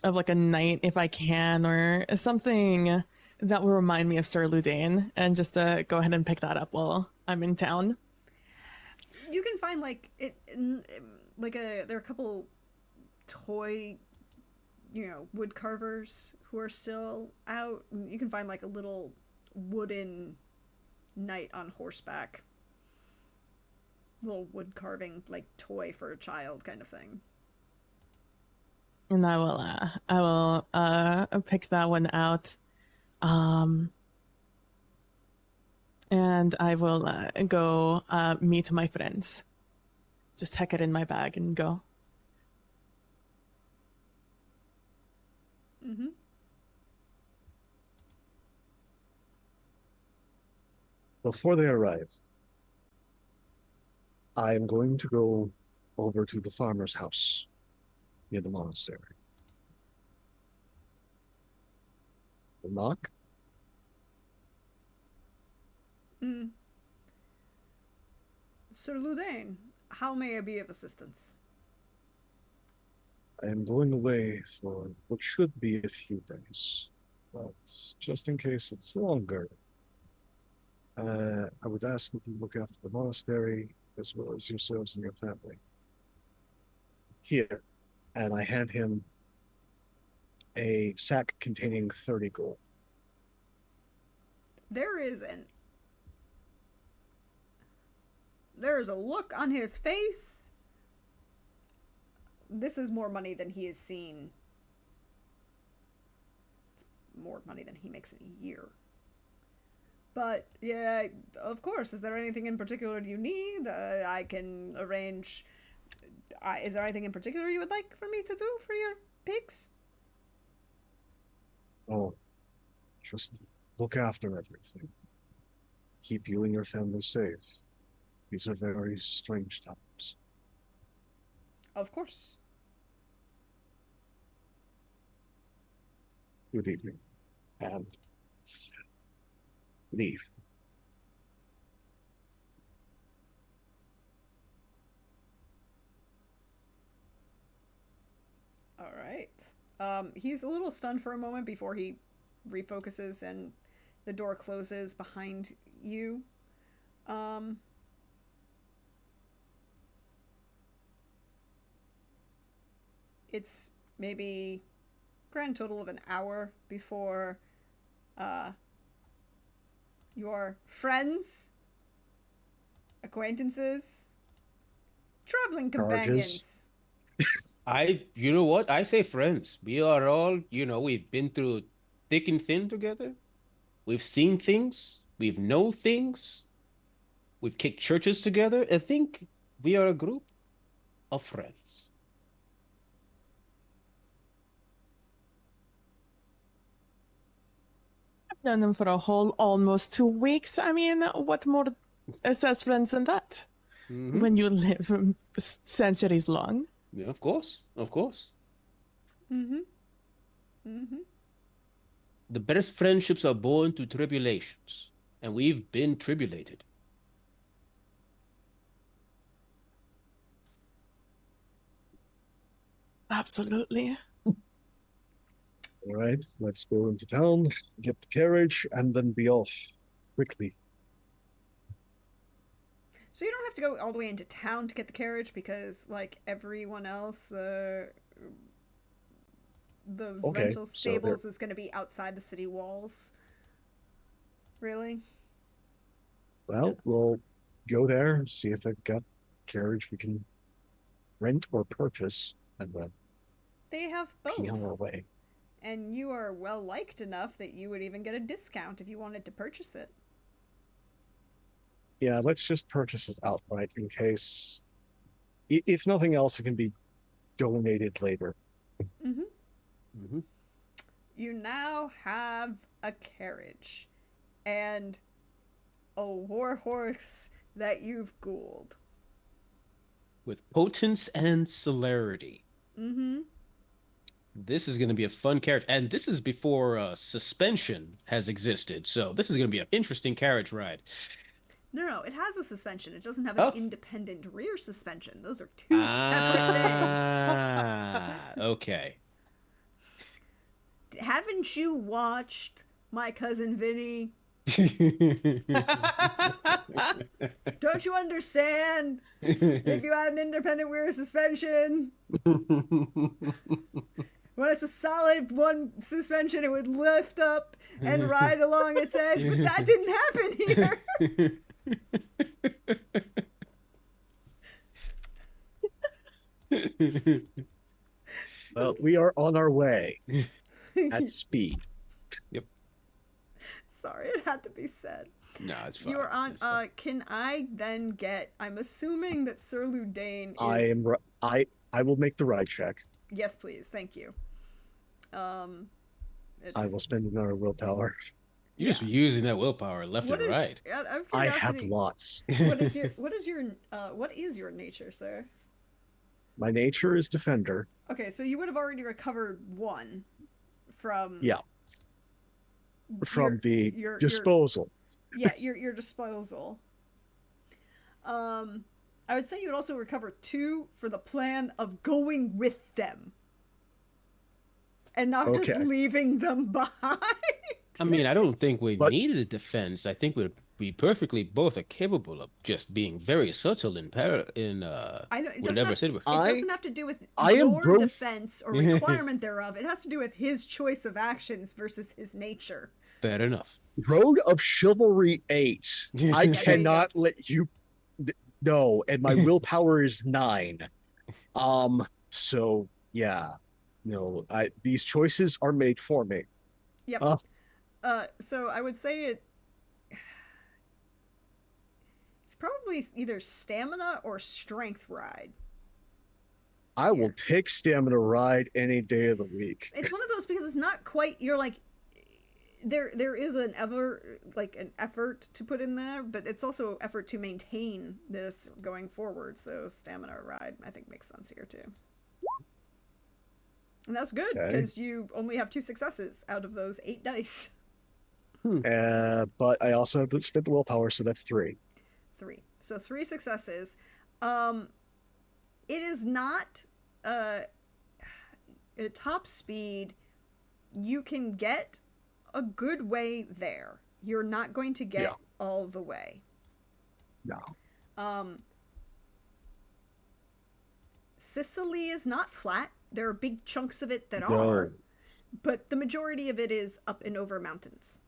knight if I can, or something that will remind me of Sir Ludin, and just to go ahead and pick that up while I'm in town. You can find like there are a couple toy, wood carvers who are still out. You can find like a little wooden knight on horseback, little wood carving like toy for a child kind of thing. And I will pick that one out. And I will go meet my friends. Just heck it in my bag and go. Mm-hmm. Before they arrive, I am going to go over to the farmer's house near the monastery. The knock. Mm. Sir Ludain, how may I be of assistance? I am going away for what should be a few days, but just in case it's longer, I would ask that you look after the monastery as well as yourselves and your family. Here, and I hand him a sack containing 30 gold. There is a look on his face. This is more money than he has seen. It's more money than he makes in a year. But, yeah, of course. Is there anything in particular you need? I can arrange... is there anything in particular you would like for me to do for your pigs? Oh, just look after everything. Keep you and your family safe. These are very strange times. Of course. Good evening. And leave. All right. He's a little stunned for a moment before he refocuses and the door closes behind you. It's maybe grand total of an hour before your friends, acquaintances, traveling companions. You know what? I say friends. We are all, we've been through thick and thin together. We've seen things. We've known things. We've kicked churches together. I think we are a group of friends. I've known them for a whole almost 2 weeks. I mean, what more says friends than that? Mm-hmm. When you live centuries long. Yeah, of course. Of course. Mm-hmm. Mm-hmm. The best friendships are born through tribulations, and we've been tribulated. Absolutely. All right, let's go into town, get the carriage, and then be off quickly. So you don't have to go all the way into town to get the carriage because, like everyone else, the rental stables is going to be outside the city walls. Really? Well, we'll go there, see if they've got carriage we can rent or purchase, and then They have pee on both. our way. And you are well liked enough that you would even get a discount if you wanted to purchase it. Yeah, let's just purchase it outright in case, if nothing else, it can be donated later. Mm-hmm. Mm-hmm. You now have a carriage. And a war horse that you've ghouled. With potence and celerity. Mm-hmm. This is going to be a fun carriage. And this is before suspension has existed. So this is going to be an interesting carriage ride. No, it has a suspension. It doesn't have an Oh. independent rear suspension. Those are two separate things. Okay. Haven't you watched My Cousin Vinny? Don't you understand? If you had an independent rear suspension, when it's a solid one suspension, it would lift up and ride along its edge. But that didn't happen here. Well, we are on our way Yep. at speed. Sorry, it had to be said. No, it's fine. You're on. It's fine. Can I then get? I'm assuming that Sir Ludain is. I will make the ride check. Yes, please. Thank you. I will spend another willpower. You're just using that willpower left What and is- right. out of I have curiosity, lots. what is your nature, sir? My nature is defender. Okay, so you would have already recovered one from. Yeah. From the your disposal. your disposal. I would say you would also recover 2 for the plan of going with them. And not just Okay. leaving them behind. I mean, I don't think we But- needed a defense. I think we perfectly both are capable of just being very subtle in I know it doesn't, whatever have, city we're. it doesn't have to do with I am your bro- defense or requirement thereof. It has to do with his choice of actions versus his nature. Fair enough. Road of Chivalry 8. I Yeah, there you cannot let you. No, and my willpower is 9. So yeah, no. These choices are made for me. Yep. So I would say it's probably either stamina or strength ride. I will take stamina ride any day of the week. It's one of those because it's not quite. You're like, there is an effort to put in there, but it's also effort to maintain this going forward. So stamina ride, I think, makes sense here too. And that's good Okay. because you only have 2 successes out of those 8 dice. But I also have to spend the willpower, so that's 3. 3. So 3 successes. It is not at top speed. You can get a good way there. You're not going to get Yeah. all the way. No. Sicily is not flat. There are big chunks of it that No. are, but the majority of it is up and over mountains.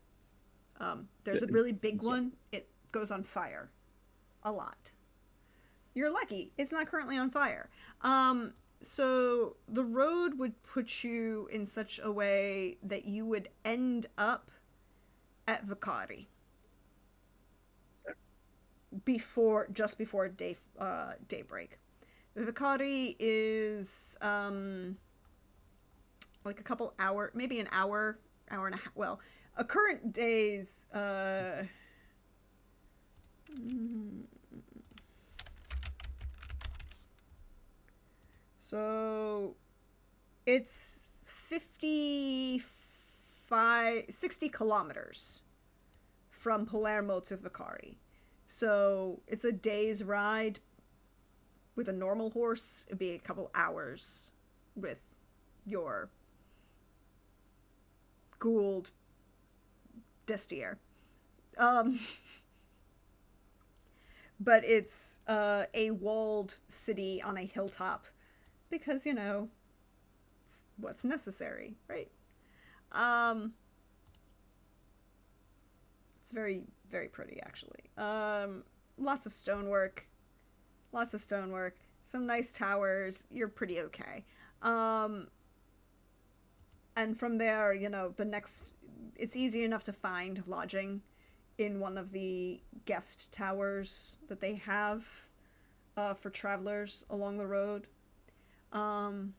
There's a really big Yeah. one. It goes on fire a lot. You're lucky. It's not currently on fire. So the road would put you in such a way that you would end up at Vicari just before daybreak. Vicari is like a couple hour, maybe an hour and a half. Well, a current day's so it's 60 kilometers from Palermo to Vicari. So it's a day's ride. With a normal horse, it'd be a couple hours with your Gould Destier. But it's a walled city on a hilltop because, it's what's necessary, right? It's very, very pretty, actually. Lots of stonework. Some nice towers. You're pretty okay. And from there, it's easy enough to find lodging in one of the guest towers that they have for travelers along the road. And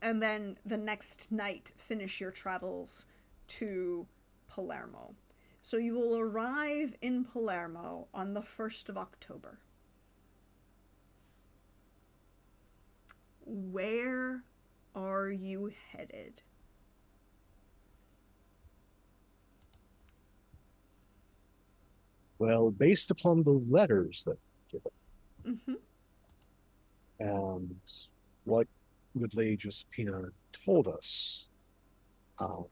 then the next night, finish your travels to Palermo. So you will arrive in Palermo on the 1st of October. Where are you headed? Well, based upon the letters that were Mm-hmm. given and what good Lady Josephina told us, um,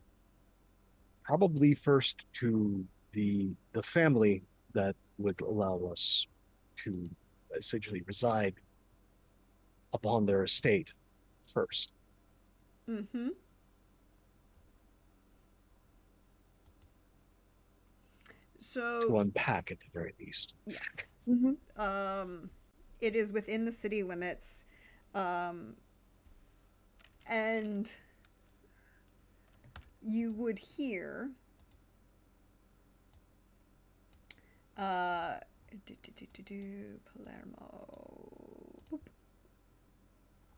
probably first to the family that would allow us to essentially reside upon their estate first Mm-hmm. So, to unpack at the very least. yes. Mhm. It is within the city limits. Um, and you would hear uh Palermo. Boop.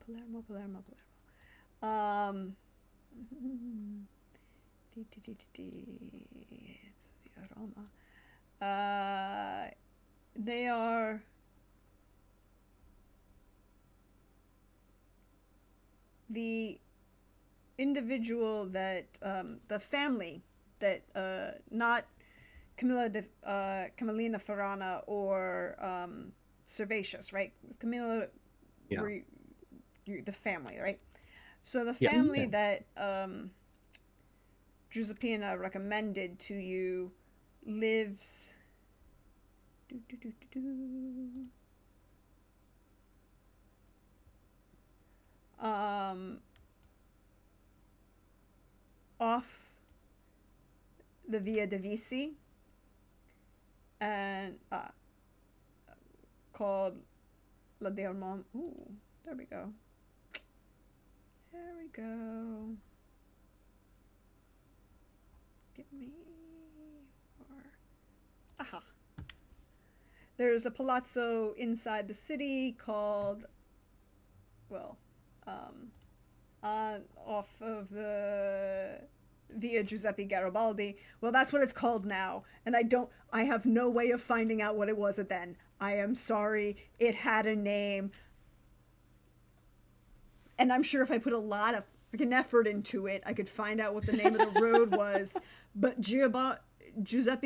Palermo. It's the aroma. They are the individual that the family that not Camillina Farana or Servatius, right? Camilla Yeah. were the family, right? So the Yeah. family that Giuseppina recommended to you lives. Um, off the Via de Visi and called La Dermont. Ooh, there we go. There we go. Give me more. Aha. There's a palazzo inside the city called, well, off of the Via Giuseppe Garibaldi. Well, that's what it's called now, and I have no way of finding out what it was then. I am sorry. It had a name, and I'm sure if I put a lot of freaking effort into it, I could find out what the name of the road was. But Giuseppe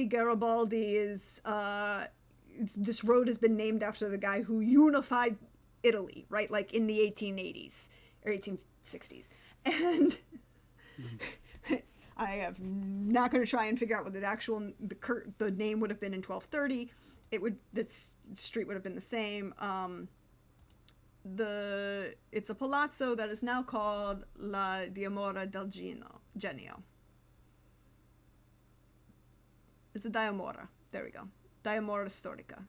Garibaldi is this road has been named after the guy who unified Italy, right? Like in the 1880s or 1860s. And I am not going to try and figure out what the name would have been in 1230. The street would have been the same. It's a palazzo that is now called La Diamora del Genio. It's a Diamora. There we go. Diamora Storica.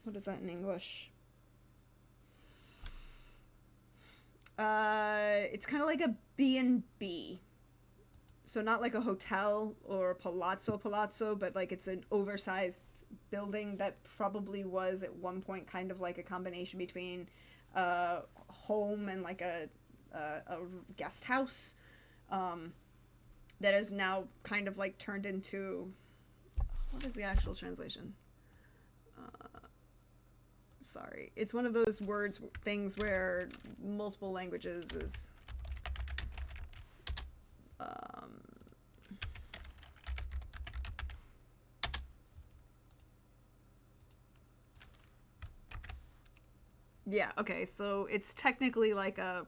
What is that in English? It's kind of like a B&B. So not like a hotel or a palazzo, but like it's an oversized building that probably was at one point kind of like a combination between a home and like a guest house. That is now kind of like turned into, what is the actual translation? Sorry, it's one of those things where multiple languages is yeah, okay, so it's technically like a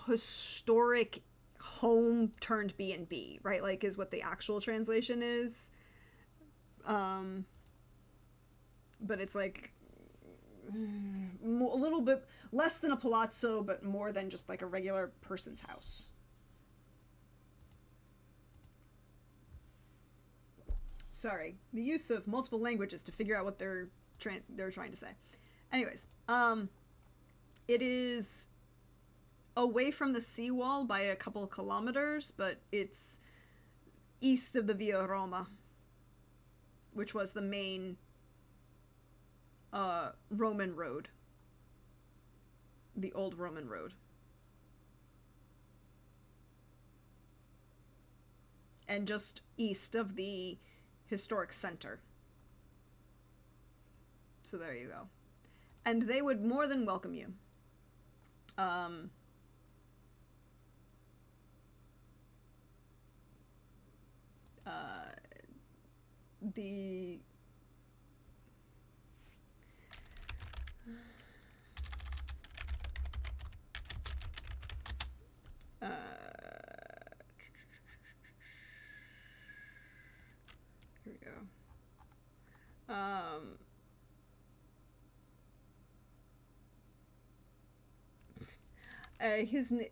historic home turned B&B, right? Like is what the actual translation is. But it's like a little bit less than a palazzo, but more than just like a regular person's house. Sorry, the use of multiple languages to figure out what they're trying to say. Anyways, it is away from the seawall by a couple of kilometers, but it's east of the Via Roma, which was the main Roman road. The old Roman road. and just east of the historic center. So there you go. And they would more than welcome you. The here we go.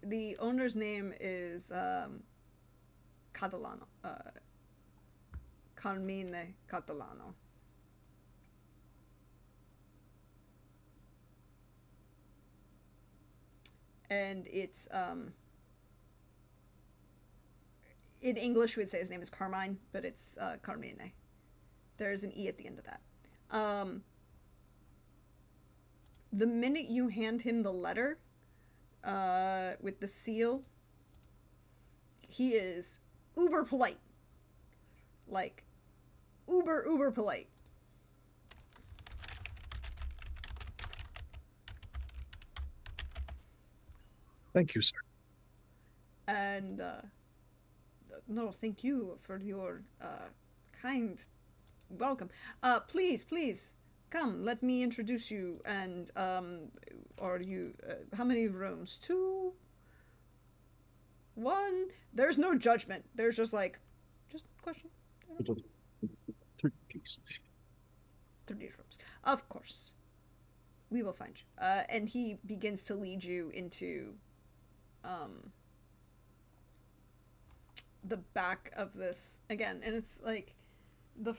The owner's name is Catalano. Carmine Catalano. And it's in English we would say his name is Carmine, but it's Carmine. There's an E at the end of that. The minute you hand him the letter with the seal, he is uber polite. Like, uber polite. Thank you, sir. And, no, thank you for your kind welcome. Please, come, let me introduce you. And, are you, how many rooms? 2? 1? There's no judgment. There's just like, just question. 30 rooms. Of course. We will find you. And he begins to lead you into the back of this again, and it's like the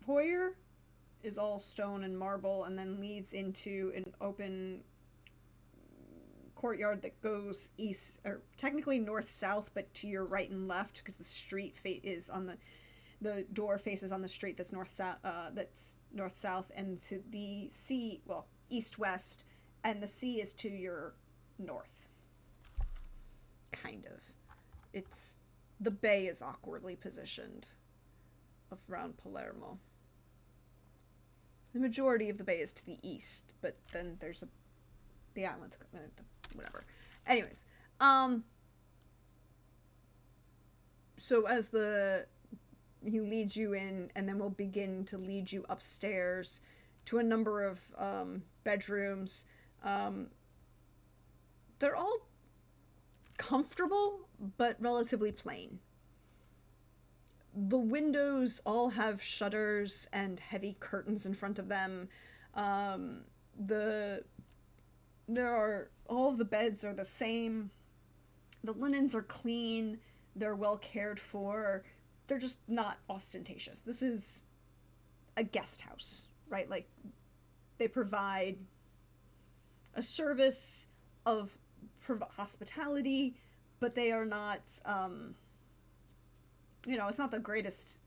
foyer is all stone and marble and then leads into an open courtyard that goes east, or technically north-south, but to your right and left, because the street is on the door faces on the street that's north-south, and to the sea, well, east-west, and the sea is to your north. Kind of. The bay is awkwardly positioned around Palermo. The majority of the bay is to the east, but then there's the island, whatever. Anyways, so as he leads you in, and then we'll begin to lead you upstairs to a number of bedrooms. They're all comfortable, but relatively plain. The windows all have shutters and heavy curtains in front of them. All of the beds are the same. The linens are clean. They're well cared for. They're just not ostentatious. This is a guest house, right? Like, they provide a service of hospitality, but they are not, it's not the greatest.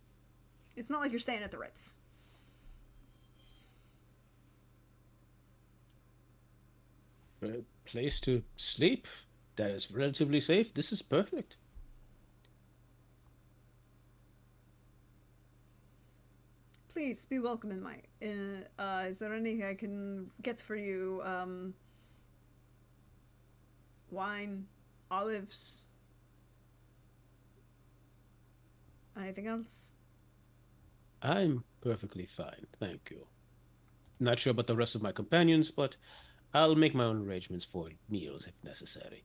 It's not like you're staying at the Ritz. A place to sleep that is relatively safe. This is perfect. Please be welcome in my. Is there anything I can get for you? Wine, olives, anything else? I'm perfectly fine, thank you. Not sure about the rest of my companions, but I'll make my own arrangements for meals if necessary.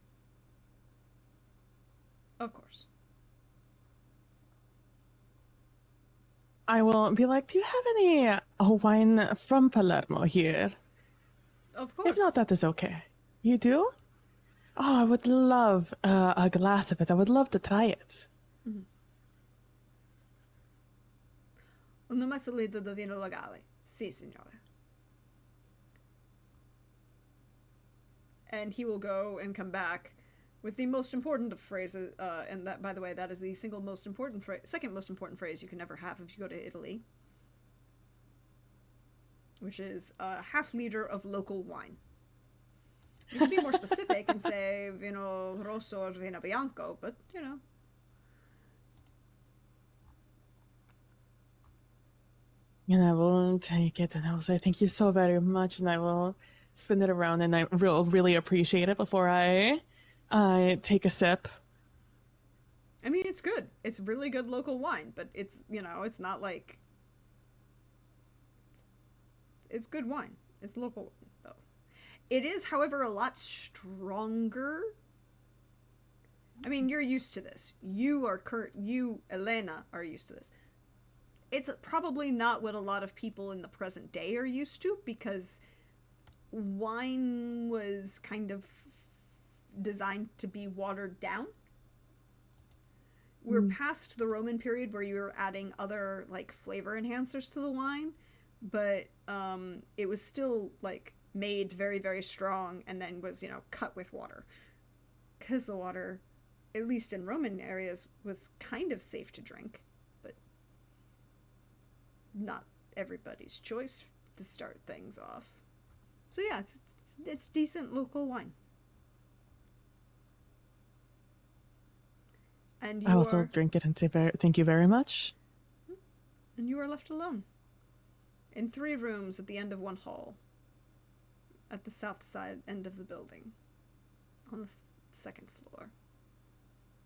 Of course. I will be like, do you have any wine from Palermo here? Of course. If not, that is okay. You do? Oh, I would love a glass of it. I would love to try it. Una mazzoletta di vino legale. Sì, signore. And he will go and come back with the most important of phrases, and that, by the way, that is the second most important phrase you can ever have if you go to Italy, which is a half-liter of local wine. You can be more specific and say vino rosso or vino bianco, but, And I will take it and I will say thank you so very much, and I will spin it around, and I will really appreciate it before I take a sip. I mean, it's good. It's really good local wine, but it's, it's not like... It's good wine. It's local, though. It is, however, a lot stronger. I mean, you're used to this. You, Elena, are used to this. It's probably not what a lot of people in the present day are used to, because wine was kind of designed to be watered down. We're past the Roman period where you were adding other like flavor enhancers to the wine, but it was still like made very, very strong and then was, cut with water. Because the water, at least in Roman areas, was kind of safe to drink, but not everybody's choice to start things off. So yeah, it's decent local wine. And I also drink it and say thank you very much. And you are left alone in 3 rooms at the end of one hall, at the south side end of the building, on the 2nd floor,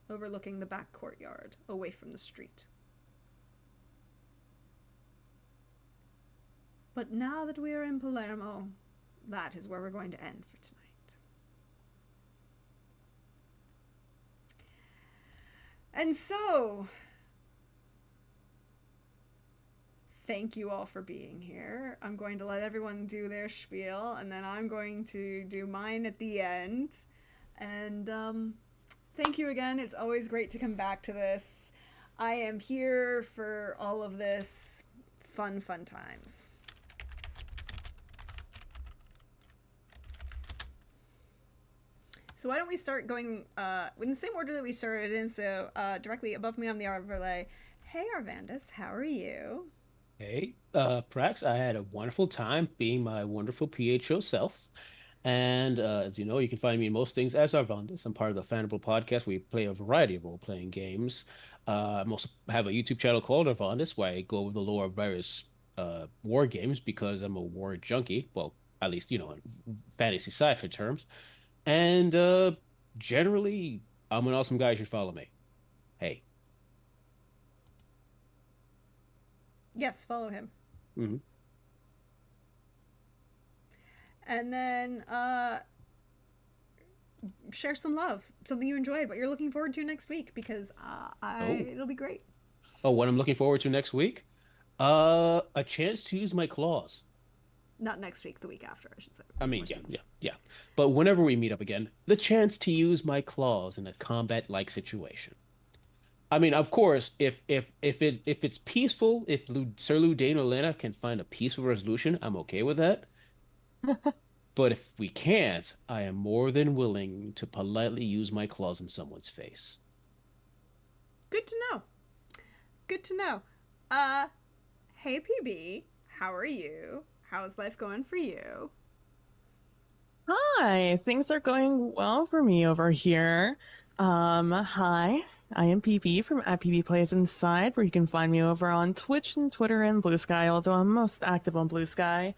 overlooking the back courtyard, away from the street. But now that we are in Palermo, that is where we're going to end for tonight. And so, thank you all for being here. I'm going to let everyone do their spiel, and then I'm going to do mine at the end. And thank you again. It's always great to come back to this. I am here for all of this fun times. So why don't we start going in the same order that we started in? So directly above me on the overlay. Hey, Arvandus, how are you? Hey, Prax, I had a wonderful time being my wonderful PHO self. And as you know, you can find me in most things as Arvandus. I'm part of the Fanable podcast. We play a variety of role-playing games. I also have a YouTube channel called Arvandus, where I go over the lore of various war games because I'm a war junkie. Well, at least, in fantasy sci-fi terms. And generally, I'm an awesome guy. You should follow me. Hey. Yes, follow him. Mm-hmm. And then share some love, something you enjoyed, what you're looking forward to next week, because it'll be great. Oh, what I'm looking forward to next week? A chance to use my claws. Not next week, the week after, I should say. I mean, yeah. But whenever we meet up again, the chance to use my claws in a combat-like situation. I mean, of course, if it's peaceful, if Sir Ludain or Lena can find a peaceful resolution, I'm okay with that. But if we can't, I am more than willing to politely use my claws in someone's face. Good to know. Good to know. Hey PB, how are you? How's life going for you? Hi, things are going well for me over here. Hi, I am PB from @PB Plays Inside, where you can find me over on Twitch and Twitter and Blue Sky, although I'm most active on Blue Sky.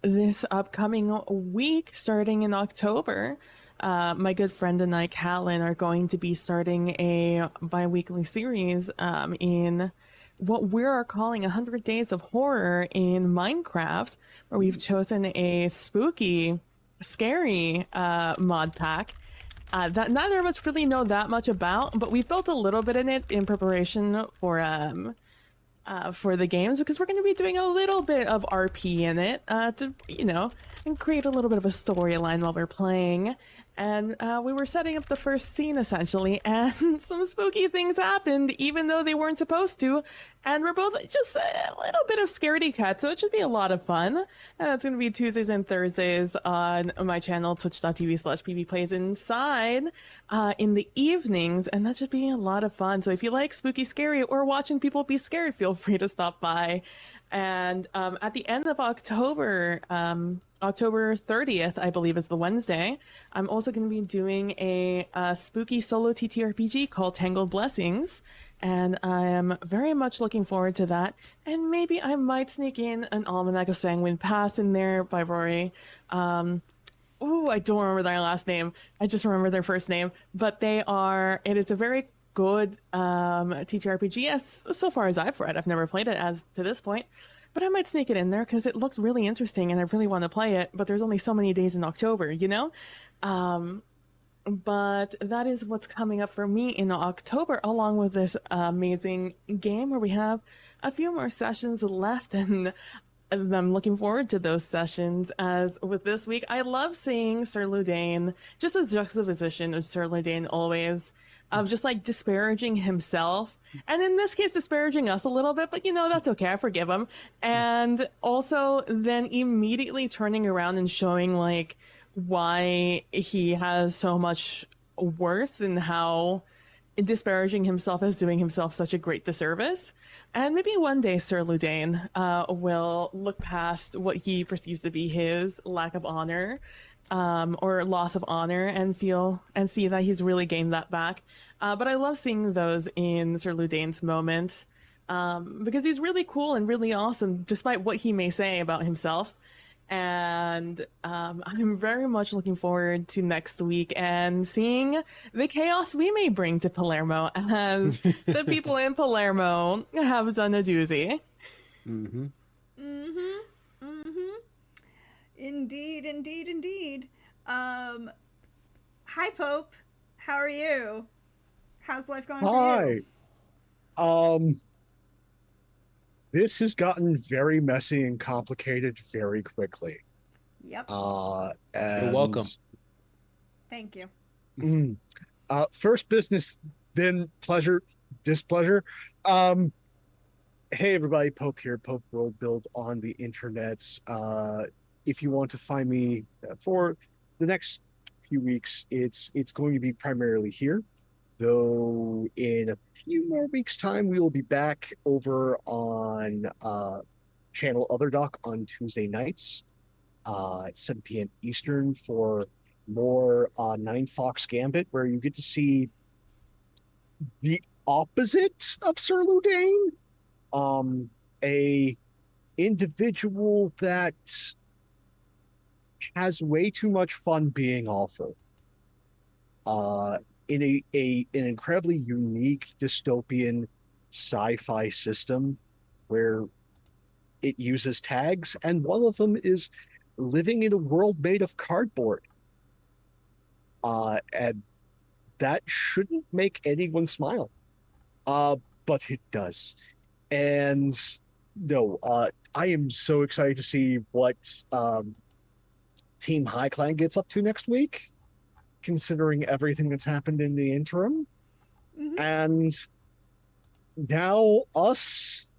This upcoming week, starting in October, my good friend and I, Catelyn, are going to be starting a bi-weekly series in what we are calling 100 Days of Horror in Minecraft, where we've chosen a spooky, scary mod pack that neither of us really know that much about, but we've built a little bit in it in preparation for the games, because we're going to be doing a little bit of RP in it to, and create a little bit of a storyline while we're playing. And we were setting up the first scene, essentially, and some spooky things happened, even though they weren't supposed to. And we're both just a little bit of scaredy cat, so it should be a lot of fun. And that's going to be Tuesdays and Thursdays on my channel, twitch.tv/PBPlaysInside, in the evenings, and that should be a lot of fun. So if you like spooky, scary, or watching people be scared, feel free to stop by. And at the end of October, October 30th, I believe, is the Wednesday. I'm also going to be doing a spooky solo TTRPG called Tangled Blessings, and I am very much looking forward to that. And maybe I might sneak in an Almanac of Sanguine Past in there by Rory. Ooh, I don't remember their last name. I just remember their first name. But it is a very good TTRPG, as so far as I've read. I've never played it as to this point. But I might sneak it in there because it looks really interesting and I really want to play it. But there's only so many days in October, you know? But that is what's coming up for me in October, along with this amazing game where we have a few more sessions left, and I'm looking forward to those sessions. As with this week, I love seeing Sir Ludain, just a juxtaposition of Sir Ludain always, of just like disparaging himself. And in this case, disparaging us a little bit, but you know, that's okay. I forgive him. And also then immediately turning around and showing like why he has so much worth and how disparaging himself is doing himself such a great disservice. And maybe one day Sir Ludain will look past what he perceives to be his lack of honor or loss of honor and see that he's really gained that back. But I love seeing those in Sir Ludain's moment because he's really cool and really awesome despite what he may say about himself. And I'm very much looking forward to next week and seeing the chaos we may bring to Palermo, as the people in Palermo have done a doozy. Mm-hmm. Mm-hmm. Mm-hmm. Indeed, indeed, indeed. Hi, Pope. How are you? How's life going for you? Hi. This has gotten very messy and complicated very quickly. Yep. You're welcome. Thank you. First business, then pleasure, displeasure. Hey everybody, Pope here, Pope World Build on the internets. If you want to find me for the next few weeks, it's going to be primarily here. Though in a few more weeks' time, we will be back over on channel Other Doc on Tuesday nights at 7 p.m. Eastern for more 9 Fox Gambit, where you get to see the opposite of Sir Ludain, a individual that has way too much fun being awful. In an incredibly unique dystopian sci-fi system where it uses tags, and one of them is living in a world made of cardboard. And that shouldn't make anyone smile. But it does. And no, I am so excited to see what Team High Clan gets up to next week, considering everything that's happened in the interim. Mm-hmm. And now us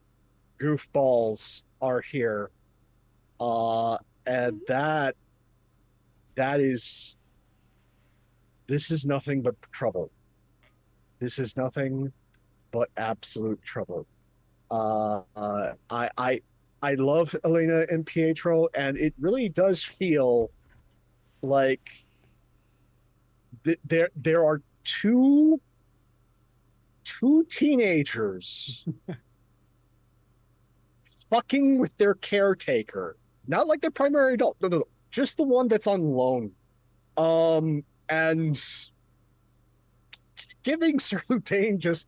goofballs are here. And that is, this is nothing but trouble. This is nothing but absolute trouble. I love Elena and Pietro, and it really does feel like there are two teenagers fucking with their caretaker, not like the primary adult, no, just the one that's on loan, and giving Sir Ludain just,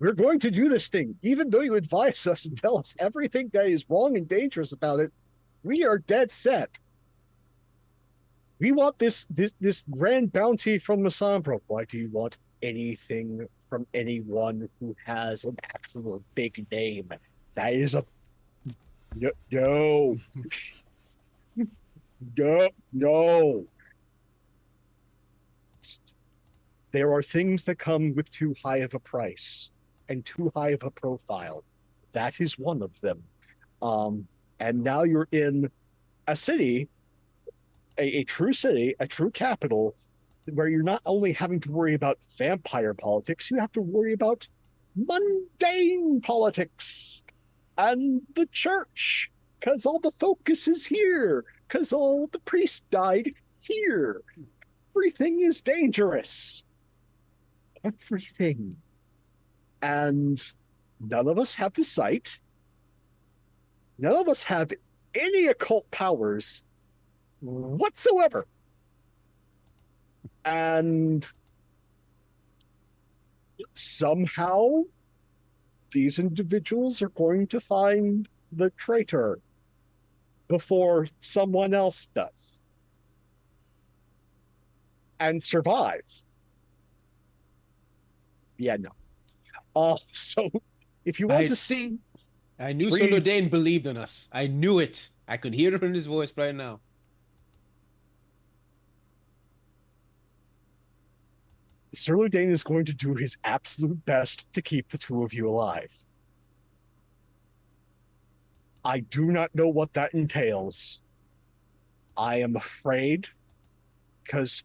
we're going to do this thing even though you advise us and tell us everything that is wrong and dangerous about it. We are dead set. We want this grand bounty from Masambro. Why do you want anything from anyone who has an actual big name? That is a no. No. There are things that come with too high of a price and too high of a profile. That is one of them. And now you're in a city, a true city, a true capital, where you're not only having to worry about vampire politics, you have to worry about mundane politics and the church because all the focus is here, because all the priests died here. Everything is dangerous. Everything. And none of us have the sight. None of us have any occult powers whatsoever. And somehow these individuals are going to find the traitor before someone else does and survive. Yeah, no. So if you want I to see I knew three, Sonno Dane believed in us. I knew it. I could hear it in his voice right now. Sir Ludane is going to do his absolute best to keep the two of you alive. I do not know what that entails. I am afraid because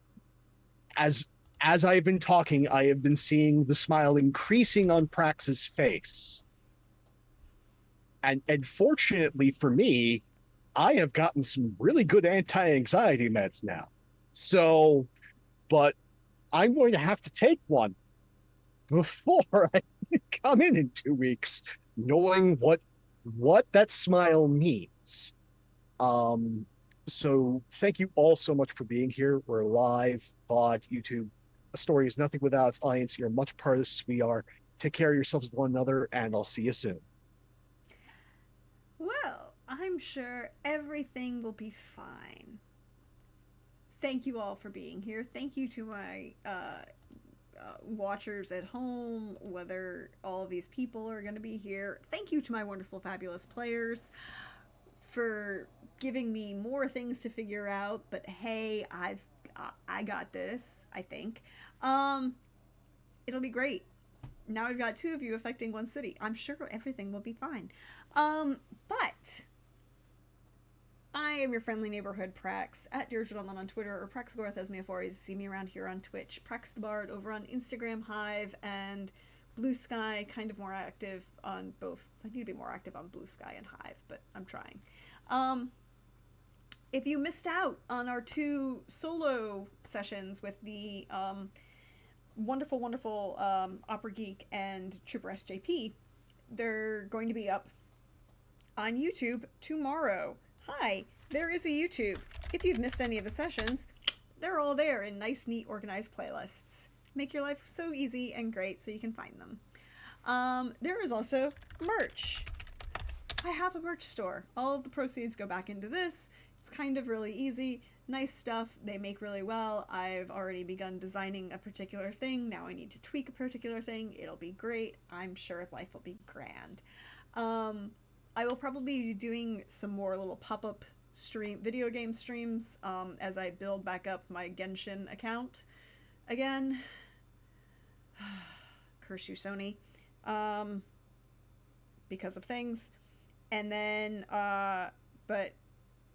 as as I've been talking, I have been seeing the smile increasing on Prax's face. And fortunately for me, I have gotten some really good anti-anxiety meds now. So, but I'm going to have to take one before I come in 2 weeks, knowing what that smile means. Um, so thank you all so much for being here. We're live, VOD, YouTube. A story is nothing without its audience. You're much part of this as we are. Take care of yourselves with one another, and I'll see you soon. Well, I'm sure everything will be fine. Thank you all for being here. Thank you to my watchers at home, whether all of these people are going to be here. Thank you to my wonderful, fabulous players for giving me more things to figure out. But hey, I got this. I think it'll be great. Now we've got two of you affecting one city. I'm sure everything will be fine. But I am your friendly neighborhood Prax at Dear Gentleman on Twitter, or Praxagorth as Meophores. See me around here on Twitch. Prax the Bard over on Instagram, Hive, and Blue Sky. Kind of more active on both. I need to be more active on Blue Sky and Hive, but I'm trying. If you missed out on our 2 solo sessions with the wonderful, wonderful Opera Geek and Trooper SJP, they're going to be up on YouTube tomorrow. Hi, there is a YouTube. If you've missed any of the sessions, they're all there in nice, neat, organized playlists. Make your life so easy and great so you can find them. There is also merch. I have a merch store. All of the proceeds go back into this. It's kind of really easy. Nice stuff. They make really well. I've already begun designing a particular thing. Now I need to tweak a particular thing. It'll be great. I'm sure life will be grand. I will probably be doing some more little pop-up video game streams as I build back up my Genshin account again. Curse you, Sony. Because of things. And then, but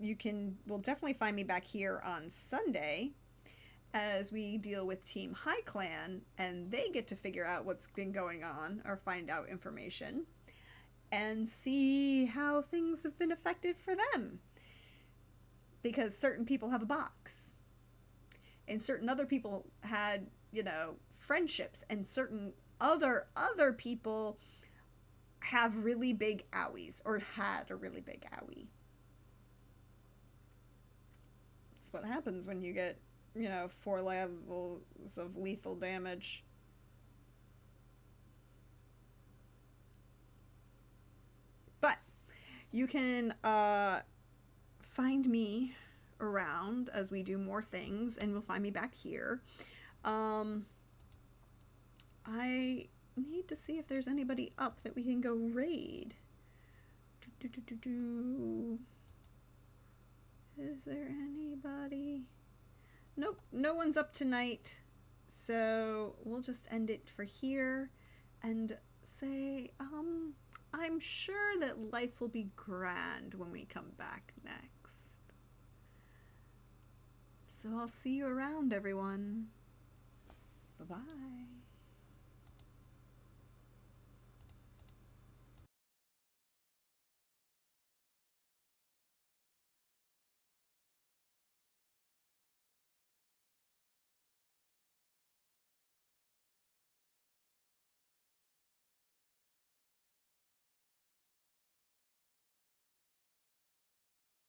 will definitely find me back here on Sunday as we deal with Team High Clan, and they get to figure out what's been going on or find out information and see how things have been affected for them. Because certain people have a box, and certain other people had, friendships, and certain other people have really big owies or had a really big owie. It's what happens when you get, 4 levels of lethal damage. But you can find me around as we do more things, and you'll find me back here. I need to see if there's anybody up that we can go raid. Is there anybody? Nope, no one's up tonight. So we'll just end it for here and say, I'm sure that life will be grand when we come back next. So I'll see you around, everyone. Bye-bye.